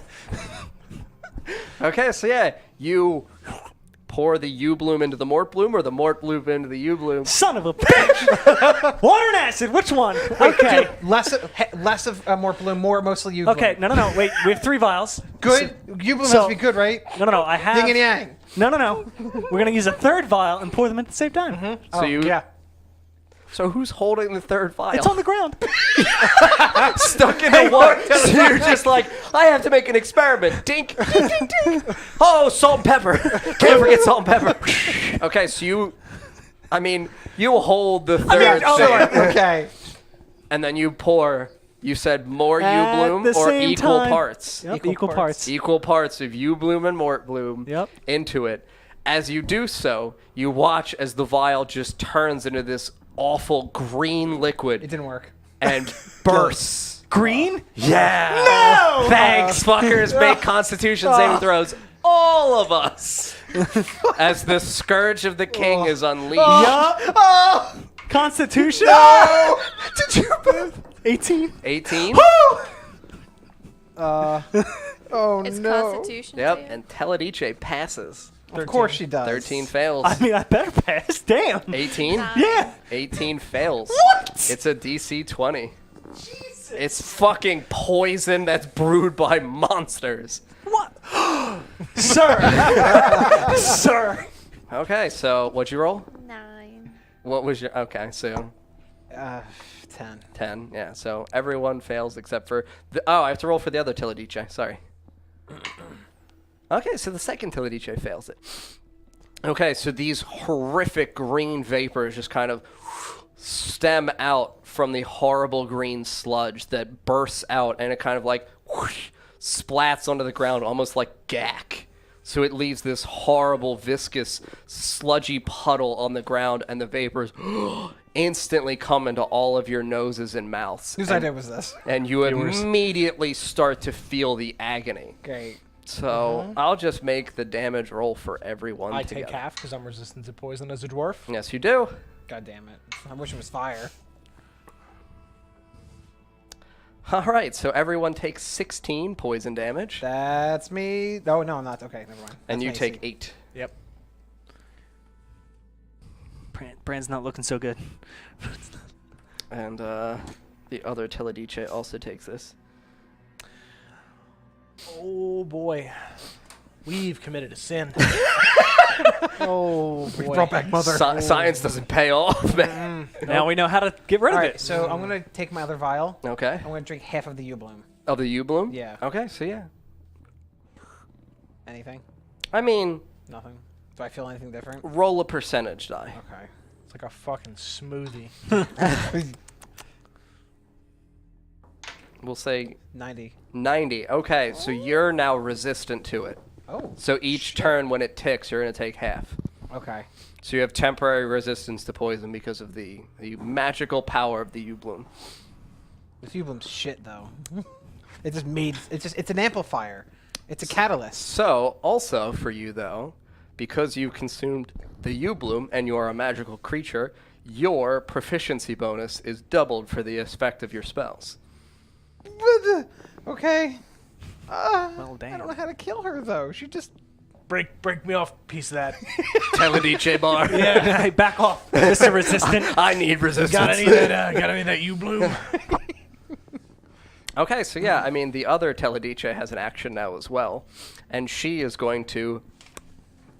Okay, so yeah, you pour the U-Bloom into the Mort Bloom, or the Mort Bloom into the U-Bloom. Son of a bitch. Water and acid. Which one? Okay. Less of Mort Bloom, mostly U-Bloom. Okay. No. Wait. We have 3 vials. Good. U-Bloom has so- to be good, right? No. I have. Yin and yang. No. We're gonna use a 3rd vial and pour them at the same time. So you. Yeah. So who's holding the third vial? It's on the ground. Stuck in the water. So you're just like, I have to make an experiment. Dink, dink, dink, dink. Oh, salt and pepper. Can't forget salt and pepper. Okay, so I mean, you hold the third shape, Okay. and then you pour. You said more At U-bloom the or same equal time. parts. Yep, equal parts. Equal parts of U-bloom and Mort bloom Yep. into it. As you do so, you watch as the vial just turns into this awful green It liquid didn't work. and bursts. Green? Yeah. No! Thanks, fuckers. Make Constitution saving throws. All of us. As the Scourge of the King is unleashed. Yup. Constitution? Did you? 18. 18. Oh It's no. Constitution. Yep. too? And Teledice passes. Of course she does. 13 fails. I mean, I better pass. Damn. 18. Yeah. 18 fails. What? It's a DC 20. Jesus. It's fucking poison that's brewed by monsters. What? Sir. Sir. Okay, so what'd you roll? 9. What was your... Okay, so 10. 10. Yeah, so everyone fails except for... I have to roll for the other Teledice. Sorry. Okay, so the second Teledice fails it. Okay, so these horrific green vapors just kind of stem out from the horrible green sludge that bursts out, and it kind of like whoosh, splats onto the ground almost like gack. So it leaves this horrible, viscous, sludgy puddle on the ground, and the vapors instantly come into all of your noses and mouths. Whose idea was this? And you immediately start to feel the agony. Great. So I'll just make the damage roll for everyone I together. take half because I'm resistant to poison as a dwarf. Yes, you do. God damn it. I wish it was fire. All right, so everyone takes 16 poison damage, That's me. Oh, no, I'm not. Okay, never mind. and That's you my take AC. 8. Yep. Brand's not looking so good. And the other Teledice also takes this. Oh boy, we've committed a sin. Oh boy. We brought back mother. Science doesn't pay off, man. Now we know how to get rid All of right, it. so I'm going to take my other vial. Okay. I'm going to drink half of the U-bloom. Of the U-bloom? Yeah. Okay, so yeah. Anything? I mean, Nothing. Do I feel anything different? roll a percentage die. Okay. It's like a fucking smoothie. We'll say 90. 90. Okay, so you're now resistant to it. Oh. So each turn when it ticks, you're going to take half. Okay. So you have temporary resistance to poison because of the magical power of the U-bloom. This U-bloom's shit, though. It's an amplifier. It's a catalyst. So, also for you though, because you consumed the U-bloom and you are a magical creature, your proficiency bonus is doubled for the effect of your spells. Okay. Well, I damn. don't know how to kill her, though. She just... break me off, piece of that. Teledice bar. Hey, back off, Mr. Resistant. I need resistance. Got any of that you bloom? Okay, so yeah, I mean, the other Teledice has an action now as well, and she is going to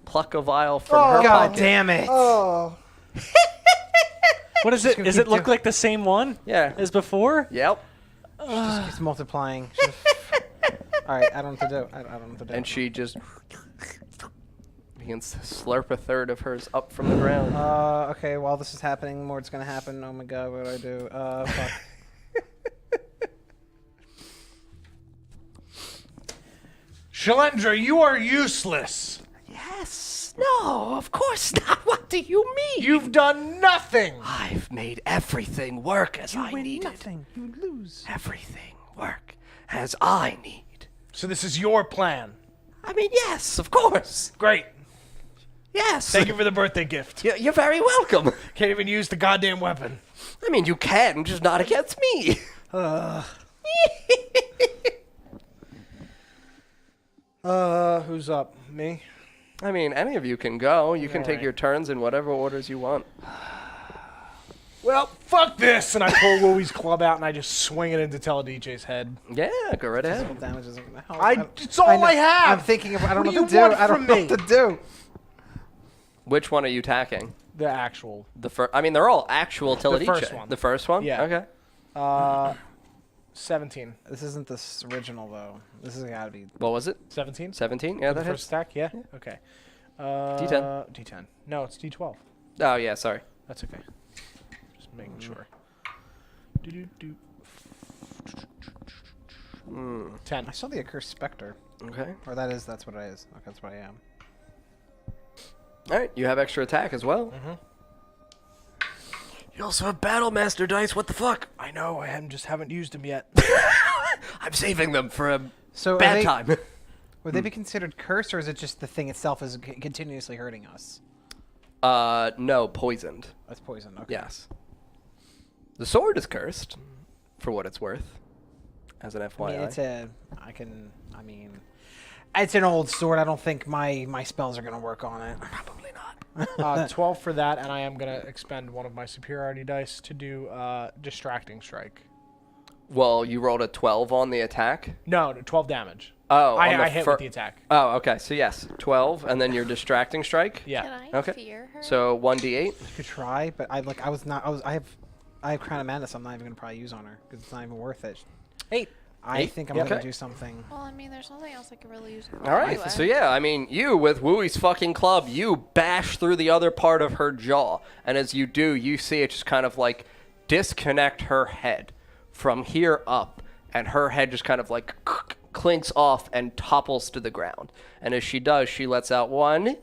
pluck a vial from her God pocket. damn it. Oh. What is it? gonna Does keep it look doing- like the same one Yeah. as before? Yep. Just keeps multiplying. All right, I don't know what to do. I don't know what to do. And she just begins to slurp a third of hers up from the ground. Okay, while this is happening, more's gonna happen. Oh my god, what do I do? Fuck. Shalendra, you are useless. Yes. No, of course not. What do you mean? You've done nothing. I've made everything work as I needed. Nothing. You lose. Everything work as I need. So this is your plan. I mean, yes, of course. Great. Yes. Thank you for the birthday gift. You're very welcome. Can't even use the goddamn weapon. I mean, you can, just not against me. Who's up? Me? I mean, any of you can go. You can take Alright. your turns in whatever orders you want. Well, fuck this! And I pull Wooey's club out and I just swing it into Teledice's head. Yeah, go right ahead. Damage isn't gonna help. It's all I have! I'm thinking of. I don't What know do what to you do. want I don't from know me? what to do. Which one are you attacking? The actual. The first. I mean, they're all actual Teledice. first one. The first one? Yeah. Okay. 17. This isn't this original though. This has got to be. What was it? 17? 17? Yeah, The that first hits. stack? Yeah? Okay. D10. D10. No, it's D12. Oh, yeah, sorry. That's okay. Just making sure. 10. I saw the accursed specter. Okay. Or that's what it is. Okay, that's what I am. All right, you have extra attack as well. You also have Battle Master dice. What the fuck? I know, I haven't used them yet. I'm saving them for a So bad time. Would they be considered cursed, or is it just the thing itself is continuously hurting us? No, poisoned. That's poison. Okay. Yes. The sword is cursed, for what it's worth, as an I FYI. mean, it's an old sword. I don't think my spells are gonna work on it. Probably not. 12 for that, and I am going to expend one of my superiority dice to do distracting strike. Well, you rolled a 12 on the attack. No, 12 damage. Oh, I hit with the attack. Oh, okay. So yes, 12, and then your distracting strike. Yeah. Can I Okay. fear her? So 1d8. You could try, but I have Crown of Madness. I'm not even gonna probably use on her because it's not even worth it. 8. I 8? think I'm Okay. gonna do something. Well, I mean, there's nothing else I can really use. All right. anyway. So yeah, I mean, you with Wooey's fucking club, you bash through the other part of her jaw, and as you do, you see it just kind of like disconnect her head from here up, and her head just kind of like clinks off and topples to the ground. And as she does, she lets out one.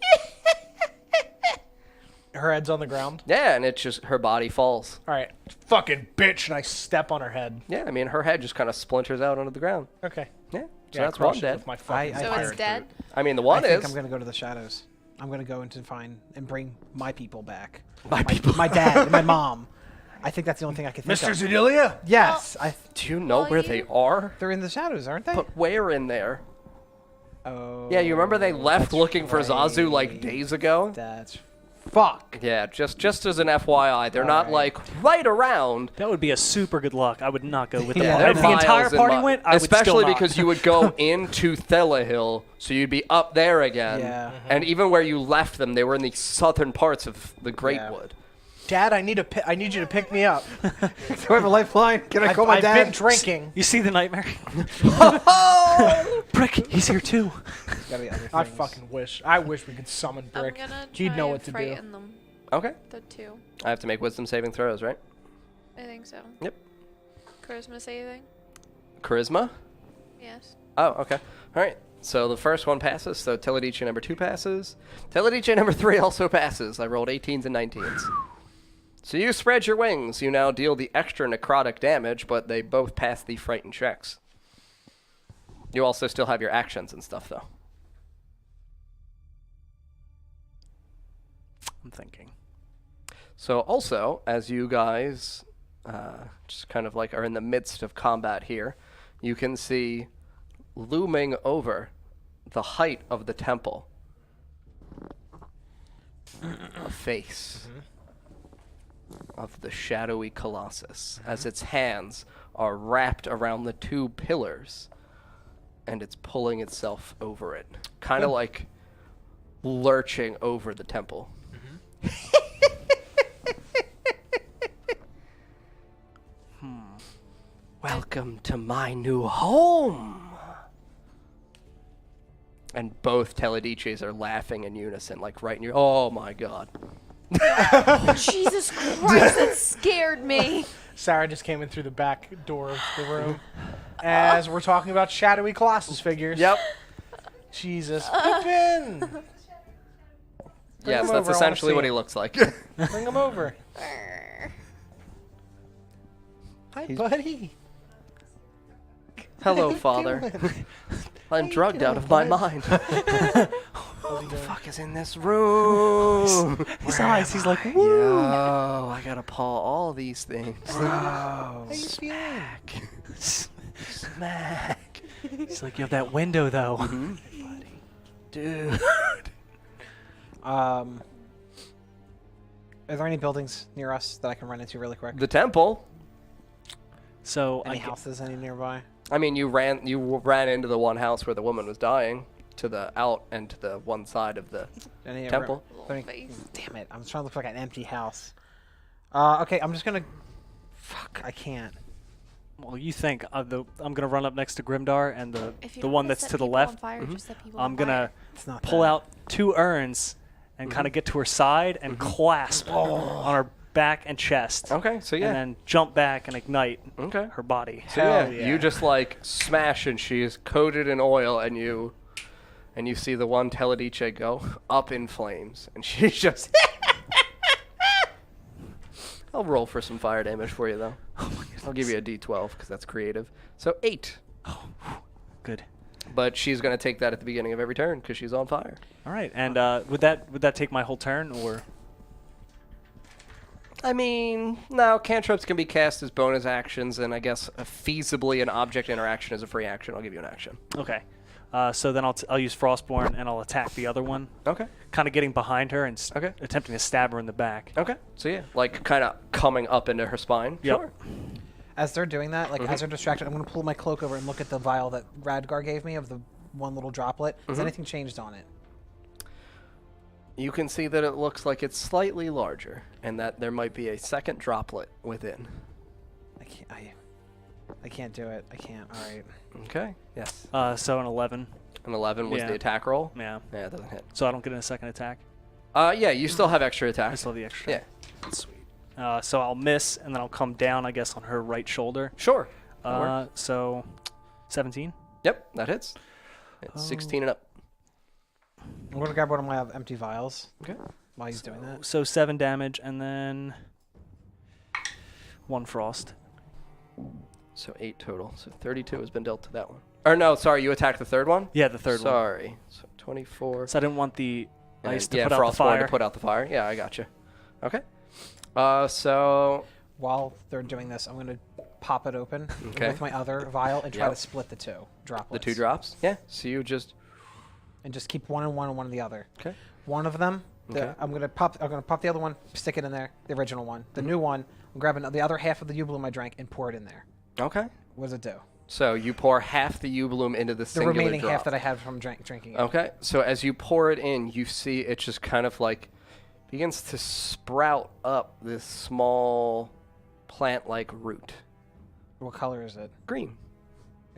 Her head's on the ground. Yeah, and it's just her body falls. All right. Fucking bitch, and I step on her head. Yeah, I mean, her head just kind of splinters out onto the ground. Okay. Yeah, so Yeah, that's crush one it dead. with my fucking I So think- it's dead? I mean, the one I think is. I'm gonna go to the shadows. I'm gonna go into find and bring my people back. My people. My dad and my mom. I think that's the only thing I can think Mr. of. Zedelia? Yes, Do you know Well, where they are? they're in the shadows, aren't they? But where in there? Oh. Yeah, you remember they left that's looking for Zazu like right. days ago? That's fuck. Yeah, just as an FYI, they're not Alright. like right around. That would be a super good luck. I would not go with the Yeah, party. they're If the entire miles and party mi- went, I would still especially not. because you would go into Thelahill, so you'd be up there again. Yeah. And even where you left them, they were in the southern parts of the Greatwood. Dad, I need you to pick me up. Do I have a lifeline? Can I call my I've dad? been drinking. You see the nightmare? Brick, he's here too. Gotta be other I things. fucking wish. I wish we could summon I'm Brick. gonna He'd try know and what to do. frighten them. Okay. The two. I have to make wisdom saving throws, right? I think so. Yep. Charisma saving? Charisma? Yes. Oh, okay. All right. So the first one passes. So Teledice number 2 passes. Teledice number 3 also passes. I rolled 18s and 19s. So you spread your wings. You now deal the extra necrotic damage, but they both pass the frightened checks. You also still have your actions and stuff, though. I'm thinking. So also, as you guys just kind of like are in the midst of combat here, you can see looming over the height of the temple a face of the shadowy colossus as its hands are wrapped around the 2 pillars and it's pulling itself over it, kind of like lurching over the temple. Welcome to my new home. And both Teledices are laughing in unison, like right in your. Oh my god. Jesus Christ, that scared me. Sarah just came in through the back door of the room as we're talking about shadowy Colossus figures. Yep. Jesus. Pippin! Yes, him that's over, I wanna essentially see what he him. looks like. Bring him over. Hi, buddy. Hello, father. I'm drugged out of my mind. What the fuck is in this room? His eyes, he's like, woo! Yo, I gotta paw all these things. How you feeling? Smack. He's like, you have that window though. Dude. Are there any buildings near us that I can run into really quick? The temple. So Any I houses any nearby? I mean, you ran into the one house where the woman was dying, to the out and to the one side of the Any temple. Any- Face. Damn it! I'm trying to look for like an empty house. Okay, I'm just gonna. Fuck! I can't. well, you think I'm gonna run up next to Grimdar and If you the don't one wanna that's set to the people on left. fire, just set people I'm on gonna fire. It's not. pull that. out 2 urns and kind of get to her side and clasp on her back and chest. Okay, so yeah. And then jump back and ignite her body. So Hell yeah, yeah. you just like smash and she's coated in oil and you see the one Teledice go up in flames and she's just I'll roll for some fire damage for you though. I'll give you a d12 because that's creative. So 8. Good. But she's going to take that at the beginning of every turn because she's on fire. All right, and would that take my whole turn, or? I mean, no, cantrips can be cast as bonus actions, and I guess feasibly an object interaction is a free action. I'll give you an action. Okay. So then I'll use Frostborn and I'll attack the other one. Okay. Kind of getting behind her and attempting to stab her in the back. Okay. So yeah, like kind of coming up into her spine. Yep. Sure. As they're doing that, like as they're distracted, I'm going to pull my cloak over and look at the vial that Radgar gave me of the one little droplet. Has anything changed on it? You can see that it looks like it's slightly larger, and that there might be a second droplet within. I can't do it. I can't. All right. Okay. Yes. So an 11. An 11 was the attack roll. Yeah. Yeah, it doesn't hit. So I don't get a second attack. Yeah, you still have extra attack. I still have the extra. Yeah. Sweet. So I'll miss, and then I'll come down, I guess, on her right shoulder. Sure. So 17. Yep, that hits. It's 16 and up. I'm going to grab one of my empty vials. Okay. While he's doing that. So 7 damage, and then 1 frost. So 8 total. So 32 has been dealt to that one. Or no, sorry, you attacked the third one? Yeah, the third one. Sorry. So 24. So I didn't want the ice to yeah, put out the Frostborn fire. to put out the fire. Yeah, I got you. Okay. So While they're doing this, I'm going to pop it open with my other vial and try to split the two droplets. the 2 drops? Yeah. So you just And just keep one and one and one of the other. Okay. One of them, Okay. I'm gonna pop the other one, stick it in there, the original one. The new one, I'm grabbing the other half of the U-bloom I drank and pour it in there. Okay. What does it do? So you pour half the U-bloom into the The singular remaining drop. half that I had from drinking it. Okay. So as you pour it in, you see it just kind of like begins to sprout up this small plant-like root. What color is it? Green.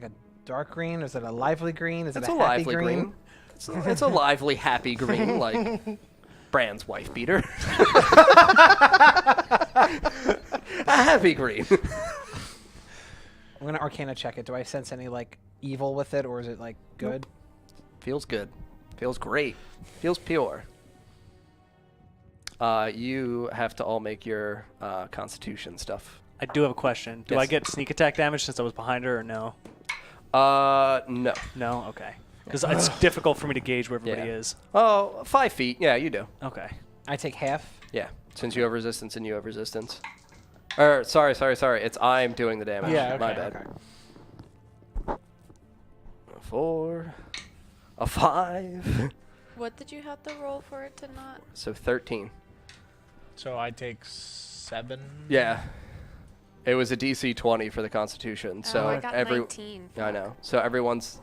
Like a dark green? Is it a lively green? Is It's it a a happy lively green. It's a lively, happy green, like Bran's wife beater. A happy green. I'm gonna Arcana check it. Do I sense any like evil with it, or is it like good? Feels good. Feels great. Feels pure. You have to all make your Constitution stuff. I do have a question. Do I Yes. get sneak attack damage since I was behind her, or no? No. No? Okay. Because it's difficult for me to gauge where everybody Yeah. is. Oh, 5 feet. Yeah, you do. Okay. I take half. Yeah, since you have resistance and you have resistance. Or sorry. It's I'm doing the damage. Yeah, My okay, bad. A 4, a 5. What did you have to roll for it to not? So 13. So I take 7. Yeah. It was a DC 20 for the Constitution. So oh, I got 19. I know. So everyone's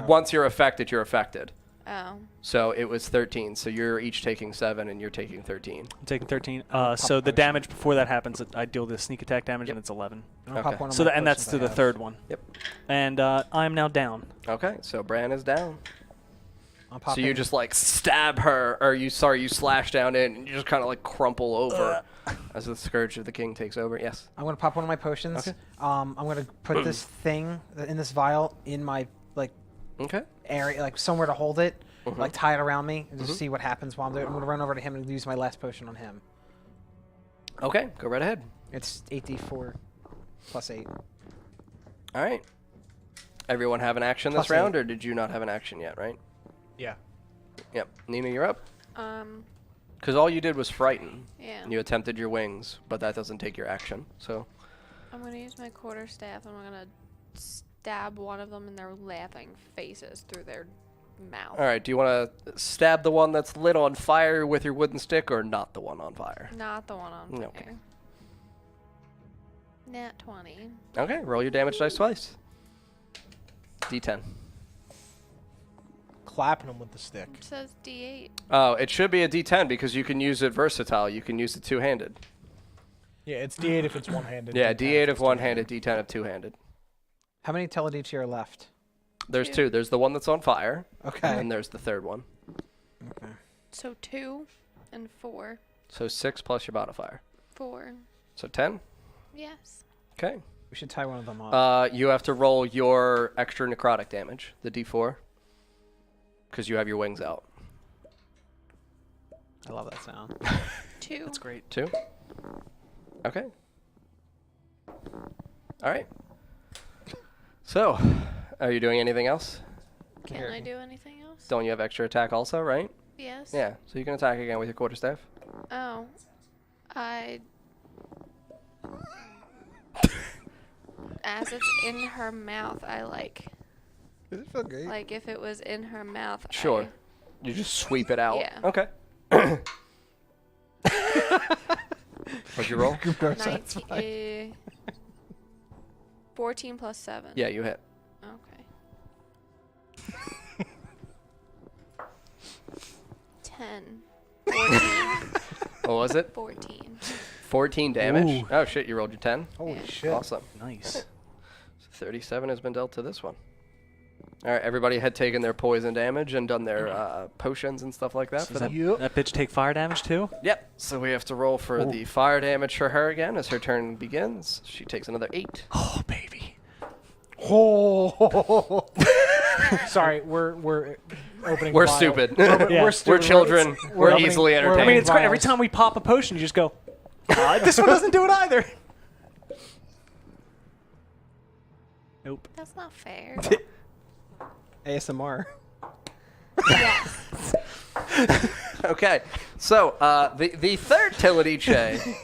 once you're affected, you're affected. Oh. So it was 13. So you're each taking 7 and you're taking 13. I'm taking 13. So the damage before that happens, I deal the sneak attack damage, and it's 11. And I'll Okay. pop one of So my and that's potions to I the have. third one. Yep. And I'm now down. Okay. So Bran is down. I'll pop So you in- just like stab her, or you slash down in, and you just kind of like crumple over as the Scourge of the King takes over. Yes. I'm gonna pop one of my potions. Okay. I'm gonna put this thing in this vial in my like Okay. area, like somewhere to hold it, like tie it around me, and just see what happens while I'm doing it. I'm gonna run over to him and use my last potion on him. Okay. Go right ahead. It's 8d4 plus 8. All right. Everyone have an action this Plus round, 8. or did you not have an action yet? Right. Yeah. Yep. Nina, you're up. Um. Because all you did was frighten. Yeah. And you attempted your wings, but that doesn't take your action. So. I'm gonna use my quarterstaff and I'm gonna stab one of them in their laughing faces through their mouth. All right. Do you want to stab the one that's lit on fire with your wooden stick, or not the one on fire? Not the one on fire. Okay. Nat 20. Okay. Roll your damage dice twice. D10. Clapping him with the stick. It says D8. Oh, it should be a D10 because you can use it versatile. You can use it two-handed. Yeah, it's D8 if it's one-handed. Yeah, D10 D8 if it's one-handed, D10 if two-handed. How many Teledice are left? There's 2. two. There's the one that's on fire, Okay. and then there's the third one. Okay. So 2 and 4. So 6 plus your modifier. 4. So 10? Yes. Okay. We should tie one of them up. You have to roll your extra necrotic damage, the d4, because you have your wings out. I love that sound. 2. That's great. 2? Okay. All right. So, are you doing anything else? Can I do anything else? Don't you have extra attack also, right? Yes. Yeah, so you can attack again with your quarterstaff. Oh. As it's in her mouth, I Does it feel great? like if it was in her mouth. Sure. You just sweep it out. Yeah. Okay. What'd you roll? 14 plus 7. Yeah, you hit. Okay. 10. 14. What was it? 14. 14 damage? Ooh. Oh shit, you rolled your 10? Holy Yeah. shit. Awesome. Nice. So 37 has been dealt to this one. Alright, everybody had taken their poison damage and done their potions and stuff like that for Does them. that bitch take fire damage too? Yep, so we have to roll for the fire damage for her again as her turn begins. She takes another 8. Oh, baby. Oh. Sorry, we're opening. We're vials. stupid. Yeah. We're stupid. We're children. We're opening- easily we're entertained. I mean, it's great. Every vials. time we pop a potion, you just go, this one doesn't do it either. Nope. That's not fair. ASMR. Yes. Okay, so the third Teledice,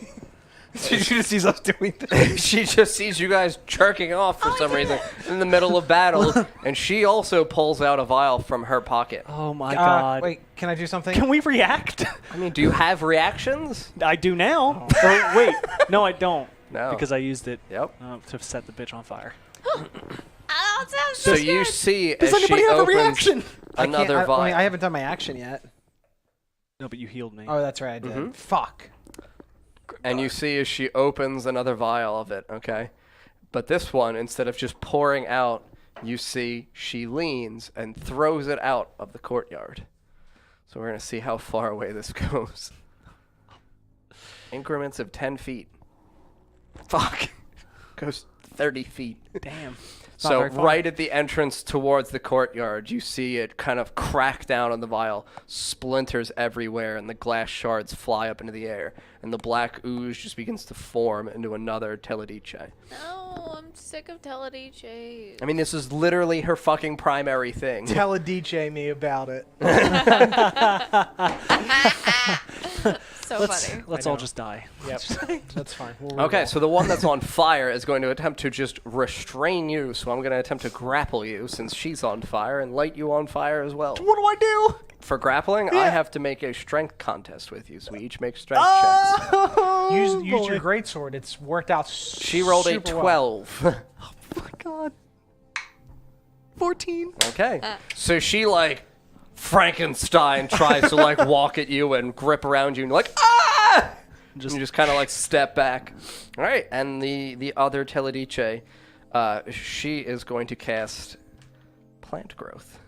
She just sees us doing things. she just sees you guys jerking off for some reason in the middle of battle, and she also pulls out a vial from her pocket. Oh my god. Wait, can I do something? Can we react? I mean, do you have reactions? I do now. Or wait, no, I don't. No. Because I used it Yep. to set the bitch on fire. Oh, that sounds So good. you see Does as anybody she have a opens reaction? another vial. I mean, I haven't done my action yet. No, but you healed me. Oh, that's right, I did. Fuck. And you see as she opens another vial of it, okay? But this one, instead of just pouring out, you see she leans and throws it out of the courtyard. So we're going to see how far away this goes. Increments of 10 feet. Fuck. Goes 30 feet. Damn. So very far. right at the entrance towards the courtyard, you see it kind of crack down on the vial, splinters everywhere, and the glass shards fly up into the air, and the black ooze just begins to form into another Teledice. No, I'm sick of Teledice. I mean, this is literally her fucking primary thing. Teledice me about it. So funny. Let's I all know. just die. Yep, that's fine. We'll Okay, re-roll. so the one that's on fire is going to attempt to just restrain you, so I'm going to attempt to grapple you since she's on fire and light you on fire as well. What do I do? For grappling, I have to make a strength contest with you, so we each make strength checks. use your greatsword. It's worked out. She rolled a super well. 12. Oh my god. 14. Okay. So she, like, Frankenstein tries to, like, walk at you and grip around you, and you're like, ah! And you just kind of, like, step back. All right. And the other Teledice, she is going to cast Plant Growth,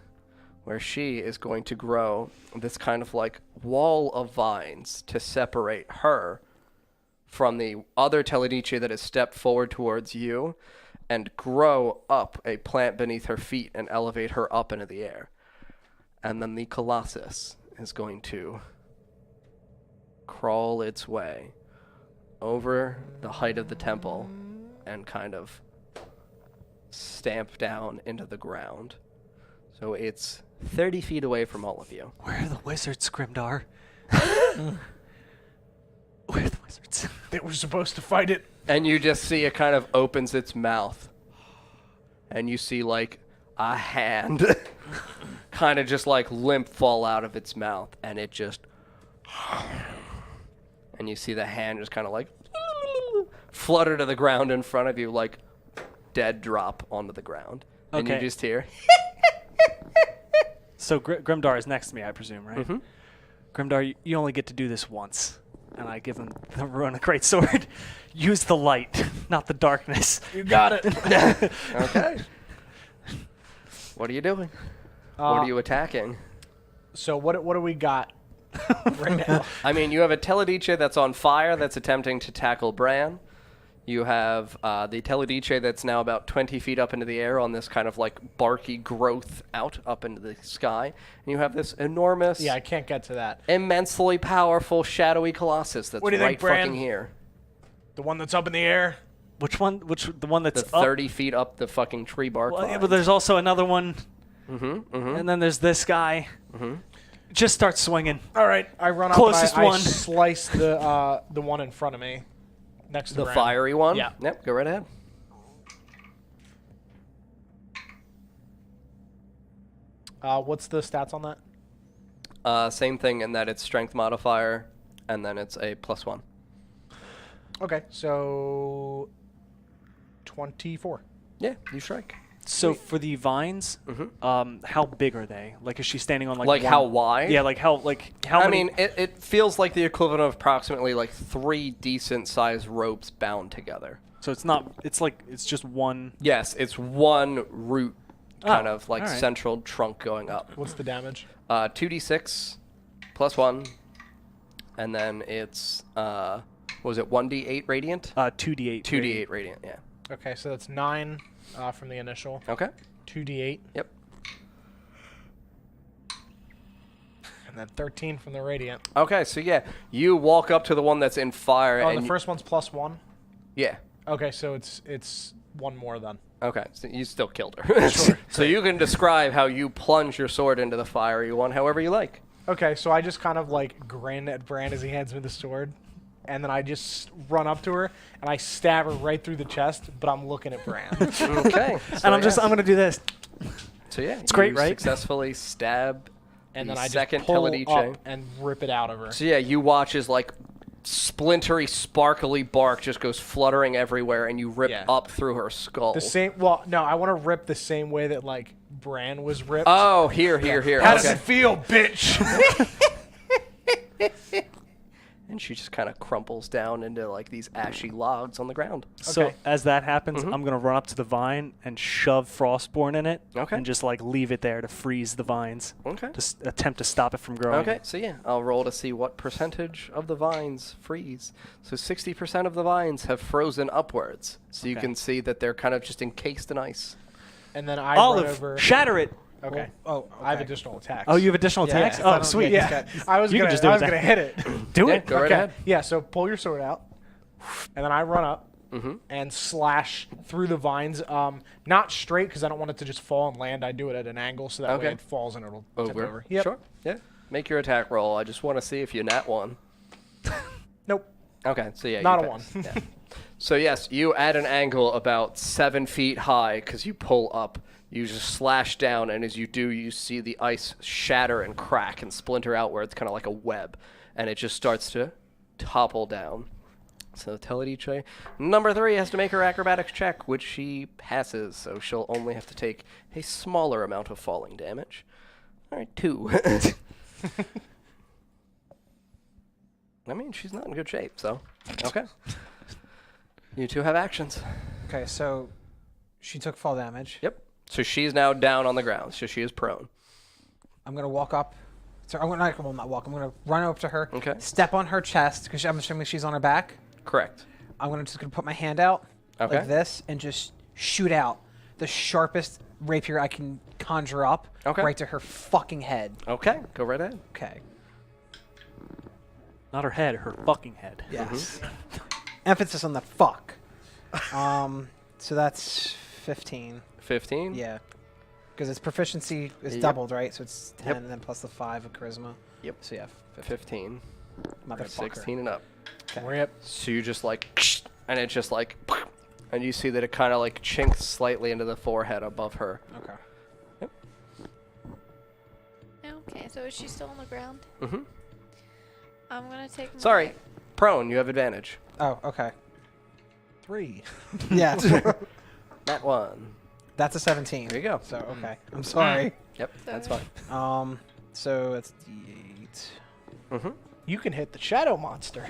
where she is going to grow this kind of, like, wall of vines to separate her from the other Teledice that has stepped forward towards you and grow up a plant beneath her feet and elevate her up into the air. And then the Colossus is going to crawl its way over the height of the temple and kind of stamp down into the ground. So it's 30 feet away from all of you. Where are the wizards, Grimdar? Where are the wizards? They were supposed to fight it. And you just see it kind of opens its mouth. And you see, like, a hand kind of just, like, limp fall out of its mouth. And it just... And you see the hand just kind of, like, flutter to the ground in front of you, like, dead drop onto the ground. And you Okay. just hear... So Grimdar is next to me, I presume, right? Mm-hmm. Grimdar, you only get to do this once. And I give him the rune a great sword. Use the light, not the darkness. You got it. Okay. What are you doing? What are you attacking? So what do we got right now. I mean, you have a Teledice that's on fire that's attempting to tackle Bran. You have the Teledice that's now about 20 feet up into the air on this kind of like barky growth out up into the sky. And you have this enormous, Yeah, I can't get to that. immensely powerful shadowy colossus that's What do you right think, Bran? fucking here. The one that's up in the air. Which one? The one that's The up? 30 feet up the fucking tree bark Well, yeah, vines. but there's also another one. Mm-hmm. And then there's this guy. Just start swinging. All right, I run up Closest and I one. slice the one in front of me, next to The Bran. fiery one? Yeah. Yep, go right ahead. What's the stats on that? Same thing in that it's strength modifier, and then it's a +1. Okay, so 24. Yeah, you strike. So for the vines, how big are they? Like, is she standing on like? Like one- how wide? Yeah, like how I many? mean, it feels like the equivalent of approximately like 3 decent-sized ropes bound together. So it's not. It's like it's just one. Yes, it's one root, kind Oh, of like all right. central trunk going up. What's the damage? 2d6 +1, and then it's what was it 1d8 radiant? 2d8. 2d8 radiant. Yeah. Okay, so that's 9 from the initial. Okay. 2d8. Yep. And then 13 from the radiant. Okay, so yeah, you walk up to the one that's in fire, Oh, and the first one's +1. yeah. Okay, so it's one more then. Okay, so you still killed her. Sure. So you can describe how you plunge your sword into the fiery one however you like. Okay, so I just kind of like grin at Bran as he hands me the sword, and then I just run up to her and I stab her right through the chest, but I'm looking at Bran. Okay. And I'm gonna do this. So yeah, It's great, you right? Successfully stab And the then I just second pull Teledice. up and rip it out of her. So yeah, you watch as like splintery, sparkly bark just goes fluttering everywhere, and you rip Yeah. up through her skull. The same. Well, no, I want to rip the same way that like Bran was ripped. Oh, here. How does okay. it feel, bitch? And she just kind of crumples down into like these ashy logs on the ground. So Okay. as that happens, I'm gonna run up to the vine and shove Frostborn in it. Okay. And just like leave it there to freeze the vines. Okay. To attempt to stop it from growing. Okay, so yeah, I'll roll to see what percentage of the vines freeze. So 60% of the vines have frozen upwards. So you Okay. can see that they're kind of just encased in ice. And then I run Olive, over. shatter it. Okay. Oh, I have okay. additional attacks. Oh, you have additional Yeah, attacks? if I Oh, don't sweet. get Yeah, this I was You can gonna. just do I was that. gonna hit it. Do Yeah, it. go right ahead. Yeah. So pull your sword out, and then I run up and slash through the vines. Not straight because I don't want it to just fall and land. I do it at an angle so that way Okay. it falls and it'll tip Over. over. Yep. Sure. Yeah. Make your attack roll. I just want to see if you nat one. Nope. Okay, so yeah, Not you a pass. one. Yeah. So yes, you at an angle about 7 feet high because you pull up. You just slash down, and as you do, you see the ice shatter and crack and splinter out where it's kind of like a web, and it just starts to topple down. So Teledice number 3 has to make her acrobatics check, which she passes, so she'll only have to take a smaller amount of falling damage. All right, 2. I mean, she's not in good shape, so okay. You two have actions. Okay, so she took fall damage. Yep. So she's now down on the ground, so she is prone. I'm gonna walk up. So I'm gonna not walk. I'm gonna run up to her. Okay. Step on her chest because I'm assuming she's on her back. Correct. I'm gonna put my hand out Okay. like this and just shoot out the sharpest rapier I can conjure up Okay. right to her fucking head. Okay, go right ahead. Okay. Not her head, her fucking head. Yes. Emphasis on the fuck. So that's 15. 15? Yeah. Because its proficiency is Yep. doubled, right? So it's 10 Yep. and then plus the 5 of charisma. Yep. So yeah, 15. motherfucker. 16 and up. Rip. So you just like, and it just like, and you see that it kind of like chinks slightly into the forehead above her. Okay. Okay, so is she still on the ground? Mm-hmm. I'm gonna take my... Sorry, prone, you have advantage. Oh, okay. 3. Yeah. That one. That's a 17. There you go. So okay. I'm sorry. Yep, that's Sorry. fine. So it's D8. Mm-hmm. You can hit the shadow monster.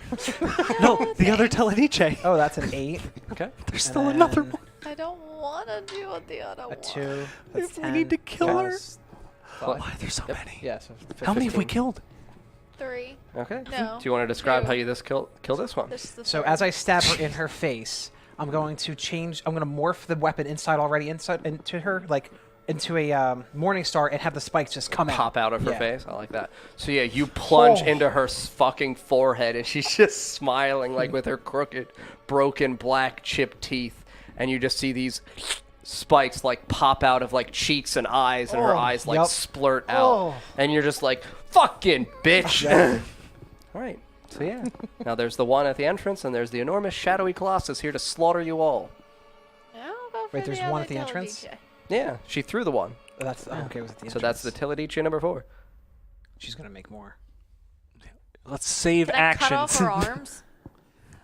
No, the other Teledice. Oh, that's an 8. Okay. There's still another then one. I don't want to do what the other A one. 2. That's If we 10 need to kill her. plus Five. Why there's so Yep. many? Yeah, so How many have we 15. killed? 3. Okay. No, Do you want to describe 2. how you kill this one? This is the So third. as I stab her in her face, I'm going to morph the weapon inside into her, like into a Morning Star, and have the spikes just come Pop out of her Yeah. face. I like that. So yeah, you plunge Oh. into her fucking forehead, and she's just smiling like with her crooked, broken, black, chipped teeth, and you just see these spikes like pop out of like cheeks and eyes, and her Oh, eyes like yep. splurt out, Oh. and you're just like fucking bitch. All right. So yeah, now there's the one at the entrance, and there's the enormous shadowy colossus here to slaughter you all. I'll go for Wait, there's the one other at the entrance? Teledice. Yeah, she threw the one. That's okay. Was it the So that's the Teledice number 4. She's gonna make more. Let's save Can I actions. cut off her arms?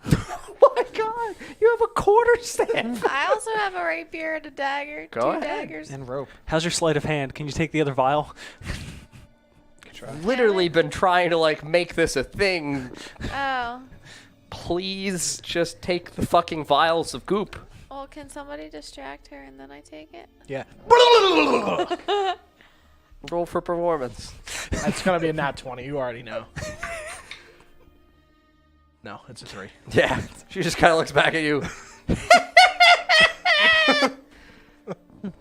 Oh my god, you have a quarter staff. I also have a rapier and a dagger. Go 2 ahead. daggers. And rope. How's your sleight of hand? Can you take the other vial? Good try. Literally been trying to like make this a thing. Oh. Please just take the fucking vials of goop. Well, can somebody distract her and then I take it? Yeah. Roll for performance. That's gonna be a nat 20. You already know. No, it's a 3. Yeah, she just kind of looks back at you.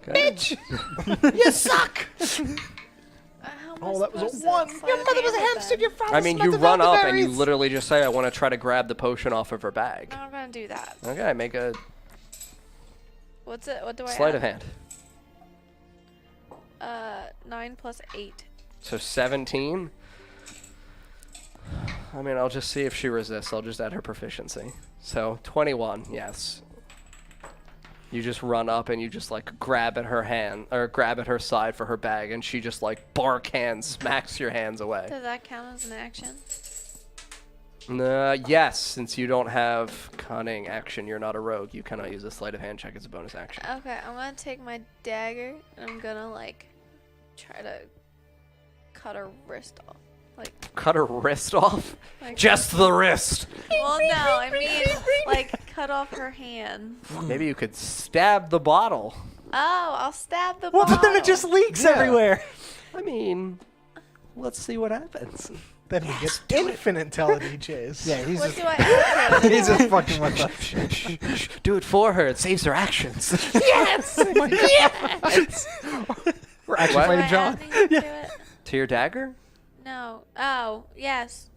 Bitch, you suck. How am Oh, I that was a supposed to 1. sleight of hand it then? father I mean, you run up and you literally just say, "I want to try to grab the potion off of her bag." I'm not gonna do that. Okay, make a What's it? What do I sleight of have? hand. 9 plus 8. So 17. I mean, I'll just see if she resists. I'll just add her proficiency. So 21, yes. You just run up and you just like grab at her hand or grab at her side for her bag, and she just like bark hand smacks your hands away. Does that count as an action? Yes, since you don't have cunning action, you're not a rogue. You cannot use a sleight of hand check as a bonus action. Okay, I'm gonna take my dagger and I'm gonna like try to cut her wrist off. Cut her wrist off? Like, Just the wrist! well, no, I mean like cut off her hand. Maybe you could stab the bottle. Oh, I'll stab the Well, bottle. but then it just leaks everywhere. I mean, let's see what happens. Then we get infinite Teledices. Yeah, he's What just do I add to it? he's just fucking with us. Do it for her. It saves her actions. Yes! Yes! We're actually What? Do I fighting add John. things to it? To your dagger? No. Oh, yes.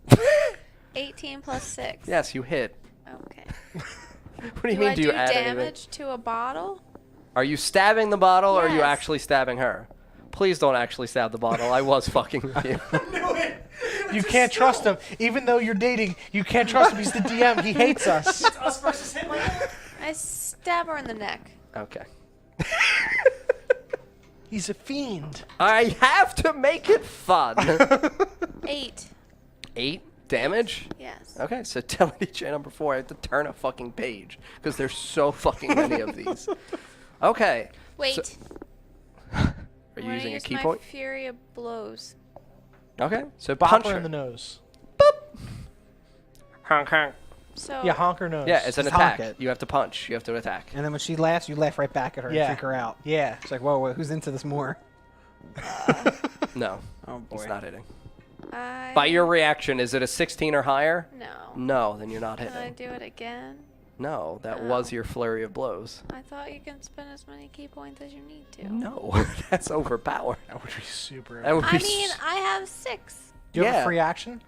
18 plus 6. Yes, you hit. Okay. What do you Do mean? I Do you do add anything? damage to a bottle? Are you stabbing the bottle, or are you Yes. actually stabbing her? Please don't actually stab the bottle. I was fucking with you. You can't trust him. Even though you're dating, you can't trust him. He's the DM. He hates us. Us versus him. I stab her in the neck. Okay. He's a fiend. I have to make it fun. 8. 8 damage? Yes. Okay, so Teledice number 4. I have to turn a fucking page because there's so fucking many of these. Okay. Wait. Are I'm you gonna using a use key my point? Fury of Blows. Okay, so Bop punch her her. in the nose. Honk, honk. So Yeah, honk her nose. Yeah, it's an Just honk attack. it. You have to punch. You have to attack. And then when she laughs, you laugh right back at her Yeah. and freak her out. Yeah. It's like, whoa, who's into this more? No, Oh boy. it's not hitting. I... By your reaction, is it a 16 or higher? No. No, then you're not Can I hitting. do it again? No, that Oh. was your flurry of blows. I thought you can spend as many key points as you need to. No, that's overpowered. That would be super. That would I be mean, I have 6. Do you have yeah. a free action?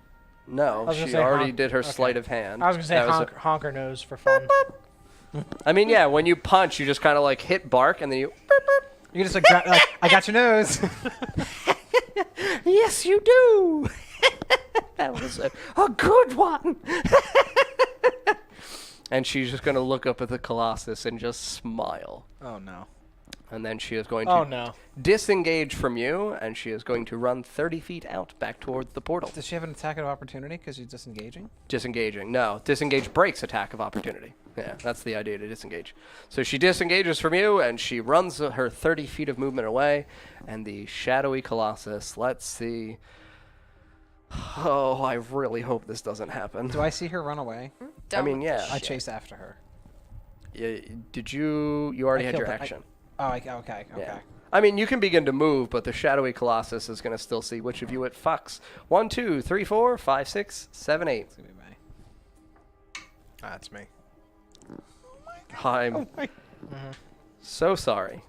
no, was gonna she say already honk- did her okay. sleight of hand. I was gonna say That was honk, honk her nose for fun. I mean, yeah, when you punch, you just kind of like hit bark and then you. You just like, I got your nose. Yes, you do. That was a good one. And she's just gonna look up at the Colossus and just smile. Oh no. And then she is going to Oh no. disengage from you, and she is going to run 30 feet out back towards the portal. Does she have an attack of opportunity because she's disengaging? Disengaging. No, disengage breaks attack of opportunity. Yeah, that's the idea, to disengage. So she disengages from you, and she runs her 30 feet of movement away, and the shadowy Colossus, let's see. Oh, I really hope this doesn't happen. Do I see her run away? I mean, yeah. I chase after her. Yeah, did you already I had your killed her. action. Oh, okay. Yeah. I mean, you can begin to move, but the shadowy colossus is going to still see which of you it fucks. 1, 2, 3, 4, 5, 6, 7, 8. It's gonna be me. That's me. I'm so sorry.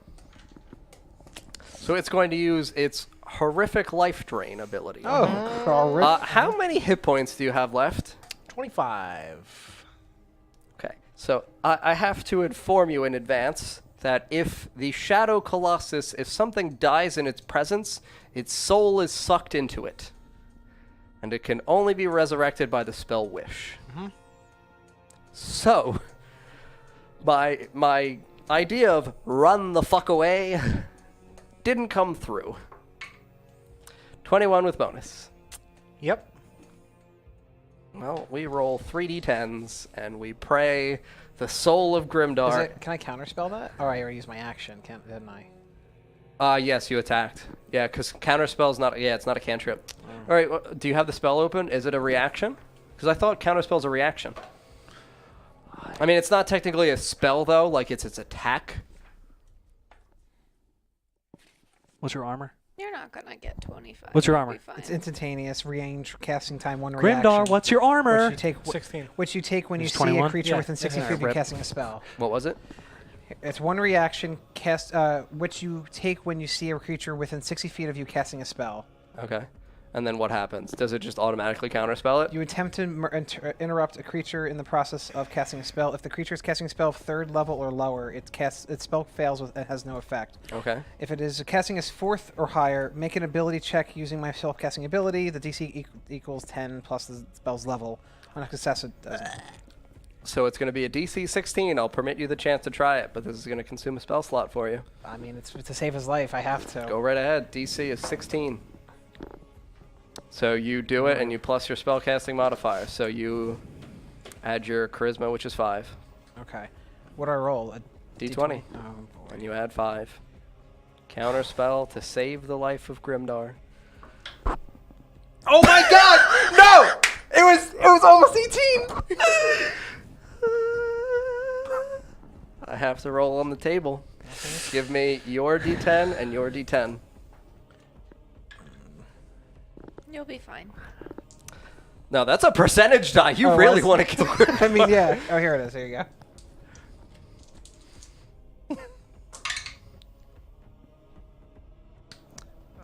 So it's going to use its horrific life drain ability. Oh, horrific. How many hit points do you have left? 25. Okay, so I have to inform you in advance that if the Shadow Colossus, if something dies in its presence, its soul is sucked into it. And it can only be resurrected by the spell Wish. So, my idea of run the fuck away didn't come through. 21 with bonus. Yep. Well, we roll 3d10s, and we pray the soul of Grimdar. Can I counterspell that? Oh, I already used my action, didn't I? Yes, you attacked. Yeah, because counterspell's not... Yeah, it's not a cantrip. All right, well, do you have the spell open? Is it a reaction? Because I thought counterspell's a reaction. I mean, it's not technically a spell, though. Like, it's its attack. What's your armor? You're not gonna get 25. What's your You'll armor? be fine. It's instantaneous, range, casting time, 1 reaction. Grimdar, what's your armor? Which you take, 16. which you take when you It's see a 21? creature Yeah. within 60 feet of you Rip. casting a spell. What was it? It's 1 reaction, which you take when you see a creature within 60 feet of you casting a spell. Okay. And then what happens? Does it just automatically counterspell it? You attempt to interrupt a creature in the process of casting a spell. If the creature is casting a spell of 3rd level or lower, its spell fails and has no effect. Okay. If it is casting as 4th or higher, make an ability check using my self-casting ability. The DC equals 10 plus the spell's level. On a success, it doesn't. So it's going to be a DC 16. I'll permit you the chance to try it, but this is going to consume a spell slot for you. I mean, it's to save his life. I have to. Go right ahead. DC is 16. So you do it, and you plus your spellcasting modifier. So you add your charisma, which is 5. Okay. What do I roll? A D20. Oh, boy. And you add 5. Counter spell to save the life of Grimdar. Oh my god! No! It was almost 18! I have to roll on the table. Give me your D10 and your D10. You'll be fine. No, that's a percentage die. You Oh, really was- want to kill Grimdar. I mean, yeah. Oh, here it is. Here you go.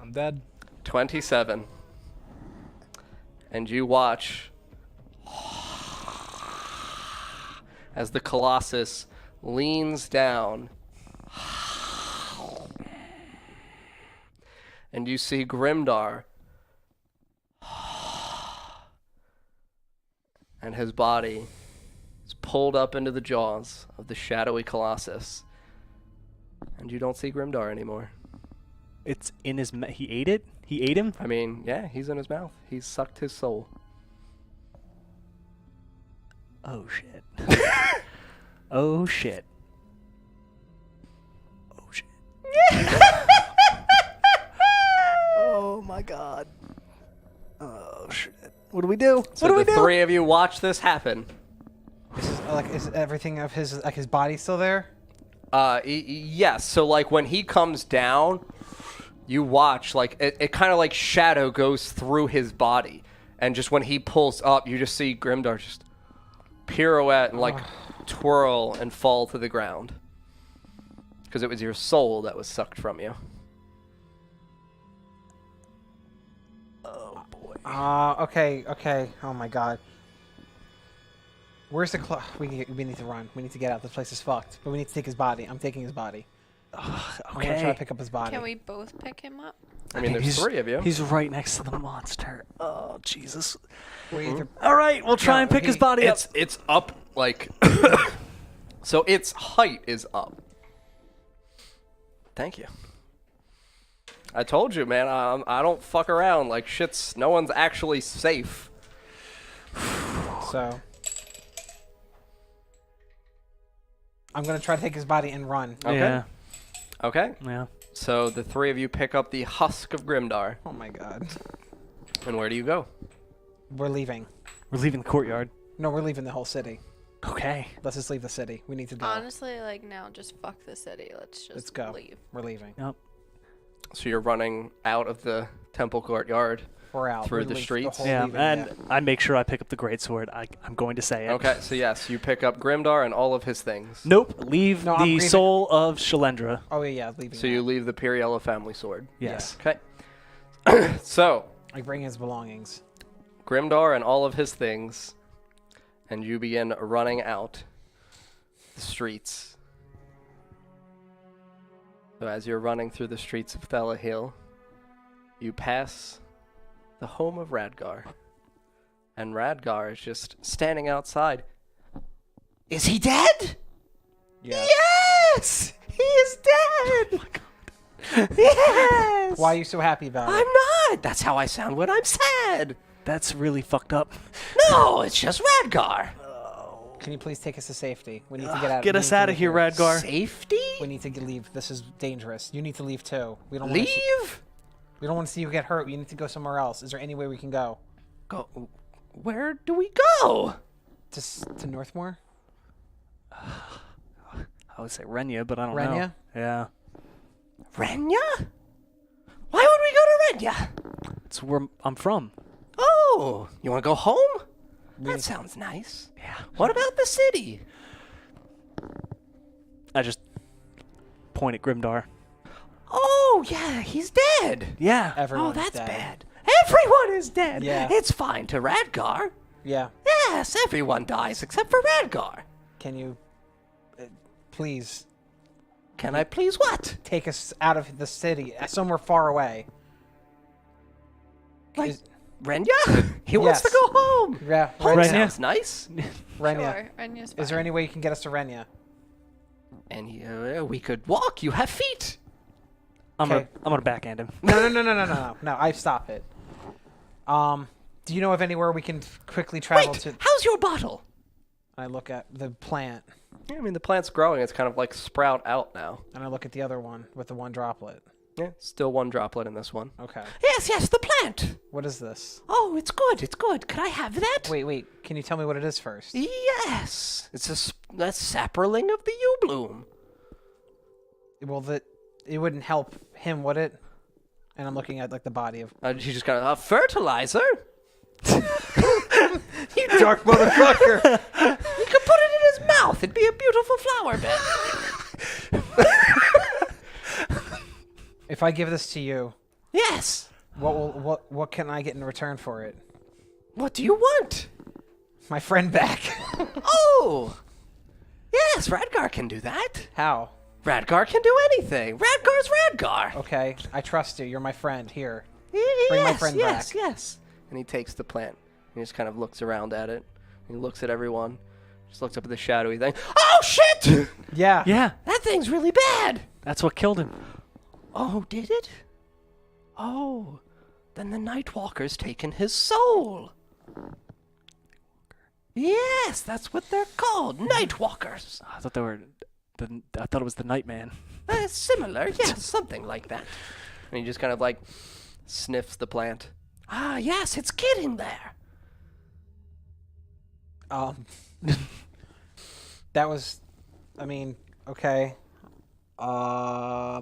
I'm dead. 27. And you watch as the Colossus leans down. And you see Grimdar. And his body is pulled up into the jaws of the shadowy Colossus. And you don't see Grimdar anymore. It's in his... He ate it? He ate him? I mean, yeah, he's in his mouth. He's sucked his soul. Oh, shit. Oh, shit. Oh, shit. Oh, my God. Oh, shit. What do we do? So what do we the do? 3 of you watch this happen. Is everything of his body still there? Yes. So like when he comes down, you watch like it kind of like shadow goes through his body, and just when he pulls up, you just see Grimdar just pirouette and like twirl and fall to the ground because it was your soul that was sucked from you. Okay. Oh my god. Where's the we need to run. We need to get out. This place is fucked. But we need to take his body. I'm taking his body. I'm gonna try to pick up his body. Can we both pick him up? I mean, there's 3 of you. He's right next to the monster. Oh, Jesus. We either- All right, we'll try No, and pick his body up. It's up like so its height is up. Thank you. I told you, man. I don't fuck around. Like shit's. No one's actually safe. So I'm gonna try to take his body and run. Okay. Yeah. Okay. Yeah. So the 3 of you pick up the husk of Grimdar, Oh my god. and where do you go? We're leaving. We're leaving the courtyard. No, we're leaving the whole city. Okay. Let's just leave the city. We need to go. Honestly, like now, just fuck the city. Let's just Let's go. leave. We're leaving. Yep. So you're running out of the temple courtyard. We're out. Through We're the leave- streets? whole Yeah, leaving, and yeah. I make sure I pick up the greatsword. I'm going to say it. Okay, so yes, you pick up Grimdar and all of his things. Nope. Leave No, I'm the leaving. soul of Shalendra. Oh yeah, leaving. So you leave the Piriella family sword. Yes. Okay. So, I bring his belongings. Grimdar and all of his things, and you begin running out the streets. So as you're running through the streets of Thelahil, you pass the home of Radgar. And Radgar is just standing outside. Is he dead? Yeah. Yes! He is dead! Oh my God. Yes! Why are you so happy about I'm it? not! That's how I sound when I'm sad! That's really fucked up. No, it's just Radgar! Can you please take us to safety? We need to get out. Get we us need to out of leave here, Radgar. Safety? We need to leave. This is dangerous. You need to leave too. We don't wanna see, Leave? we don't want to see you get hurt. We need to go somewhere else. Is there any way we can go? Go. Where do we go? To Northmore? I would say Renya, but I don't know. Renya? Yeah. Renya? Why would we go to Renya? It's where I'm from. Oh, you want to go home? That sounds nice. Yeah. What about the city? I just point at Grimdar. Oh, yeah, he's dead. Yeah. Everyone. Oh, that's bad. Everyone is dead. Yeah. It's fine to Radgar. Yeah. Yes, everyone dies except for Radgar. Can you, please, Can I please what? take us out of the city, somewhere far away? Like Is- Renya? He wants to Yes. go home. Yeah. Home Renya? sounds nice. Renya. Sure, Renya's Is there fine. any way you can get us to Renya? And we could walk. You have feet. I'm Okay. gonna backhand him. No. I stop it. Do you know of anywhere we can quickly travel Wait, to? how's your bottle? I look at the plant, Yeah, I mean, the plant's growing. It's kind of like sprout out now. and I look at the other one with the one droplet. Yeah, still one droplet in this one. Okay. Yes, the plant. What is this? Oh, it's good. Could I have that? Wait. Can you tell me what it is first? Yes. It's a sapperling of the yew-bloom. Well, it wouldn't help him, would it? And I'm looking at like the body of. He just kind of, fertilizer? You dark motherfucker! You could put it in his mouth. It'd be a beautiful flower bed. If I give this to you, Yes. what can I get in return for it? What do you want? My friend back. Oh. Yes, Radgar can do that. How? Radgar can do anything. Radgar's Radgar. Okay, I trust you. You're my friend. Here. Yes, Bring my friend yes, back. yes. And he takes the plant. He just kind of looks around at it. He looks at everyone. Just looks up at the shadowy thing. Oh, shit! Yeah. Yeah. That thing's really bad. That's what killed him. Oh, did it? Oh, then the Nightwalker's taken his soul. Yes, that's what they're called, Nightwalkers. I thought they were. I thought it was the Nightman. Similar, yes, something like that. And he just kind of like sniffs the plant. Ah, yes, it's getting there. That was, I mean, okay. I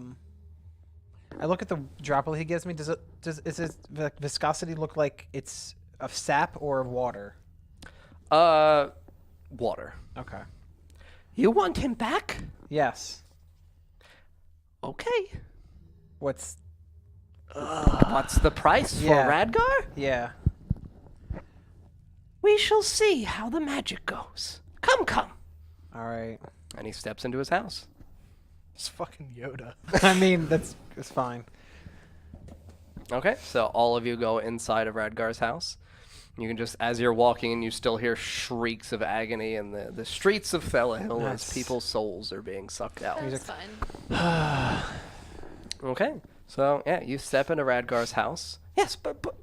look at the droplet he gives me. Does its viscosity look like it's of sap or of water? Water. Okay. You want him back? Yes. Okay. What's? What's the price for Yeah. Radgar? Yeah. We shall see how the magic goes. Come. All right. And he steps into his house. It's fucking Yoda. I mean, it's fine. Okay, so all of you go inside of Radgar's house. You can just, as you're walking, and you still hear shrieks of agony in the streets of Thelahil as That's- people's souls are being sucked out. That's fine. Okay, so yeah, you step into Radgar's house. Yes, but put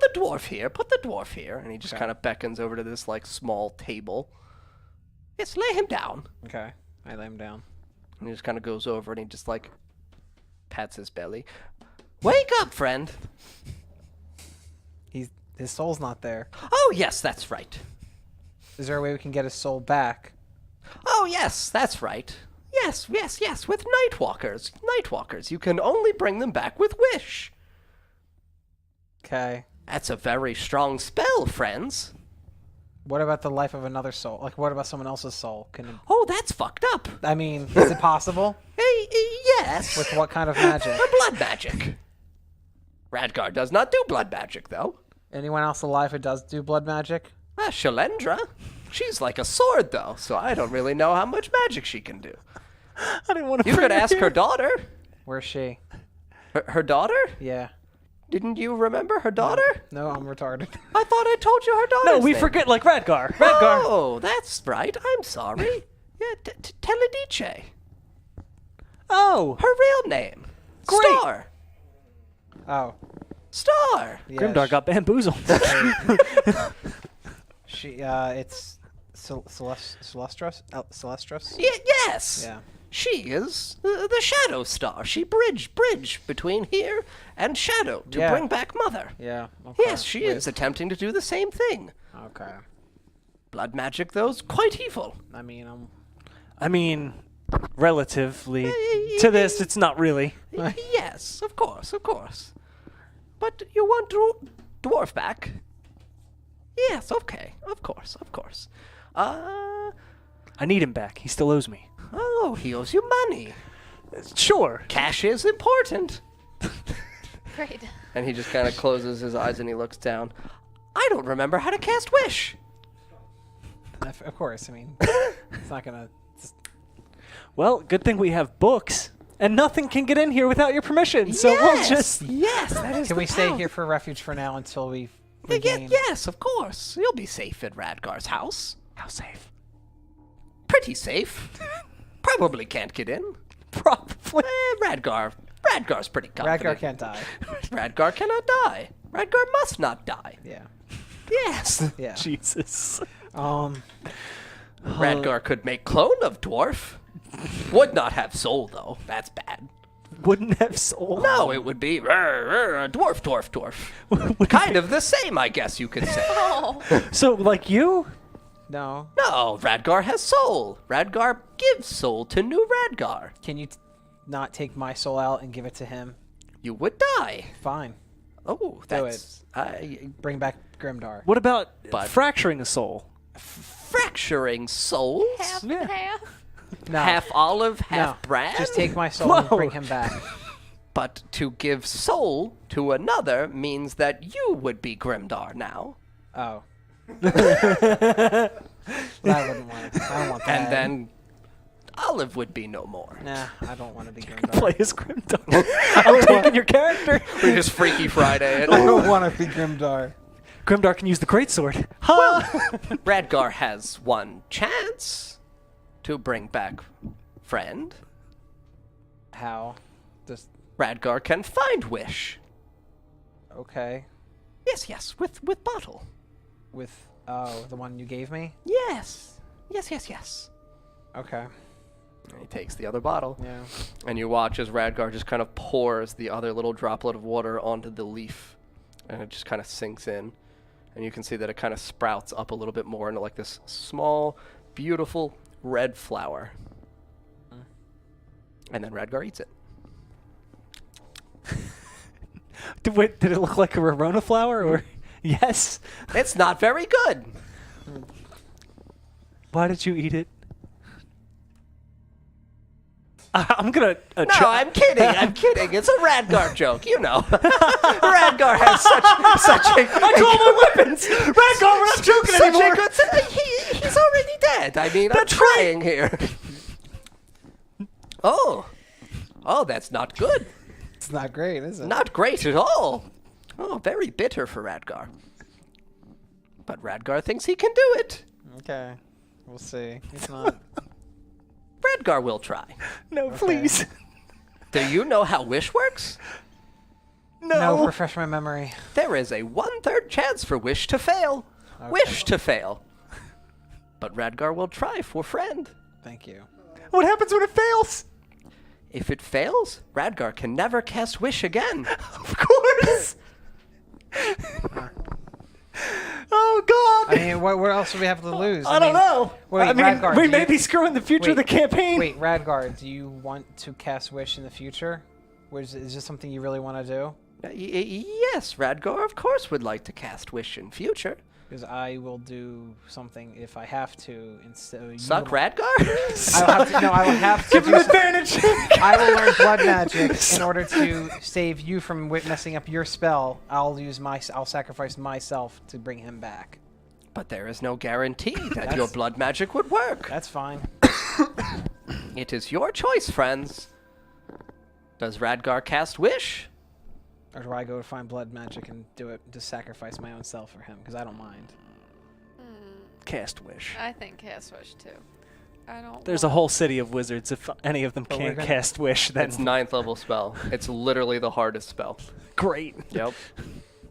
the dwarf here. Put the dwarf here, and he just Okay. kind of beckons over to this like small table. Yes, lay him down. Okay. I lay him down. And he just kind of goes over and he just like pats his belly. Wake up, friend. His soul's not there. Oh yes, that's right. Is there a way we can get his soul back? Oh yes, that's right. Yes, with Nightwalkers. Nightwalkers. You can only bring them back with wish. Okay. That's a very strong spell, friends. What about the life of another soul? Like, what about someone else's soul? Can it, Oh, that's fucked up. I mean, is it possible? Yes. With what kind of magic? Blood magic. Radgar does not do blood magic, though. Anyone else alive who does do blood magic? Shalendra. She's like a sword, though, so I don't really know how much magic she can do. I didn't want to. You could ask her daughter. Where's she? Her daughter? Yeah. Didn't you remember her daughter? No, I'm retarded. I thought I told you her daughter. No, we forget like Radgar. Radgar. Oh, that's right. I'm sorry. Yeah, Teledice. Oh, Her real name. Great. Star. Oh. Star. Yeah, Grimdar got bamboozled. She, it's Celestros? Celestros? Yes. Yeah. She is the Shadowstar. She bridge between here and Shadow to Yeah. bring back Mother. Yeah. Okay. Yes, she is attempting to do the same thing. Okay. Blood magic, though, is quite evil. I mean, I mean, relatively to this, it's not really. Yes, of course. But you want dwarf back? Yes, okay, of course. I need him back. He still owes me. Oh, he owes you money. Sure. Cash is important. Great. And he just kind of closes his eyes and he looks down. I don't remember how to cast wish. of course. I mean, it's not gonna. Well, good thing we have books, and nothing can get in here without your permission. So we'll just. Yes, that is Can the we stay power. here for refuge for now until we Yeah, regain? yes, of course. You'll be safe at Radgar's house. How safe? Pretty safe. Probably can't get in. Probably. Radgar's pretty confident. Radgar can't die. Radgar cannot die. Radgar must not die. Yeah. Yes. Yeah. Jesus. Radgar could make clone of dwarf. Would not have soul, though. That's bad. Wouldn't have soul. No, it would be dwarf. Kind of the same, I guess you could say. Oh. So, like you? No. No, Radgar has soul. Radgar gives soul to new Radgar. Can you not take my soul out and give it to him? You would die. Fine. Oh, that's Bring back Grimdar. What about But- fracturing a soul? fracturing souls. Half Yeah. and half. No. Half olive, No. half bran. Just take my soul and Whoa. bring him back. But to give soul to another means that you would be Grimdar now. Oh. I wouldn't want it. I don't want that. And then Olive would be no more. Nah, I don't want to be Play Grimdar. as Grimdar. I'm taking your character. We just Freaky Friday it. I don't want to be Grimdar. Grimdar can use the greatsword. Ha! Radgar has one chance to bring back friend. How? Just Radgar can find wish. okay. Yes, with bottle. With the one you gave me. Yes. Okay. And he takes the other bottle. Yeah. And you watch as Radgar just kind of pours the other little droplet of water onto the leaf. And it just kind of sinks in. And you can see that it kind of sprouts up a little bit more into like this small, beautiful red flower. And then Radgar eats it. Did it look like a Rorona flower or? Yes. It's not very good. Why did you eat it? I'm gonna. No, I'm kidding. It's a Radgar joke, you know. Radgar has such a. I draw my weapons. Radgar, we're not joking such anymore. a good. He's already dead. I mean, I'm trying here. Oh, that's not good. It's not great, is it? Not great at all. Oh, very bitter for Radgar. But Radgar thinks he can do it. Okay. We'll see. It's not. Radgar will try. No, please. Do you know how wish works? No, refresh my memory. There is a 1/3 chance for wish to fail. Okay. Wish to fail. But Radgar will try for friend. Thank you. What happens when it fails? If it fails, Radgar can never cast wish again. Of course. Oh God! I mean, what else do we have to lose? I don't know. Wait, I mean, Radgar, we do may you- be screwing the future of the campaign. Wait, Radgar, do you want to cast Wish in the future? Is this something you really want to do? Yes, Radgar, of course, would like to cast Wish in future. Because I will do something if I have to. Instead, Suck Radgar? I will have to. Give him advantage. I will learn blood magic in order to save you from messing up your spell. I'll sacrifice myself to bring him back. But there is no guarantee that your blood magic would work. That's fine. It is your choice, friends. Does Radgar cast Wish? Or do I go to find blood magic and do it to sacrifice my own self for him? Because I don't mind. Cast Wish. I think cast wish too. I don't. There's a whole city of wizards. If any of them But we're can't gonna- cast Wish, then It's 9th level spell. It's literally the hardest spell. great. Yep.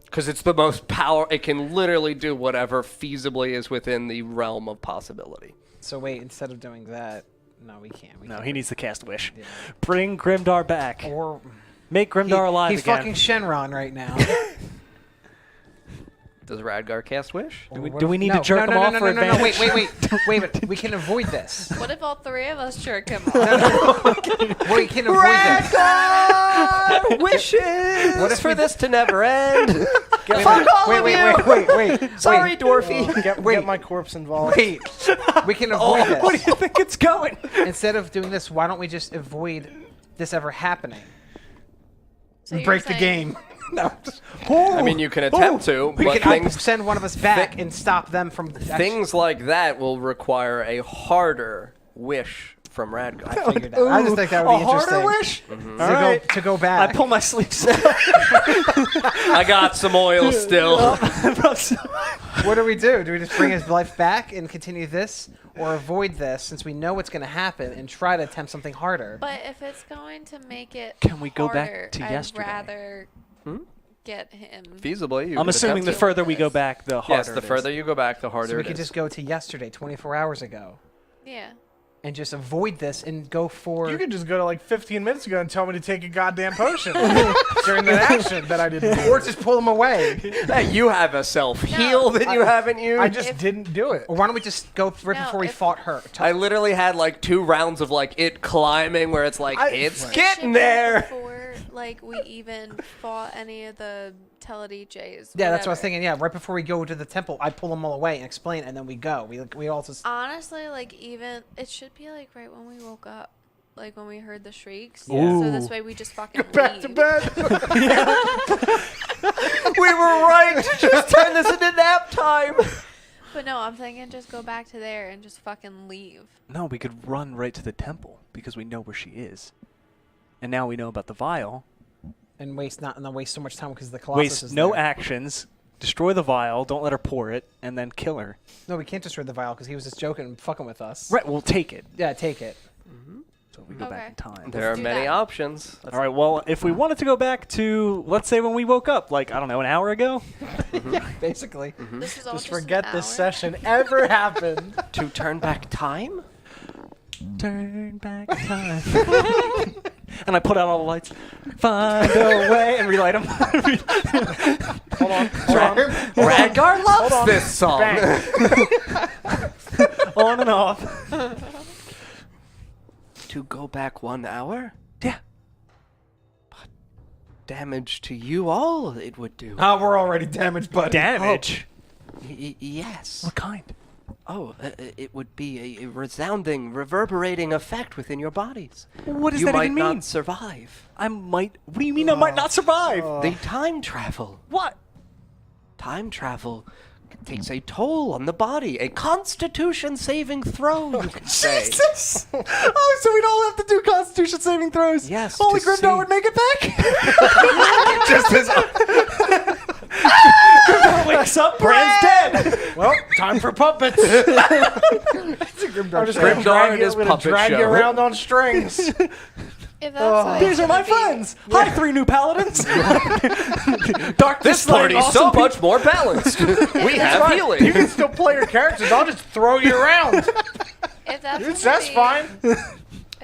Because it's the most power. It can literally do whatever feasibly is within the realm of possibility. So wait, instead of doing that, no, we can't. We No, can't. he needs to cast Wish. Yeah. Bring Grimdar back. Or Make Grimdar alive he's again. fucking Shenron right now. Does Radgar cast Wish? Do we need to jerk him off for advantage? Wait. We can avoid this. What if all three of us jerk him off? We can avoid this. Radgar wishes What if for we- this to never end. Wait, Fuck all of you! wait. Sorry, wait. Dwarfy. Get my corpse involved. Wait. We can avoid this. Where do you think it's going? Instead of doing this, why don't we just avoid this ever happening? So you're Break the saying- game. No. I mean, you can attempt to, We but can things, send one of us back and stop them from things like that will require a harder wish from Radgar. I figured that. I just think that would be a harder interesting. wish? To All go right. to go I back. pull my sleeves. I got some oil still. What do we do? Do we just bring his life back and continue this, or avoid this since we know what's going to happen and try to attempt something harder? But if it's going to make it Can we go back harder, to I'd yesterday? rather get him. Feasibly, you I'm could assuming the attempt further we go back, the to. harder Yes, the it is. further you go back, the harder So we it could is. just go to yesterday, 24 hours ago, Yeah. and just avoid this and go for. You could just go to like 15 minutes ago and tell me to take a goddamn potion during that action that I didn't do. or just pull him away. Hey, you have a self-heal that you haven't used. I just didn't do it. Or why don't we just go right No, before we if- fought her? I literally had like 2 rounds of like it climbing where it's like it's It getting should be there. Before, like, we even fought any of the Teledices. Yeah, that's what I was whatever. thinking. Yeah, right before we go to the temple, I pull them all away and explain, and then we go. We also. Honestly, like, even it should be like right when we woke up, like when we heard the shrieks. Ooh. So this way we just fucking Back to leave. bed. We were right to just turn this into nap time. But no, I'm thinking just go back to there and just fucking leave. No, we could run right to the temple because we know where she is. And now we know about the vial. And not waste so much time because the Colossus Waste is no there. actions. Destroy the vial. Don't let her pour it, and then kill her. No, we can't destroy the vial because he was just joking and fucking with us. Right, we'll take it. Yeah, take it. So we go back Okay. in time. There are do many that. options. All right, well, if we wanted to go back to, let's say when we woke up, like, I don't know, an hour ago? Basically. This is all Just an forget this hour. session ever happened. To turn back time? Turn back time. And I put out all the lights. Find a way and relight them. Hold on. Radgar loves this song. On and off. To go back 1 hour? Yeah. But damage to you all it would do. We're already damaged, buddy. Damage. Yes. What kind? Oh, it would be a resounding, reverberating effect within your bodies. What does you that might even mean? not survive. I might. What do you mean I might not survive? The time travel. What? Time travel takes a toll on the body. A constitution saving throw, you can say. Jesus! Oh, so we don't have to do Constitution saving throws. Yes, Only to Grimdar see- would make it back. Just as Grimdar wakes up, Bran's dead. Well, time for puppets. I'm just gonna Grimdar drag and you, his I'm gonna puppet drag you show. around on strings. If that's what These it's are my gonna be. friends. Hi, 3 new paladins. Darkness this party Knight, is so awesome much more balanced. we have You healing. can still play your characters. I'll just throw you around. If that's gonna That's be- fine. if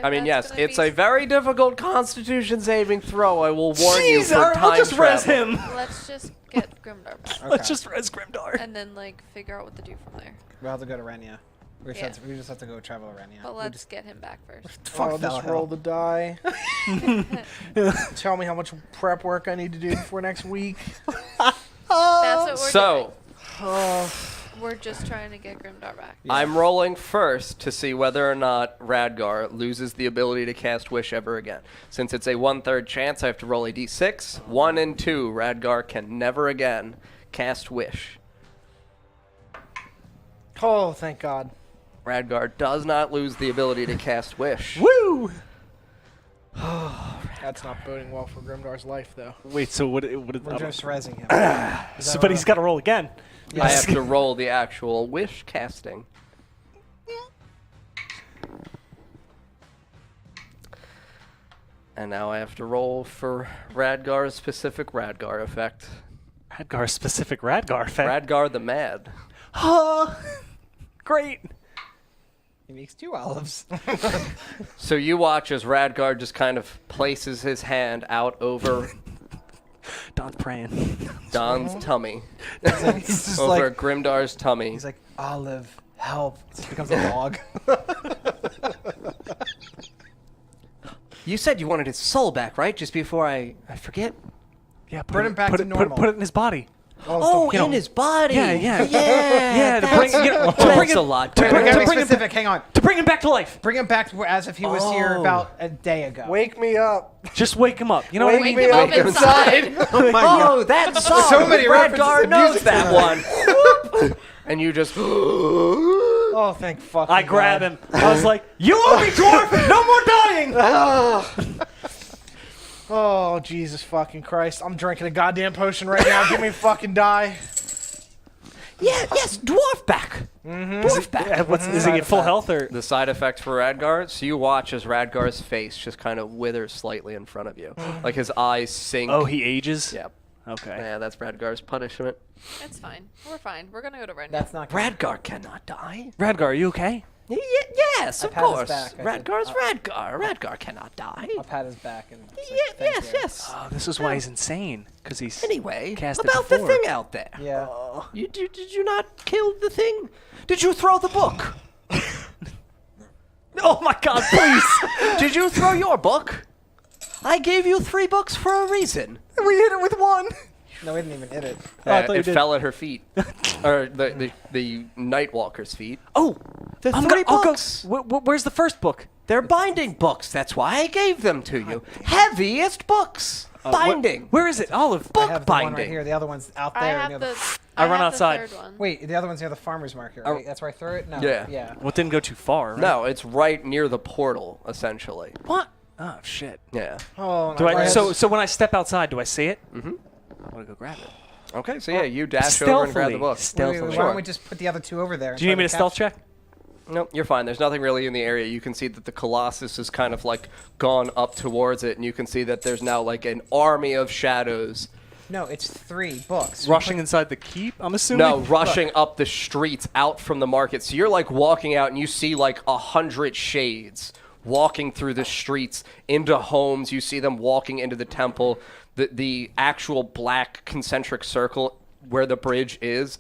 I mean, that's yes, gonna it's be- a very difficult constitution saving throw. I will warn you Jeez, for all right, time I'll just travel. res him. Let's just get Grimdar back. Let's just res Grimdar. And then, like, figure out what to do from there. We'll have to go to Renya. We Yeah. just have to go travel to Renya. But let's get him back first. Fuck I'll just roll the die. Tell me how much prep work I need to do before next week. That's what we're So, doing. We're just trying to get Grimdar back. I'm rolling first to see whether or not Radgar loses the ability to cast Wish ever again. Since it's a 1/3 chance, I have to roll a d6. 1 and 2, Radgar can never again cast Wish. Oh, thank God. Radgar does not lose the ability to cast Wish. Woo! That's not boding well for Grimdar's life, though. Wait, so what? We're just resing him. But he's got to roll again. I have to roll the actual Wish casting. And now I have to roll for Radgar's specific Radgar effect. Radgar specific Radgar effect. Radgar the Mad. Great. He makes 2 olives. So you watch as Radgar just kind of places his hand out over Don's praying. Don's tummy. He's just Over like, Grimdar's tummy. he's like, Olive, help. It just becomes a dog. You said you wanted his soul back, right? Just before I forget? Yeah, Bring him back to normal. Put it in his body. Oh, you know- in his body. Yeah, yeah. Yeah. Yeah, to bring, you know, to bring Thanks him, a lot. to Wait, bring, we gotta to be bring him, specific. Hang on. to bring him back to life. Bring him back to as if he was here about a day ago. Wake me up. Just wake him up. You know what I Wake mean? me up inside. Oh my Oh, that song. So many Radgar references to knows music that one. And you just... Oh, thank fucking I grab God. him. I was like, "You owe me, dwarf! No more dying!" Oh, Jesus fucking Christ. I'm drinking a goddamn potion right now. Give me a fucking die. Yeah, yes, dwarf back. Dwarf back. Is he at full health or? The side effects for Radgar, so you watch as Radgar's face just kind of withers slightly in front of you. Like his eyes sink. Oh, he ages. Yep. Okay. Yeah, that's Radgar's punishment. It's fine. We're fine. We're gonna go to Ren. That's not good. Radgar cannot die. Radgar, are you okay? Yes, of pat his course. back, I said. Radgar's Radgar. Radgar cannot die. I'll pat his back and say, Yeah, "Thank yes, you." yes. Oh, this is why he's insane. Because he's Anyway, cast it about the before. thing out there. Yeah. Did you not kill the thing? Did you throw the book? Oh my God! Please, did you throw your book? I gave you 3 books for a reason. We hit it with one. No, we didn't even hit it. I thought you It did. fell at her feet, or the Nightwalker's feet. Oh, The I'm 3 gonna. books. I'll go. Where's the first book? They're binding books. That's why I gave them to you. Heaviest books. Binding. Where is it? Olive. Book I have the one right binding. here. The other one's out I there. have near the. I run have outside. The third one. Wait, the other one's near the farmer's market, right? That's where I throw it? No. Yeah. Yeah. Well, it didn't go too far, right? No, it's right near the portal, essentially. What? Oh shit. Yeah. Oh, Do I? Right. So when I step outside, do I see it? Mm-hmm. I want to go grab it. Okay, so yeah, you dash over and grab the book. Stealthily. Why don't we just put the other 2 over there? and Do you need try me to stealth catch- check? Nope, you're fine. There's nothing really in the area. You can see that the Colossus is kind of like gone up towards it, and you can see that there's now like an army of shadows. No, it's 3 books. Rushing inside the keep, I'm assuming? No, rushing up the streets out from the market. So you're like walking out, and you see like 100 shades walking through the streets into homes. You see them walking into the temple. The actual black concentric circle where the bridge is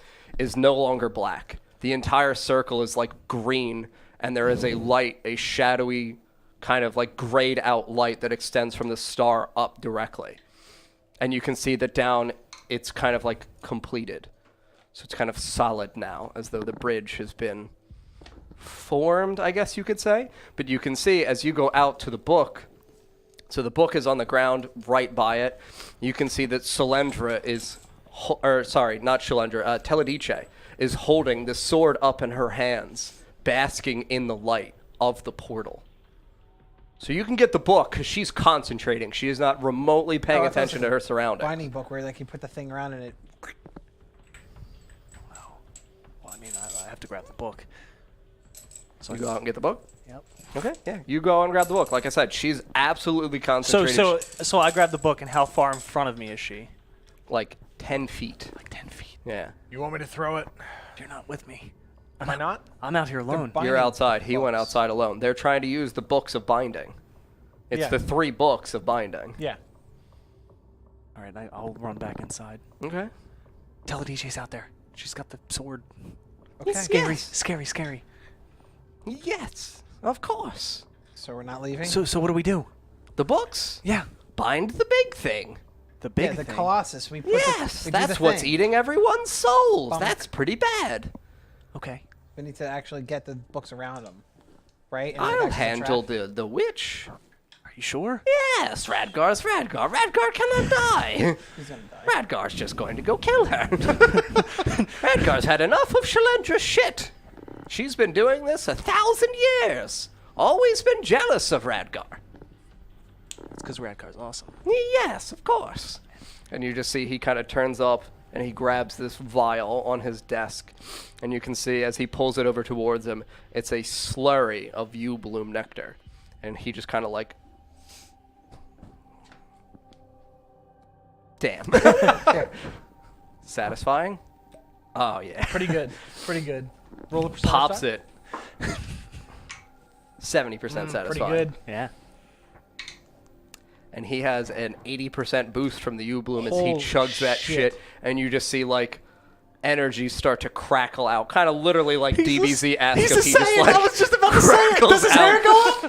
no longer black. The entire circle is like green, and there is a light, a shadowy kind of like grayed out light that extends from the star up directly. And you can see that down it's kind of like completed. So it's kind of solid now, as though the bridge has been formed, I guess you could say. But you can see as you go out to the book, so the book is on the ground right by it. You can see that Shalendra is, not Shalendra, Teledice is holding the sword up in her hands, basking in the light of the portal. So you can get the book because she's concentrating. She is not remotely paying attention to her surroundings. Binding book where like you put the thing around and it. Well, I mean, I have to grab the book. So you go out and get the book? Yep. Okay, yeah. You go and grab the book. Like I said, she's absolutely concentrated. So I grab the book, and how far in front of me is she? Like 10 feet. Like 10 feet. Yeah. You want me to throw it? You're not with me. Am I not? I'm out here alone. binding You're outside. He went books. outside alone. They're trying to use the books of binding. It's Yeah. the 3 books of binding. Yeah. All right, I'll run back inside. Okay. Teledice's out there. She's got the sword. Okay. Scary, Yes. scary. Yes, of course. So we're not leaving? So what do we do? The books? Yeah, Bind the big thing. the big yeah, the thing. Colossus. We put Yes, we do that's the what's thing. eating everyone's souls. Bump. That's pretty bad. Okay. We need to actually get the books around them. Right? And I'll back to the handle trap. the witch. Are you sure? Yes, Radgar's Radgar. Radgar cannot die. He's gonna die. Radgar's just going to go kill her. Radgar's had enough of Shalendra's shit. She's been doing this 1,000 years. Always been jealous of Radgar. It's because Radgar's awesome. Yes, of course. And you just see he kind of turns up and he grabs this vial on his desk. And you can see as he pulls it over towards him, it's a slurry of yew bloom nectar. And he just kind of like... Damn. Satisfying? Oh, yeah. Pretty good. Pretty good. Roll the percentage. Pops die. it. 70% satisfying. Pretty good. Yeah. And he has an 80% boost from the yew bloom as Holy he chugs that shit. shit, and you just see like energy start to crackle out, kind of literally like DBZ esque. He's If just he saying. just like I was just about to say it. crackles Does his hair out. go up?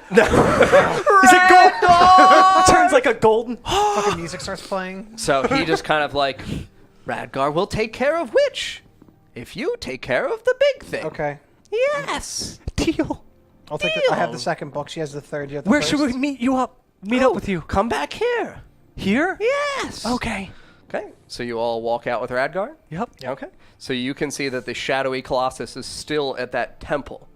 Is it gold? Turns like a golden. Fucking music starts playing. So he just kind of like, Radgar will take care of Witch, if you take care of the big thing. Okay. Yes. Deal. I'll take the, I have the second book. She has the third. You have the Where first. should we meet you up? Meet up with you. Come back here. Here? Yes. Okay. Okay. So you all walk out with Radgar. Yep. Okay. So you can see that the shadowy Colossus is still at that temple,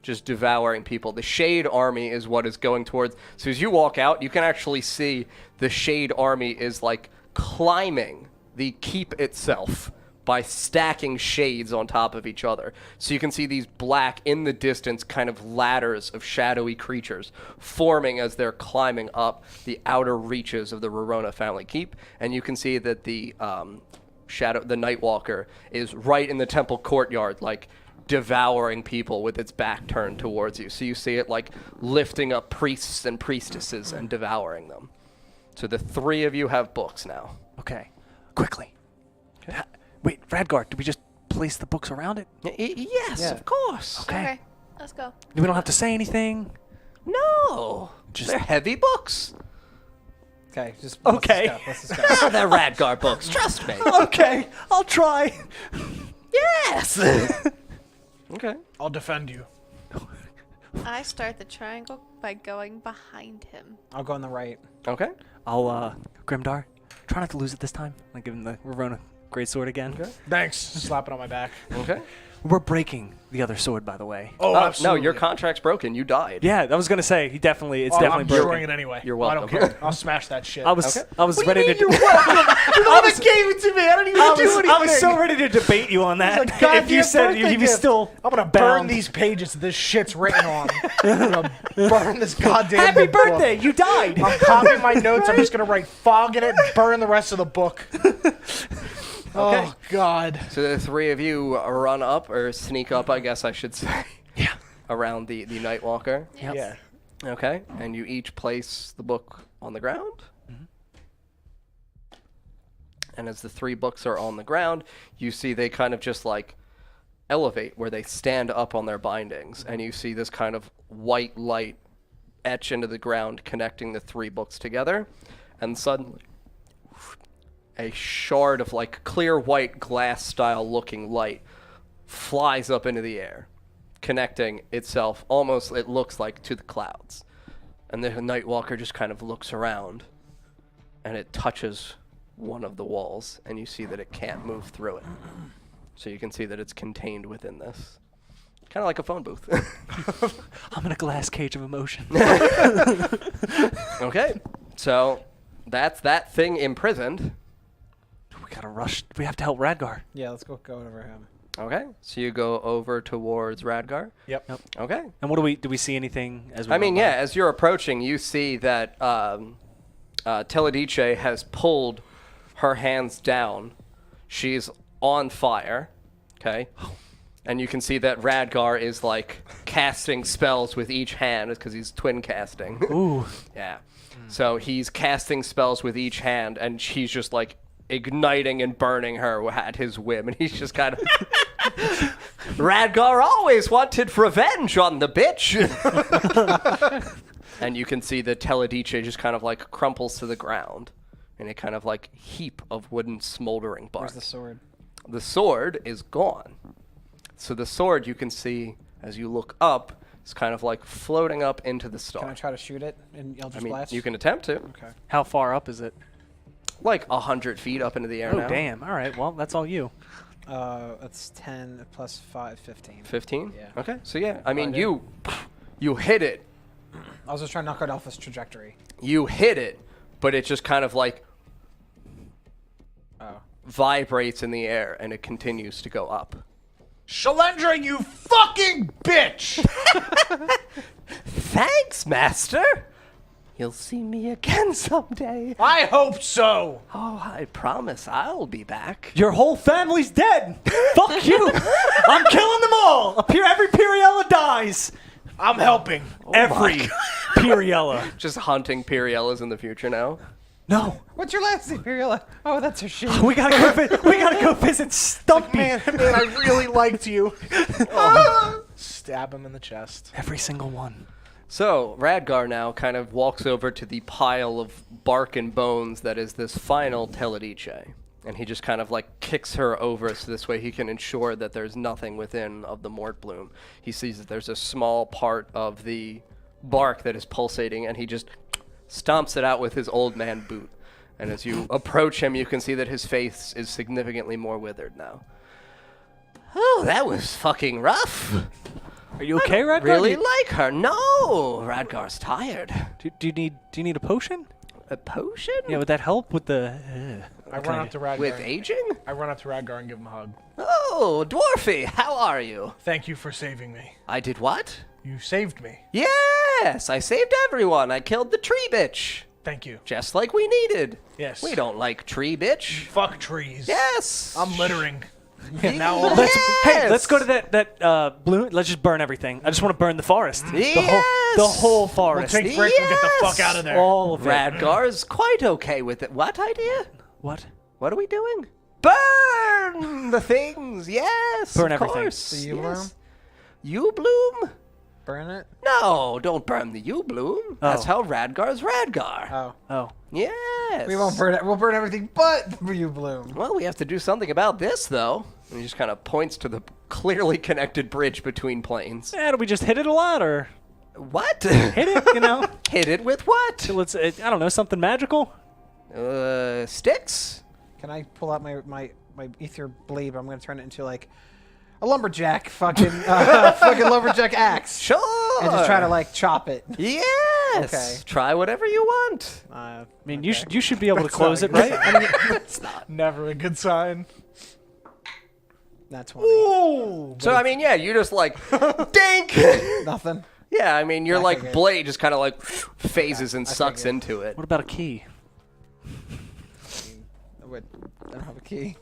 just devouring people. The Shade Army is what is going towards. So as you walk out, you can actually see the Shade Army is like climbing the keep itself by stacking shades on top of each other. So you can see these black, in the distance, kind of ladders of shadowy creatures forming as they're climbing up the outer reaches of the Rorona family keep. And you can see that the the Nightwalker is right in the temple courtyard, like devouring people with its back turned towards you. So you see it like lifting up priests and priestesses and devouring them. So the three of you have books now. Okay. Quickly. Wait, Radgar, did we just place the books around it? Yes, Yeah. of course. Okay. Let's go. We don't have to say anything. No, Just- they're heavy books. Okay. Just Okay. Let's discuss. Ah, they're Radgar books. Trust me. Okay, I'll try. Yes. Okay. I'll defend you. I start the triangle by going behind him. I'll go on the right. Okay. I'll, Grimdar, try not to lose it this time. I give him the Rorona greatsword again. Okay. Thanks. Slap it on my back. Okay. We're breaking the other sword, by the way. Oh, No, absolutely. your contract's broken. You died. Yeah, I was gonna say it's definitely I'm broken. destroying it anyway. You're I don't welcome. care. I'll smash that shit. I was Okay. I was ready to. You're welcome. You're the one that gave it to me. I didn't even do anything. I was so ready to debate you on that. It's a goddamn if you said birthday you gift. still I'm gonna burn bound. these pages that this shit's written on. I'm gonna burn this goddamn Happy book. birthday! You died. I'm copying my notes. I'm just gonna write fog in it and burn the rest of the book. Okay. Oh God. So the three of you run up, or sneak up, I guess I should say. Yeah. Around the Nightwalker. Yep. Yeah. Okay. And you each place the book on the ground. And as the three books are on the ground, you see they kind of just like elevate where they stand up on their bindings. And you see this kind of white light etch into the ground connecting the three books together. And suddenly, a shard of like clear white glass style looking light flies up into the air, connecting itself almost, it looks like, to the clouds. And the Nightwalker just kind of looks around, and it touches one of the walls, and you see that it can't move through it. So you can see that it's contained within this. Kind of like a phone booth. I'm in a glass cage of emotion. Okay, so that's that thing imprisoned. We gotta rush. We have to help Radgar. Yeah, let's go over him. Okay, so you go over towards Radgar. Yep. Okay. And what do we see anything as we I mean, run by? yeah, as you're approaching, you see that Teledice has pulled her hands down. She's on fire, okay? And you can see that Radgar is, like, casting spells with each hand because he's twin casting. Ooh. Yeah. So he's casting spells with each hand, and he's just like igniting and burning her at his whim, and he's just kind of Radgar always wanted revenge on the bitch. And you can see the Teledice just kind of like crumples to the ground in a kind of like heap of wooden smoldering bark. Where's the sword? The sword is gone. So the sword you can see as you look up is kind of like floating up into the star. Can I try to shoot it in Eldritch I mean, Blast? you can attempt to. Okay. How far up is it? Like 100 feet up into the air Oh, now. damn. All right. Well, that's all you. That's 10 plus 5, 15. 15? Yeah. Okay. So yeah, I mean, did. you hit it. I was just trying to knock it off this trajectory. You hit it, but it just kind of like vibrates in the air and it continues to go up. Shalendra, you fucking bitch! Thanks, Master. You'll see me again someday. I hope so. Oh, I promise I'll be back. Your whole family's dead. Fuck you. I'm killing them all. Every Piriella dies. I'm helping. Every Piriella. Just hunting Piriellas in the future now. No. What's your last name, Imperiala? Oh, that's her shit. We gotta go visit Stumpy. Man, I really liked you. Stab him in the chest. Every single one. So, Radgar now kind of walks over to the pile of bark and bones that is this final Teledice. And he just kind of like kicks her over so this way he can ensure that there's nothing within of the Mort Bloom. He sees that there's a small part of the bark that is pulsating and he just stomps it out with his old man boot. And as you approach him, you can see that his face is significantly more withered now. Oh, that was fucking rough. Are you okay, Radgar? Really like her. No, Radgar's tired. Do you need a potion? A potion? Yeah, would that help with the? I run up to Radgar. With aging? I run up to Radgar and give him a hug. Oh, Dwarfy, how are you? Thank you for saving me. I did what? You saved me. Yes, I saved everyone. I killed the tree bitch. Thank you. Just like we needed. Yes. We don't like tree bitch. Fuck trees. Yes. I'm littering. Now Hey, let's go to that bloom. Let's just burn everything. I just want to burn the forest. Yes. The whole We'll forest. take break and get the fuck out of there. All of it. Radgar's quite okay with it. What idea? What? What are we doing? Burn the things. Yes. Burn of everything. course. The U-bloom? You bloom? Burn it? No, don't burn the you bloom. That's Oh. how Radgar's Radgar. Oh. Oh. Yes. We won't burn it. We'll burn everything but the U-bloom. Well, we have to do something about this, though. And he just kind of points to the clearly connected bridge between planes. Do we just hit it a lot, or What? hit it? You know, Hit it with what? let's. I don't know, something magical. Sticks? Can I pull out my ether blade? I'm going to turn it into like a lumberjack fucking lumberjack axe. Sure. And just try to like chop it. Yes. Okay. Try whatever you want. I mean, you should be able to close it, right? I mean, It's not. Never a good sign. that's 20. Ooh. So, I mean, yeah, you just like, dink. Nothing. Yeah, I mean, your I like figured. blade just kind of like phases and I sucks figured. into it. What about a key? I don't have a key.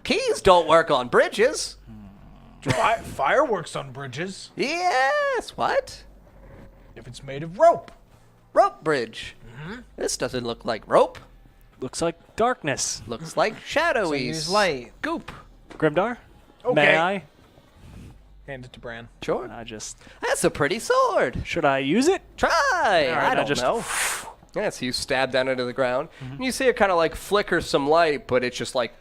Keys don't work on bridges. Fireworks on bridges Yes. What? if it's made of rope. Rope bridge. This doesn't look like rope. Looks like darkness. Looks like shadowy. So use light. Goop. Grimdar, Okay. may I? Hand it to Bran. Sure. That's a pretty sword. Should I use it? Try. right, I I don't just- know. Yeah, so you stab down into the ground. And you see it kind of like flicker some light, but it's just like...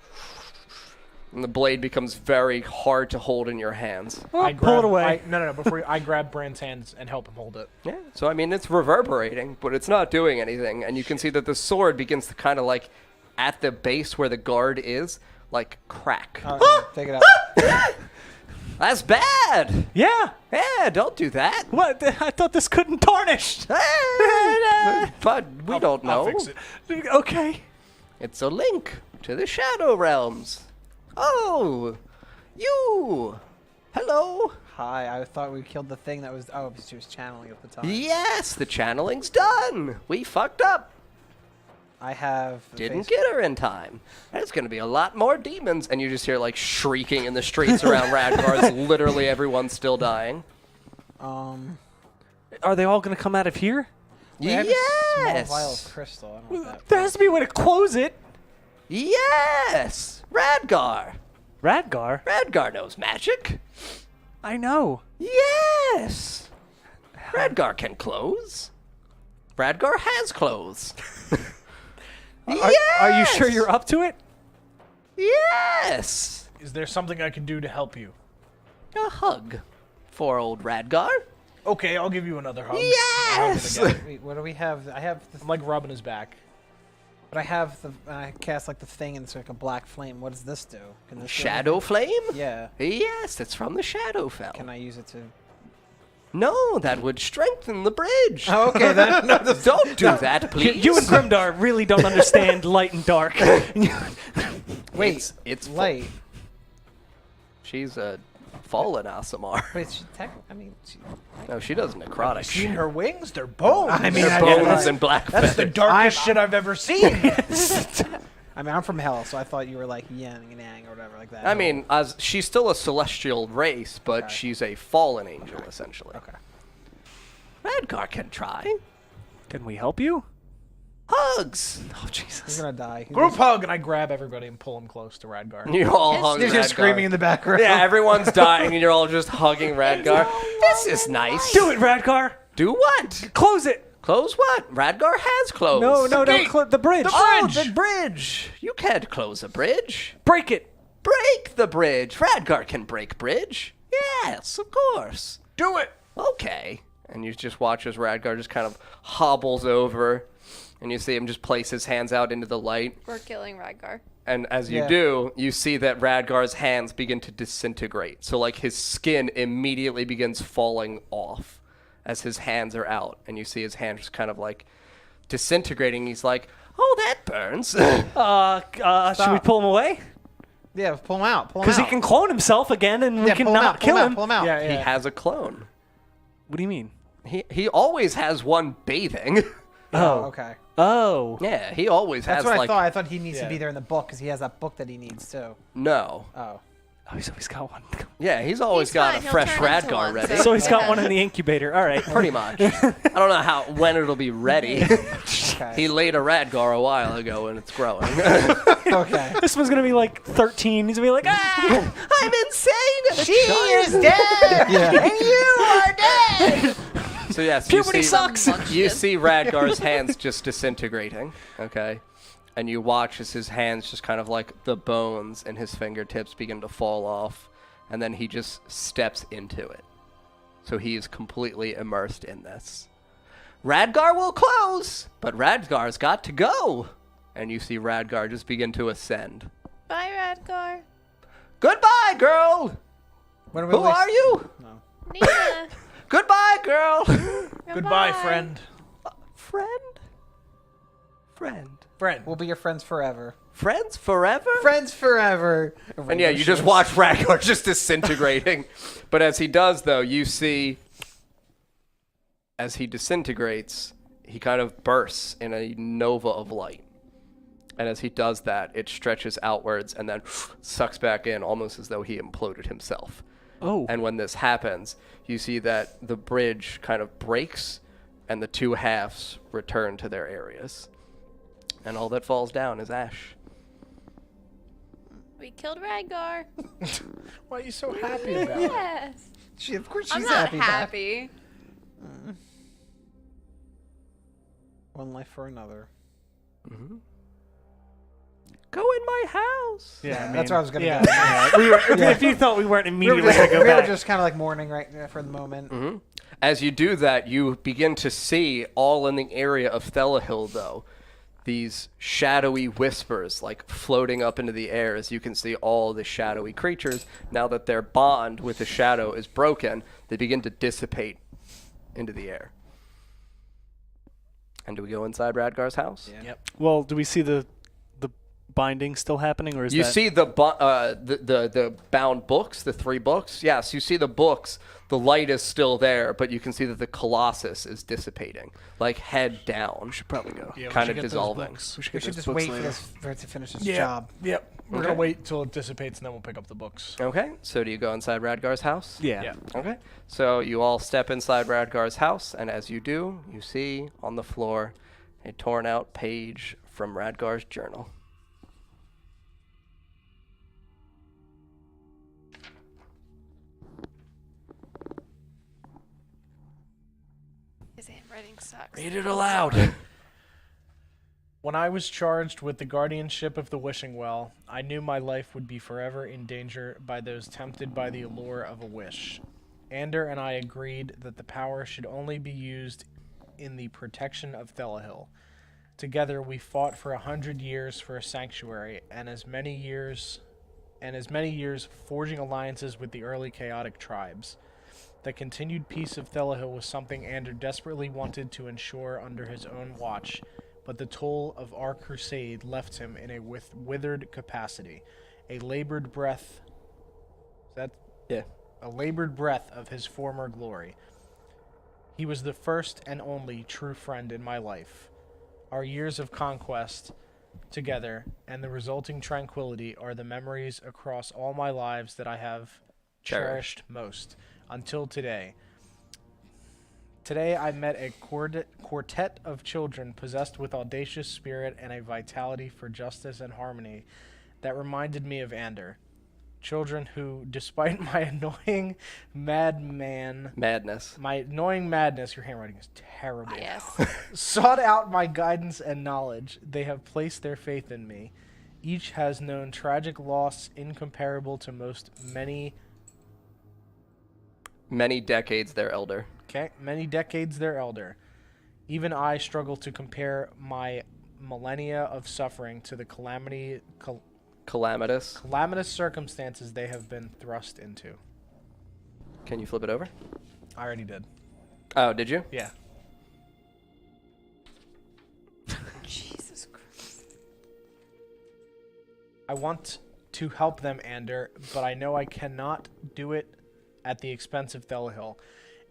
And the blade becomes very hard to hold in your hands. I pull it away. No. Before I grab Bran's hands and help him hold it. Yeah. So, I mean, it's reverberating, but it's not doing anything. And you can see that the sword begins to kind of like, at the base where the guard is, like crack. Take it out. That's bad. Yeah. Yeah, don't do that. What? I thought this couldn't tarnish. But we don't know. I'll fix it. Okay. It's a link to the Shadow Realms. Oh, you. Hello. Hi, I thought we killed the thing that was... Oh, she was channeling at the time. Yes, the channeling's done. We fucked up. I have... a Didn't face- get her in time. There's going to be a lot more demons. And you just hear like shrieking in the streets around Radgar. Literally everyone's still dying. Are they all gonna come out of here? Wait, I have a small Yes. vial of crystal. I don't know what that. There has to be a way to close it. Yes. Radgar. Radgar? Radgar knows magic. I know. Yes. Radgar can close. Radgar has clothes. Are you sure you're up to it? Yes. Is there something I can do to help you? A hug for old Radgar. Okay, I'll give you another hug. Yes. I'll hug him again. Wait, what do we have? I have the I'm like rubbing his back. but I have the I cast like the thing and it's like a black flame. What does this do? Can this do Shadow Flame? anything? Yeah. Yes, it's from the Shadowfell. Can I use it to? No, that would strengthen the bridge. Oh, okay then. No, Don't do that, please. You and Grimdar really don't understand light and dark. Wait, it's fu- light. She's a fallen Asimar. Wait, she I mean, No, she does necrotic. Seen shit. her wings? They're bones. I mean, They're I- bones and black That's the feathers. darkest shit I've ever seen. I mean, I'm from hell, so I thought you were like yang and yang or whatever like that. I mean, as she's still a celestial race, but Okay. she's a fallen angel, essentially. Okay. Radgar can try. Can we help you? Hugs. Oh, He's Jesus. gonna die. Group hug, and I grab everybody and pull them close to Radgar. You all hug He's just Radgar. screaming in the background. Yeah, everyone's dying, and you're all just hugging Radgar. This is nice. Do it, Radgar. Do what? Close it. Close what? Radgar has closed. No, no, gate. no. The bridge. Oh, the bridge. You can't close a bridge. Break it. Break the bridge. Radgar can break bridge. Yes, of course. Do it. Okay. And you just watch as Radgar just kind of hobbles over, and you see him just place his hands out into the light. We're killing Radgar. And as you Yeah. do, you see that Radgar's hands begin to disintegrate. So, like, his skin immediately begins falling off as his hands are out. And you see his hands just kind of, like, disintegrating. He's like, oh, that burns. Should we pull him away? Yeah, pull him out. Pull him out. Because he can clone himself again, and we Yeah, can pull him not out, kill pull him. Pull him out. Yeah, yeah. He has a clone. What do you mean? He always has one bathing. Oh, okay. Oh. Yeah, he always That's has, what I like, thought. I thought he needs to Yeah. be there in the book because he has that book that he needs too. no. Oh. Oh, he's always got one. Yeah, he's always He's got fine, a he'll fresh turn into Radgar one, ready. So he's got Yeah. one in the incubator. All right. Pretty much. I don't know when it'll be ready. Okay. He laid a Radgar a while ago, and it's growing. okay. This one's gonna be like 13. He's gonna be like, ah! I'm insane. She is dead. Yeah. And you are dead. So yes, Puberty you see, sucks. you see Radgar's hands just disintegrating. Okay. And you watch as his hands just kind of like the bones in his fingertips begin to fall off, and then he just steps into it. So he is completely immersed in this. Radgar will close, but Radgar's got to go. And you see Radgar just begin to ascend. Bye, Radgar. Goodbye, girl. When we Who least- are you? Nina. Goodbye, girl. Goodbye, friend. Friend? Friend. Friend. We'll be your friends forever. Friends forever? Friends forever. And yeah, you just watch Radgar just disintegrating. But as he does, though, you see, as he disintegrates, he kind of bursts in a nova of light. And as he does that, it stretches outwards and then sucks back in, almost as though he imploded himself. Oh. And when this happens, you see that the bridge kind of breaks and the two halves return to their areas. And all that falls down is ash. We killed Radgar. Why are you so happy about it? Yes. Of course, she's I'm not happy. happy. One life for another. Go in my house. Yeah, That's where I was gonna yeah, go. yeah. We were, If you thought we weren't immediately gonna go we were back. just kind of like mourning right for the moment. As you do that, you begin to see all in the area of Thelahill, though, these shadowy whispers like floating up into the air as you can see all the shadowy creatures. Now that their bond with the shadow is broken, they begin to dissipate into the air. And do we go inside Radgar's house? Yeah. Yep. Well, do we see the binding still happening, or is You that... see the bound books, the 3 books. Yes, you see the books. The light is still there, but you can see that the Colossus is dissipating, like head down, should probably go. Yeah, we kind should of get those dissolving. books. We should We get should those just books wait later. for it to finish its Yeah. job. Yep. We're Okay. gonna wait till it dissipates and then we'll pick up the books. Okay, so do you go inside Radgar's house? Yeah. Yeah. Okay, so you all step inside Radgar's house, and as you do, you see on the floor a torn out page from Radgar's journal. His handwriting sucks. Read it aloud. When I was charged with the guardianship of the wishing well, I knew my life would be forever in danger by those tempted by the allure of a wish. Ander and I agreed that the power should only be used in the protection of Teledice. Together we fought for 100 years for a sanctuary, and as many years forging alliances with the early chaotic tribes. The continued peace of Teledice was something Ander desperately wanted to ensure under his own watch, but the toll of our crusade left him in a withered capacity, a labored breath. Yeah. A labored breath of his former glory. He was the first and only true friend in my life. Our years of conquest together and the resulting tranquility are the memories across all my lives that I have cherished most until today. Today I met a quartet of children possessed with audacious spirit and a vitality for justice and harmony that reminded me of Ander. Children who, despite my annoying Madness. your handwriting is terrible, Yes. sought out my guidance and knowledge. They have placed their faith in me. Each has known tragic loss incomparable to Many decades their elder. many decades their elder. Even I struggle to compare my millennia of suffering to the Calamitous. calamitous circumstances they have been thrust into. Can you flip it over? I already did. Oh, did you? Yeah. Jesus Christ. I want to help them, Ander, but I know I cannot do it at the expense of Teledice.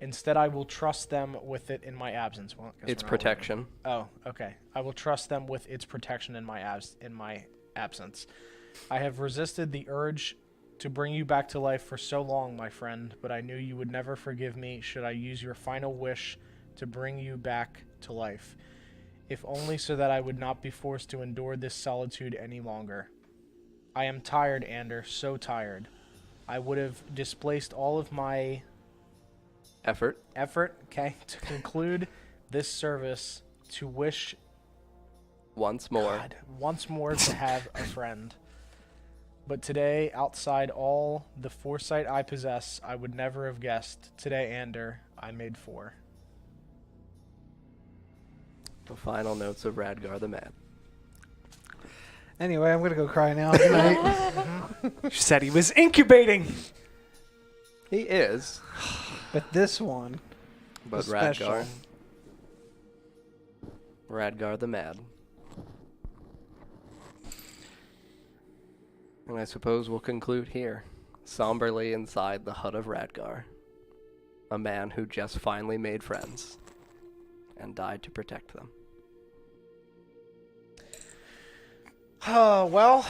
Instead, I will trust them with it in my absence. Well, I guess It's we're not really- protection. Oh, okay. I will trust them with its protection in my absence. I have resisted the urge to bring you back to life for so long, my friend, but I knew you would never forgive me should I use your final wish to bring you back to life, if only so that I would not be forced to endure this solitude any longer. I am tired, Ander, so tired. I would have displaced all of my Effort. to conclude this service, to wish Once more. once more to have a friend. But today, outside all the foresight I possess, I would never have guessed. Today, Ander, I made 4. The final notes of Radgar the Mad. Anyway, I'm gonna go cry now. Good night. She said he was incubating. He is, But this one but was special. Radgar the Mad. And I suppose we'll conclude here, somberly inside the hut of Radgar. A man who just finally made friends and died to protect them. Well,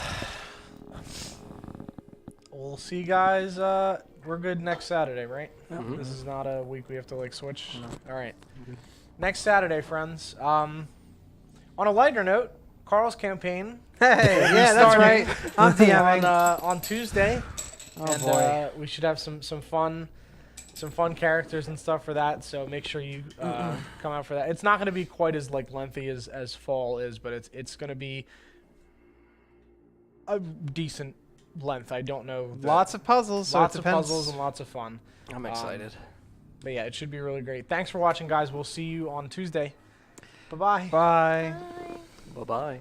we'll see you guys. We're good next Saturday, right? Mhm. This is not a week we have to like switch. All right. Next Saturday, friends. On a lighter note, Carl's campaign Hey, yeah, that's starting right. I'm DMing. on Tuesday. Oh and boy. we should have some fun characters and stuff for that, so make sure you come out for that. It's not going to be quite as like lengthy as fall is, but it's going to be a decent length. I don't know. Lots of puzzles. So lots it of depends. puzzles and lots of fun. I'm excited. But yeah, it should be really great. Thanks for watching, guys. We'll see you on Tuesday. Bye-bye. Bye. Bye-bye.